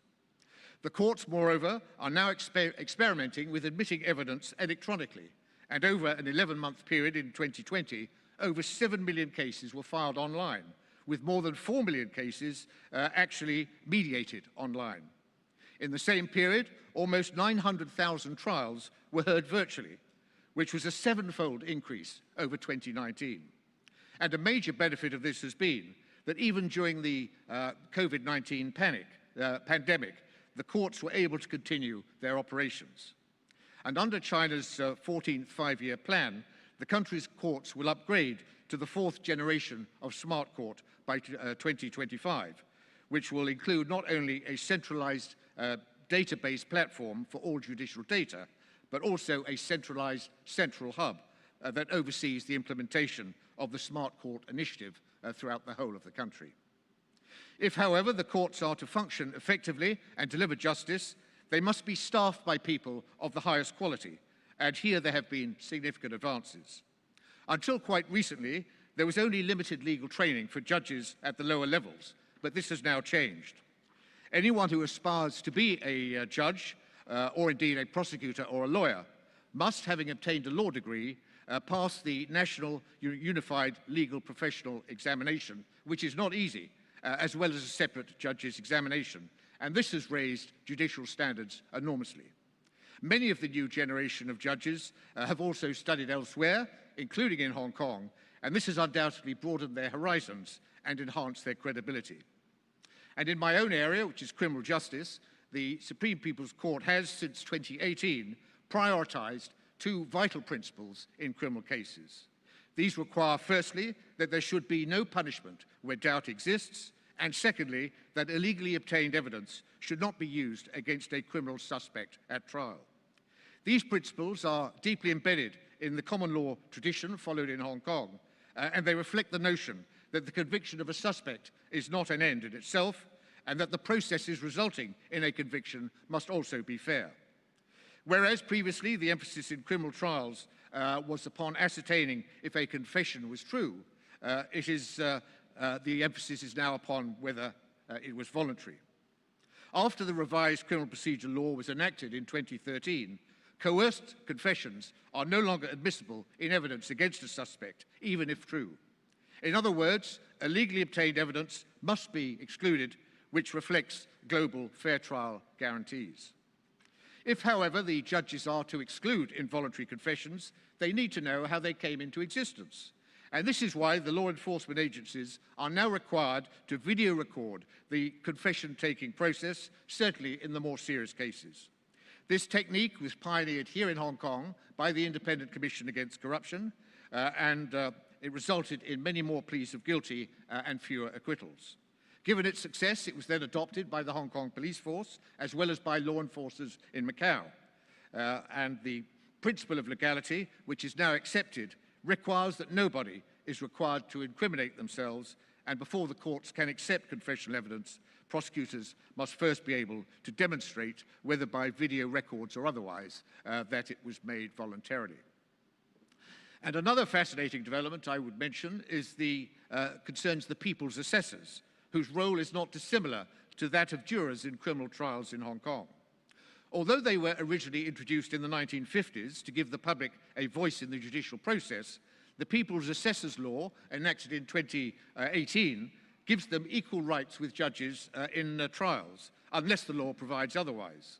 The courts, moreover, are now experimenting with admitting evidence electronically, and over an 11-month period in 2020, over 7 million cases were filed online, with more than 4 million cases actually mediated online. In the same period, almost 900,000 trials were heard virtually, which was a 7-fold increase over 2019. And a major benefit of this has been that even during the COVID-19 pandemic, the courts were able to continue their operations. And under China's 14th five-year plan, the country's courts will upgrade to the 4th generation of smart court by 2025, which will include not only a centralized database platform for all judicial data, but also a centralized central hub that oversees the implementation of the Smart Court initiative throughout the whole of the country. If, however, the courts are to function effectively and deliver justice, they must be staffed by people of the highest quality, and here there have been significant advances. Until quite recently, there was only limited legal training for judges at the lower levels, but this has now changed. Anyone who aspires to be a judge, or indeed a prosecutor or a lawyer, must, having obtained a law degree, pass the National Unified Legal Professional Examination, which is not easy, as well as a separate judge's examination, and this has raised judicial standards enormously. Many of the new generation of judges have also studied elsewhere, including in Hong Kong, and this has undoubtedly broadened their horizons and enhanced their credibility. And in my own area, which is criminal justice, the Supreme People's Court has, since 2018, prioritized two vital principles in criminal cases. These require, firstly, that there should be no punishment where doubt exists, and secondly, that illegally obtained evidence should not be used against a criminal suspect at trial. These principles are deeply embedded in the common law tradition followed in Hong Kong, and they reflect the notion that the conviction of a suspect is not an end in itself, and that the processes resulting in a conviction must also be fair. Whereas previously the emphasis in criminal trials was upon ascertaining if a confession was true, the emphasis is now upon whether it was voluntary. After the revised criminal procedure law was enacted in 2013, coerced confessions are no longer admissible in evidence against a suspect, even if true. In other words, illegally obtained evidence must be excluded, which reflects global fair trial guarantees. If, however, the judges are to exclude involuntary confessions, they need to know how they came into existence. And this is why the law enforcement agencies are now required to video record the confession-taking process, certainly in the more serious cases. This technique was pioneered here in Hong Kong by the Independent Commission Against Corruption, and it resulted in many more pleas of guilty and fewer acquittals. Given its success, it was then adopted by the Hong Kong police force, as well as by law enforcers in Macau. And the principle of legality, which is now accepted, requires that nobody is required to incriminate themselves, and before the courts can accept confessional evidence, prosecutors must first be able to demonstrate, whether by video records or otherwise, that it was made voluntarily. And another fascinating development I would mention is concerns the people's assessors, whose role is not dissimilar to that of jurors in criminal trials in Hong Kong. Although they were originally introduced in the 1950s to give the public a voice in the judicial process, the People's Assessors Law, enacted in 2018, gives them equal rights with judges in trials, unless the law provides otherwise.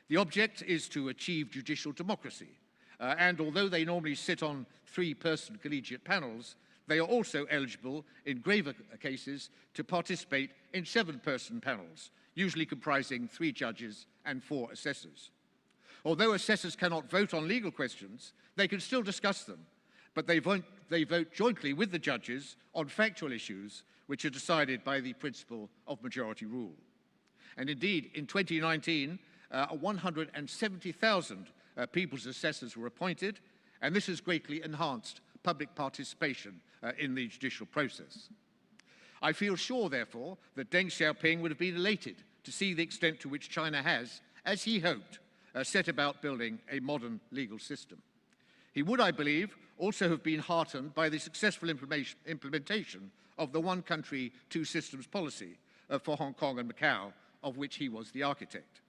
The object is to achieve judicial democracy, and although they normally sit on 3-person collegiate panels, they are also eligible, in graver cases, to participate in 7-person panels, usually comprising 3 judges and 4 assessors. Although assessors cannot vote on legal questions, they can still discuss them, but they vote jointly with the judges on factual issues which are decided by the principle of majority rule. And indeed, in 2019, 170,000 people's assessors were appointed, and this has greatly enhanced public participation in the judicial process. I feel sure, therefore, that Deng Xiaoping would have been elated to see the extent to which China has, as he hoped, set about building a modern legal system. He would, I believe, also have been heartened by the successful implementation of the one country, two systems policy for Hong Kong and Macau, of which he was the architect.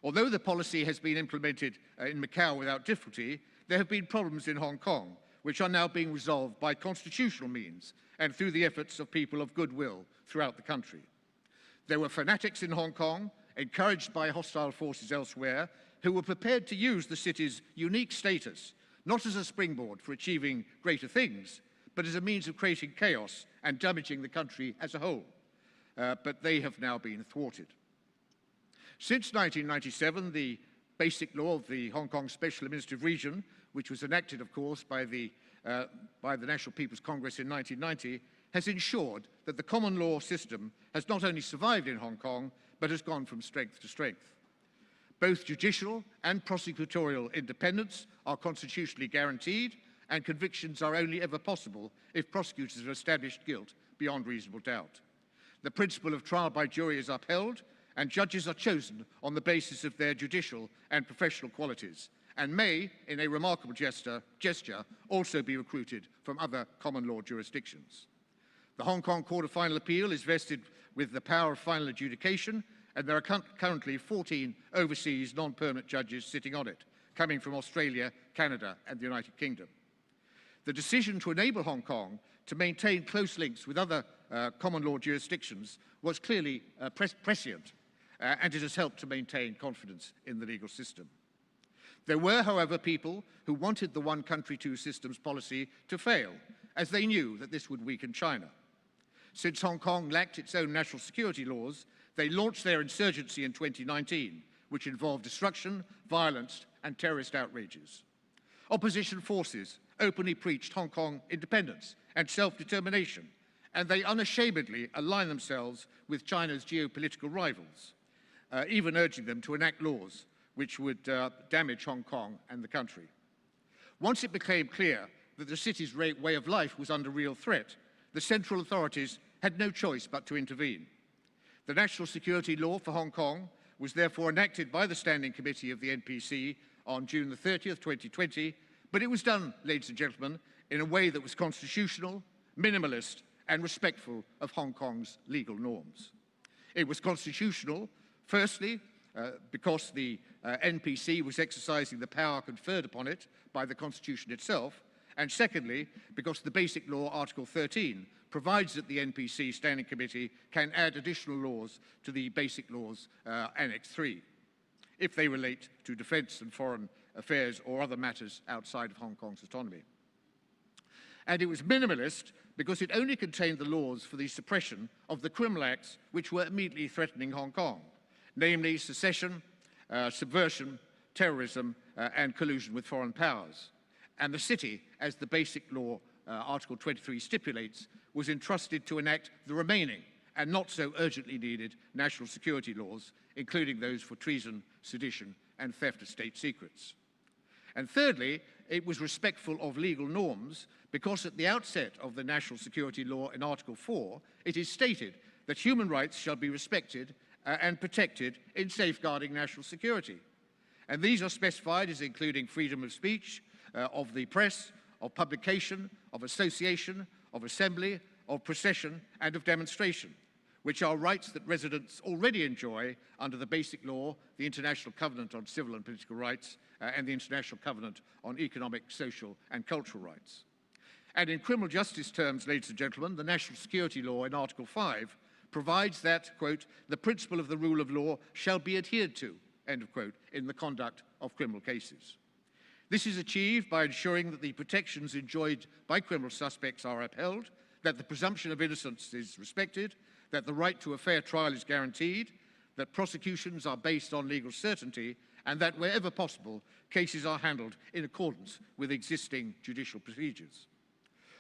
Although the policy has been implemented in Macau without difficulty, there have been problems in Hong Kong, which are now being resolved by constitutional means and through the efforts of people of goodwill throughout the country. There were fanatics in Hong Kong, encouraged by hostile forces elsewhere, who were prepared to use the city's unique status not as a springboard for achieving greater things, but as a means of creating chaos and damaging the country as a whole. But they have now been thwarted. Since 1997, the Basic Law of the Hong Kong Special Administrative Region, which was enacted, of course, by the National People's Congress in 1990, has ensured that the common law system has not only survived in Hong Kong, but has gone from strength to strength. Both judicial and prosecutorial independence are constitutionally guaranteed, and convictions are only ever possible if prosecutors have established guilt beyond reasonable doubt. The principle of trial by jury is upheld, and judges are chosen on the basis of their judicial and professional qualities, and may, in a remarkable gesture, also be recruited from other common law jurisdictions. The Hong Kong Court of Final Appeal is vested with the power of final adjudication, and there are currently 14 overseas non-permanent judges sitting on it, coming from Australia, Canada, and the United Kingdom. The decision to enable Hong Kong to maintain close links with other common law jurisdictions was clearly prescient, and it has helped to maintain confidence in the legal system. There were, however, people who wanted the one country, two systems policy to fail, as they knew that this would weaken China. Since Hong Kong lacked its own national security laws, they launched their insurgency in 2019, which involved destruction, violence, and terrorist outrages. Opposition forces openly preached Hong Kong independence and self-determination, and they unashamedly align themselves with China's geopolitical rivals, even urging them to enact laws which would damage Hong Kong and the country. Once it became clear that the city's way of life was under real threat, the central authorities had no choice but to intervene. The National Security Law for Hong Kong was therefore enacted by the Standing Committee of the NPC on June the 30th, 2020, but it was done, ladies and gentlemen, in a way that was constitutional, minimalist, and respectful of Hong Kong's legal norms. It was constitutional, firstly, because the NPC was exercising the power conferred upon it by the Constitution itself, and secondly, because the Basic Law, Article 13, provides that the NPC Standing Committee can add additional laws to the Basic Laws Annex 3, if they relate to defence and foreign affairs or other matters outside of Hong Kong's autonomy. And it was minimalist because it only contained the laws for the suppression of the criminal acts which were immediately threatening Hong Kong, namely secession, subversion, terrorism, and collusion with foreign powers. And the city, as the Basic Law, Article 23 stipulates, was entrusted to enact the remaining and not so urgently needed national security laws, including those for treason, sedition, and theft of state secrets. And thirdly, it was respectful of legal norms because at the outset of the national security law in Article 4, it is stated that human rights shall be respected and protected in safeguarding national security. And these are specified as including freedom of speech, of the press, of publication, of association, of assembly, of procession, and of demonstration, which are rights that residents already enjoy under the Basic Law, the International Covenant on Civil and Political Rights, and the International Covenant on Economic, Social, and Cultural Rights. And in criminal justice terms, ladies and gentlemen, the National Security Law in Article 5 provides that, quote, the principle of the rule of law shall be adhered to, end of quote, in the conduct of criminal cases. This is achieved by ensuring that the protections enjoyed by criminal suspects are upheld, that the presumption of innocence is respected, that the right to a fair trial is guaranteed, that prosecutions are based on legal certainty, and that wherever possible, cases are handled in accordance with existing judicial procedures.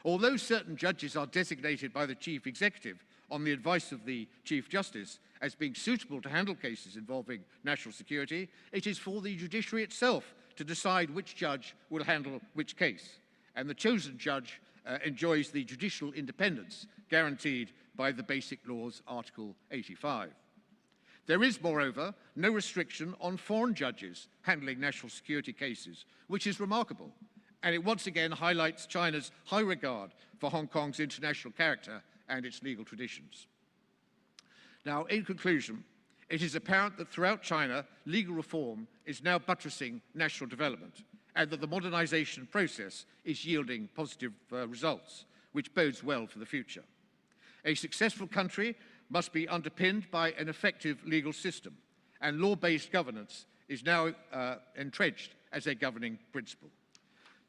Although certain judges are designated by the Chief Executive on the advice of the Chief Justice as being suitable to handle cases involving national security, it is for the judiciary itself to decide which judge will handle which case, and the chosen judge enjoys the judicial independence guaranteed by the Basic Laws, Article 85. There is, moreover, no restriction on foreign judges handling national security cases, which is remarkable, and it once again highlights China's high regard for Hong Kong's international character and its legal traditions. Now, in conclusion, it is apparent that throughout China, legal reform is now buttressing national development, and that the modernization process is yielding positive results, which bodes well for the future. A successful country must be underpinned by an effective legal system, and law-based governance is now entrenched as a governing principle.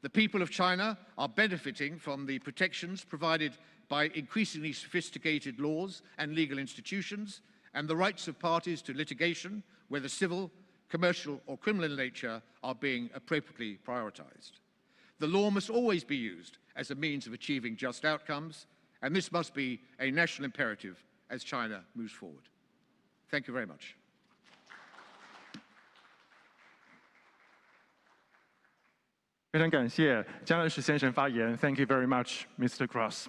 The people of China are benefiting from the protections provided by increasingly sophisticated laws and legal institutions, and the rights of parties to litigation, whether civil, commercial or criminal in nature, are being appropriately prioritized. The law must always be used as a means of achieving just outcomes, and this must be a national imperative as China moves forward. Thank you very much. 非常感谢江乐士先生发言。Thank you very much, Mr. Cross.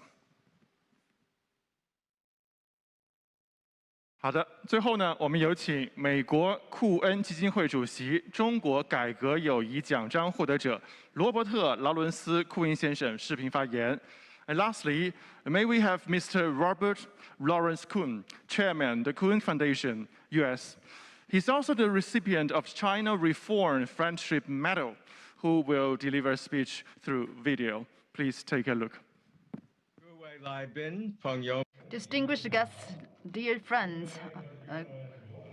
好的，最后呢，我们有请美国库恩基金会主席、中国改革友谊奖章获得者罗伯特·劳伦斯·库恩先生视频发言。And lastly, may we have Mr. Robert Lawrence Kuhn, Chairman, the Kuhn Foundation, U.S. He's also the recipient of China Reform Friendship Medal, who will deliver a speech through video. Please take a look. Distinguished guests, dear friends,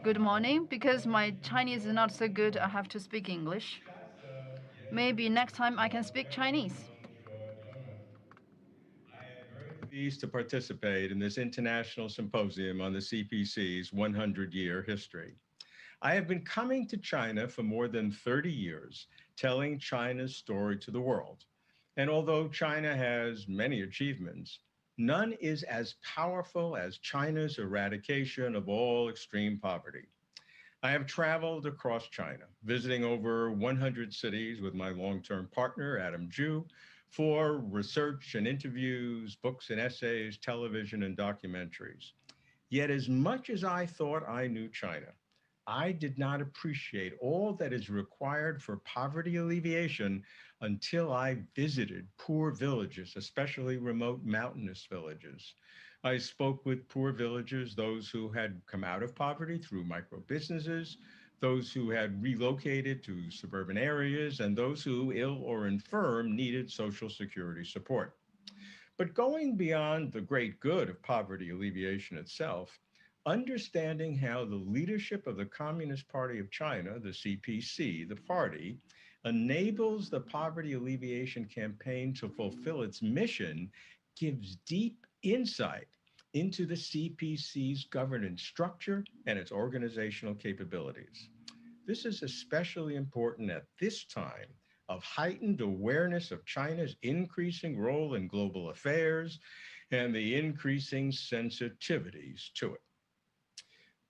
good morning. Because my Chinese is not so good, I have to speak English. Maybe next time I can speak Chinese. Pleased to participate in this international symposium on the CPC's 100-year history. I have been coming to China for more than 30 years, telling China's story to the world. And although China has many achievements, none is as powerful as China's eradication of all extreme poverty. I have traveled across China, visiting over 100 cities with my long-term partner, Adam Zhu, for research and interviews, books and essays, television and documentaries. Yet as much as I thought I knew China, I did not appreciate all that is required for poverty alleviation until I visited poor villages, especially remote mountainous villages. I spoke with poor villagers, those who had come out of poverty through micro businesses, those who had relocated to suburban areas, and those who, ill or infirm, needed Social Security support. But going beyond the great good of poverty alleviation itself, understanding how the leadership of the Communist Party of China, the CPC, the party, enables the poverty alleviation campaign to fulfill its mission gives deep insight into the CPC's governance structure and its organizational capabilities. This is especially important at this time of heightened awareness of China's increasing role in global affairs and the increasing sensitivities to it.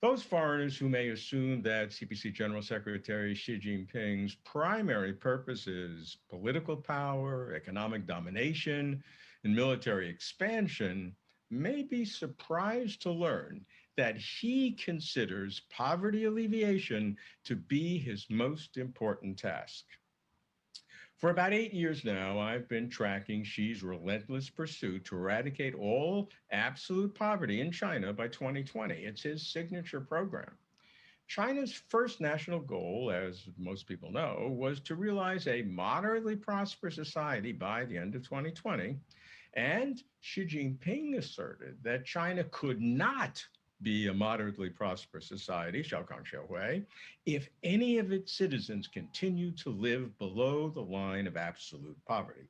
Those foreigners who may assume that CPC General Secretary Xi Jinping's primary purpose is political power, economic domination, and military expansion may be surprised to learn that he considers poverty alleviation to be his most important task. For about 8 years now, I've been tracking Xi's relentless pursuit to eradicate all absolute poverty in China by 2020. It's his signature program. China's first national goal, as most people know, was to realize a moderately prosperous society by the end of 2020. And Xi Jinping asserted that China could not be a moderately prosperous society, Xiaokang Xiaohui, if any of its citizens continue to live below the line of absolute poverty.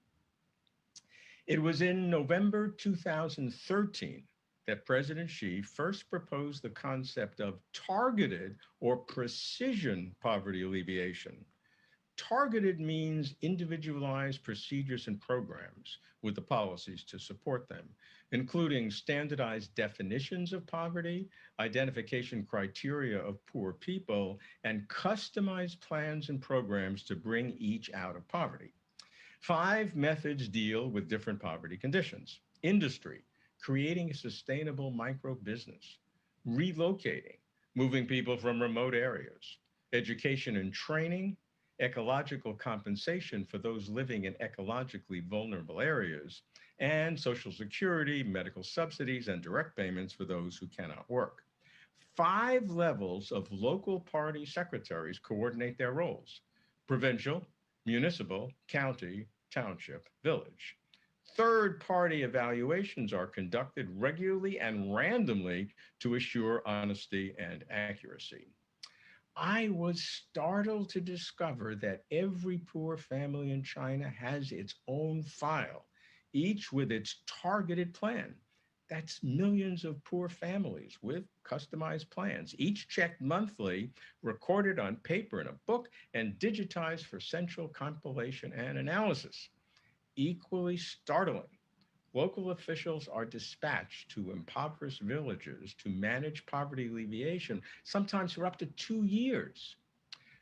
It was in November 2013 that President Xi first proposed the concept of targeted or precision poverty alleviation. Targeted means individualized procedures and programs with the policies to support them, including standardized definitions of poverty, identification criteria of poor people, and customized plans and programs to bring each out of poverty. 5 methods deal with different poverty conditions: industry, creating a sustainable micro business; relocating, moving people from remote areas; education and training; ecological compensation for those living in ecologically vulnerable areas; and Social Security, medical subsidies, and direct payments for those who cannot work. 5 levels of local party secretaries coordinate their roles: provincial, municipal, county, township, village. Third-party evaluations are conducted regularly and randomly to assure honesty and accuracy. I was startled to discover that every poor family in China has its own file, each with its targeted plan. That's millions of poor families with customized plans, each checked monthly, recorded on paper in a book, and digitized for central compilation and analysis. Equally startling, local officials are dispatched to impoverished villages to manage poverty alleviation, sometimes for up to 2 years.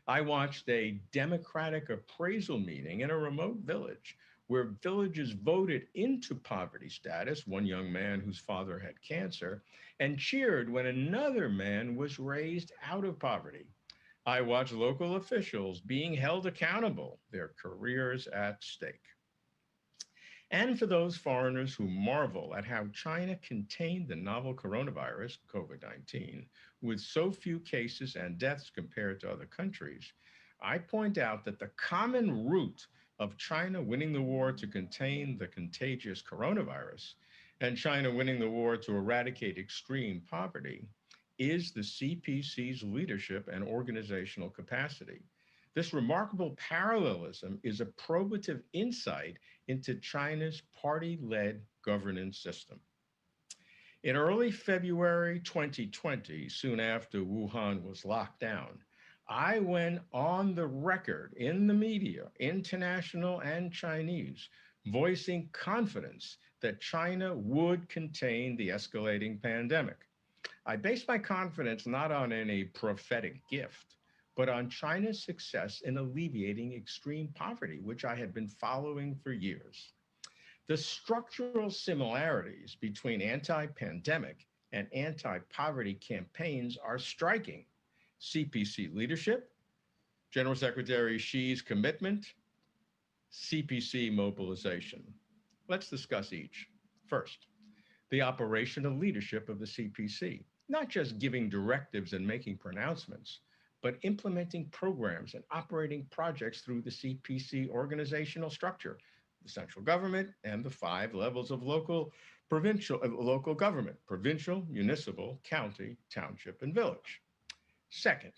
I watched a democratic appraisal meeting in a remote village where villagers voted into poverty status, one young man whose father had cancer, and cheered when another man was raised out of poverty. I watched local officials being held accountable, their careers at stake. And for those foreigners who marvel at how China contained the novel coronavirus, COVID 19, with so few cases and deaths compared to other countries, I point out that the common root of China winning the war to contain the contagious coronavirus and China winning the war to eradicate extreme poverty is the CPC's leadership and organizational capacity. This remarkable parallelism is a probative insight into China's party-led governance system. In early February 2020, soon after Wuhan was locked down, I went on the record in the media, international and Chinese, voicing confidence that China would contain the escalating pandemic. I based my confidence not on any prophetic gift, but on China's success in alleviating extreme poverty, which I had been following for years. The structural similarities between anti-pandemic and anti-poverty campaigns are striking. CPC leadership, General Secretary Xi's commitment, CPC mobilization. Let's discuss each. First, the operational leadership of the CPC, not just giving directives and making pronouncements, but implementing programs and operating projects through the CPC organizational structure, the central government and the 5 levels of local government, provincial, municipal, county, township, and village. Second,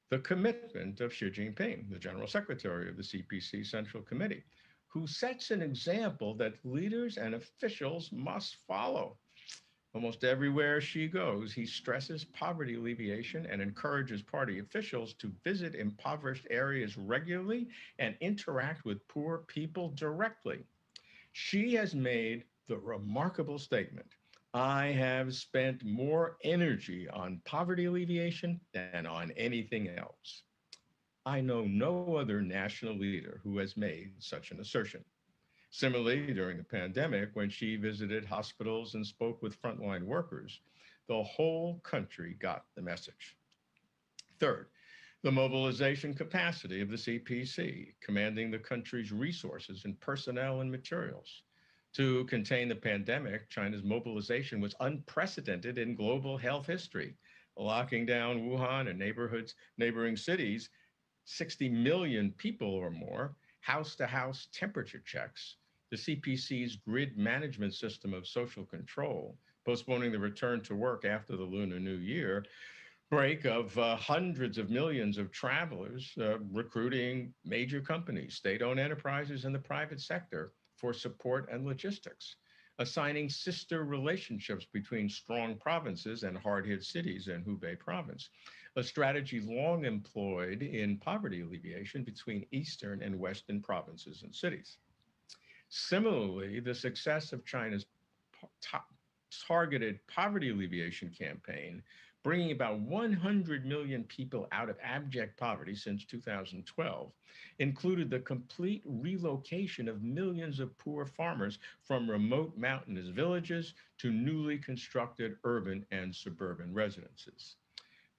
the commitment of Xi Jinping, the General Secretary of the CPC Central Committee, who sets an example that leaders and officials must follow. Almost everywhere Xi goes, he stresses poverty alleviation and encourages party officials to visit impoverished areas regularly and interact with poor people directly. Xi has made the remarkable statement, "I have spent more energy on poverty alleviation than on anything else." I know no other national leader who has made such an assertion. Similarly, during the pandemic, when Xi visited hospitals and spoke with frontline workers, the whole country got the message. Third, the mobilization capacity of the CPC, commanding the country's resources in personnel and materials. To contain the pandemic, China's mobilization was unprecedented in global health history, locking down Wuhan and neighboring cities, 60 million people or more, house-to-house temperature checks, the CPC's grid management system of social control, postponing the return to work after the Lunar New Year, break of hundreds of millions of travelers, recruiting major companies, state-owned enterprises, and the private sector for support and logistics, assigning sister relationships between strong provinces and hard-hit cities in Hubei province, a strategy long employed in poverty alleviation between eastern and western provinces and cities. Similarly, the success of China's targeted poverty alleviation campaign, bringing about 100 million people out of abject poverty since 2012, included the complete relocation of millions of poor farmers from remote mountainous villages to newly constructed urban and suburban residences.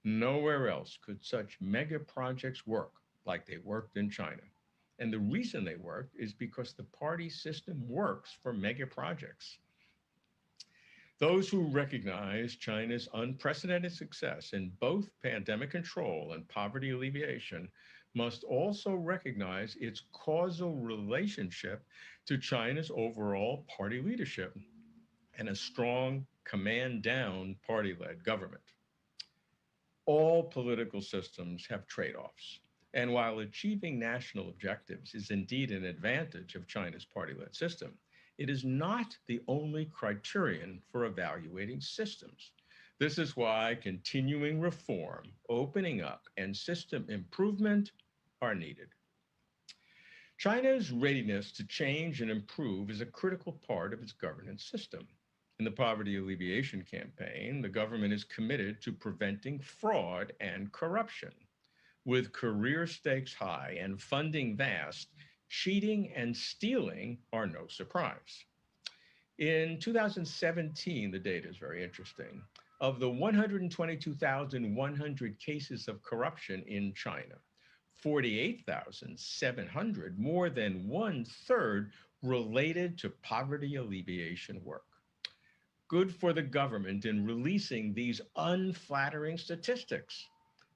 Nowhere else could such mega projects work like they worked in China. And the reason they worked is because the party system works for mega projects. Those who recognize China's unprecedented success in both pandemic control and poverty alleviation must also recognize its causal relationship to China's overall party leadership and a strong command-down party-led government. All political systems have trade-offs. And while achieving national objectives is indeed an advantage of China's party-led system, it is not the only criterion for evaluating systems. This is why continuing reform, opening up, and system improvement are needed. China's readiness to change and improve is a critical part of its governance system. In the poverty alleviation campaign, the government is committed to preventing fraud and corruption. With career stakes high and funding vast, cheating and stealing are no surprise. In 2017, the data is very interesting. Of the 122,100 cases of corruption in China, 48,700, more than 1/3, related to poverty alleviation work. Good for the government in releasing these unflattering statistics.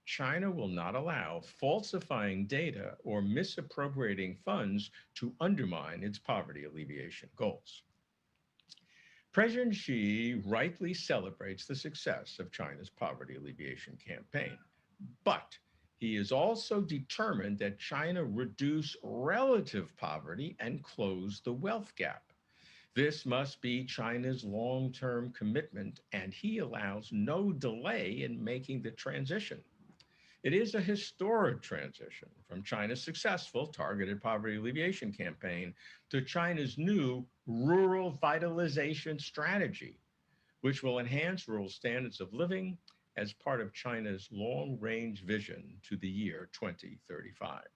China will not allow falsifying data or misappropriating funds to undermine its poverty alleviation goals. President Xi rightly celebrates the success of China's poverty alleviation campaign, but he is also determined that China reduce relative poverty and close the wealth gap. This must be China's long-term commitment, and he allows no delay in making the transition. It is a historic transition from China's successful targeted poverty alleviation campaign to China's new rural vitalization strategy, which will enhance rural standards of living as part of China's long-range vision to the year 2035.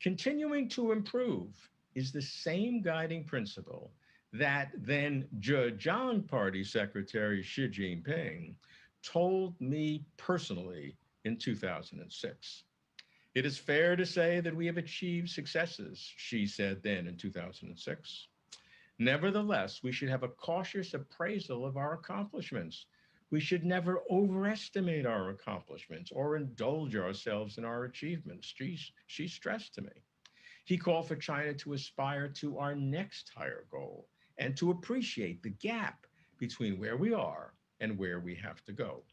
Continuing to improve is the same guiding principle that then Zhejiang Party Secretary Xi Jinping told me personally in 2006. It is fair to say that we have achieved successes, Xi said then in 2006. Nevertheless, we should have a cautious appraisal of our accomplishments. We should never overestimate our accomplishments or indulge ourselves in our achievements, Xi stressed to me. He called for China to aspire to our next higher goal and to appreciate the gap between where we are and where we have to go.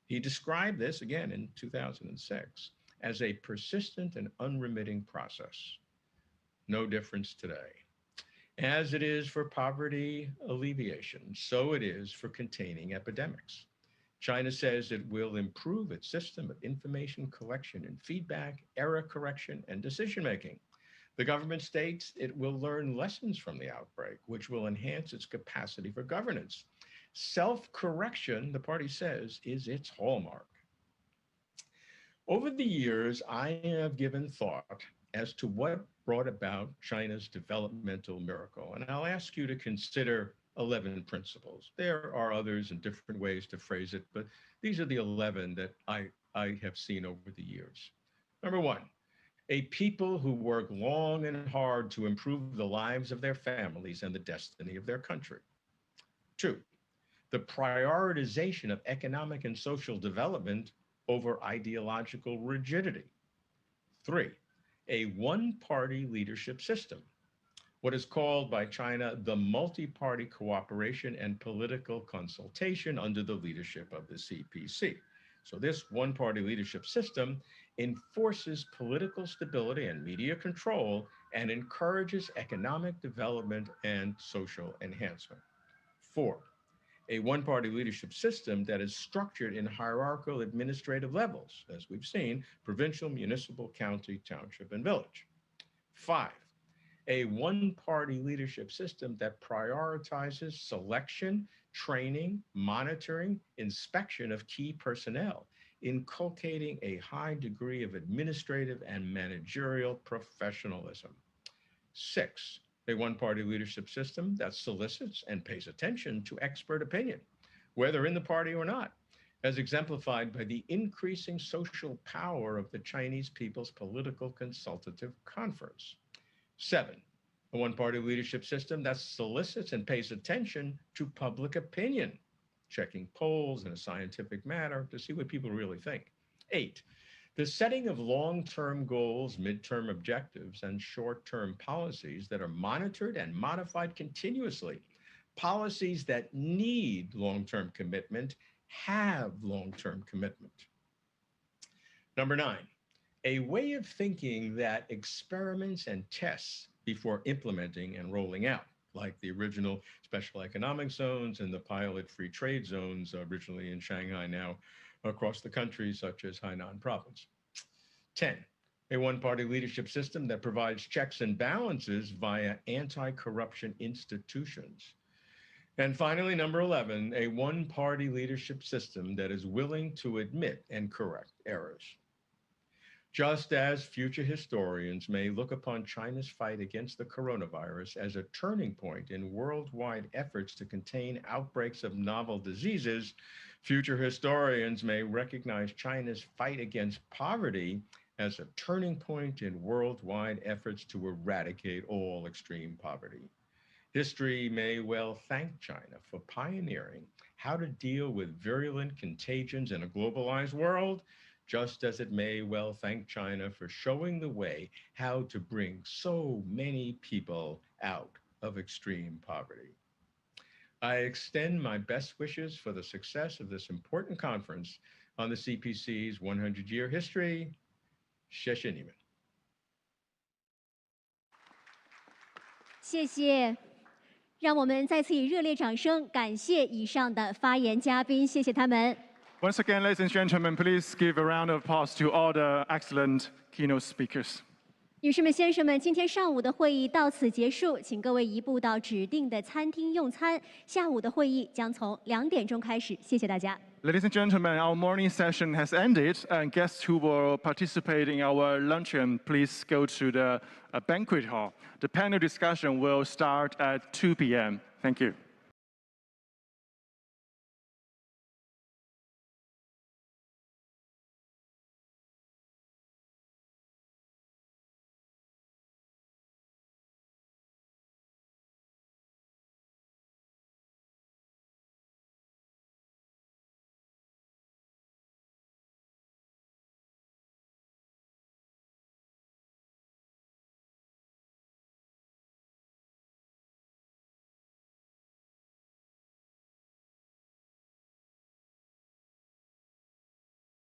He described this again in 2006 as a persistent and unremitting process. No difference today. As it is for poverty alleviation, so it is for containing epidemics. China says it will improve its system of information collection and feedback, error correction, and decision-making. The government states it will learn lessons from the outbreak, which will enhance its capacity for governance. Self-correction, the party says, is its hallmark. Over the years, I have given thought as to what brought about China's developmental miracle, and I'll ask you to consider 11 principles. There are others and different ways to phrase it, but these are the 11 that I have seen over the years. Number one, a people who work long and hard to improve the lives of their families and the destiny of their country. Two, the prioritization of economic and social development over ideological rigidity. Three, a one-party leadership system, what is called by China the multi-party cooperation and political consultation under the leadership of the CPC. So this one-party leadership system enforces political stability and media control and encourages economic development and social enhancement. Four, a one-party leadership system that is structured in hierarchical administrative levels, as we've seen, provincial, municipal, county, township, and village. Five, a one-party leadership system that prioritizes selection, training, monitoring, inspection of key personnel, inculcating a high degree of administrative and managerial professionalism. Six, a one-party leadership system that solicits and pays attention to expert opinion, whether in the party or not, as exemplified by the increasing social power of the Chinese People's Political Consultative Conference. Seven, a one-party leadership system that solicits and pays attention to public opinion, checking polls in a scientific manner to see what people really think. Eight, the setting of long-term goals, midterm objectives, and short-term policies that are monitored and modified continuously. Policies that need long-term commitment have long-term commitment. Number 9, a way of thinking that experiments and tests before implementing and rolling out, like the original special economic zones and the pilot free trade zones originally in Shanghai, now across the country, such as Hainan province. 10, a one-party leadership system that provides checks and balances via anti-corruption institutions. And finally, number 11, a one-party leadership system that is willing to admit and correct errors. Just as future historians may look upon China's fight against the coronavirus as a turning point in worldwide efforts to contain outbreaks of novel diseases, future historians may recognize China's fight against poverty as a turning point in worldwide efforts to eradicate all extreme poverty. History may well thank China for pioneering how to deal with virulent contagions in a globalized world, just as it may well thank China for showing the way how to bring so many people out of extreme poverty. I extend my best wishes for the success of this important conference on the CPC's 100-year history. 谢谢你们。谢谢，让我们再次以热烈掌声感谢以上的发言嘉宾，谢谢他们。Once again, ladies and gentlemen, please give a round of applause to all the excellent keynote speakers. 女士们、先生们，今天上午的会议到此结束，请各位移步到指定的餐厅用餐。下午的会议将从2点钟开始，谢谢大家。Ladies and gentlemen, our morning session has ended, and guests who will participate in our luncheon, please go to the banquet hall. The panel discussion will start at 2 p.m. Thank you.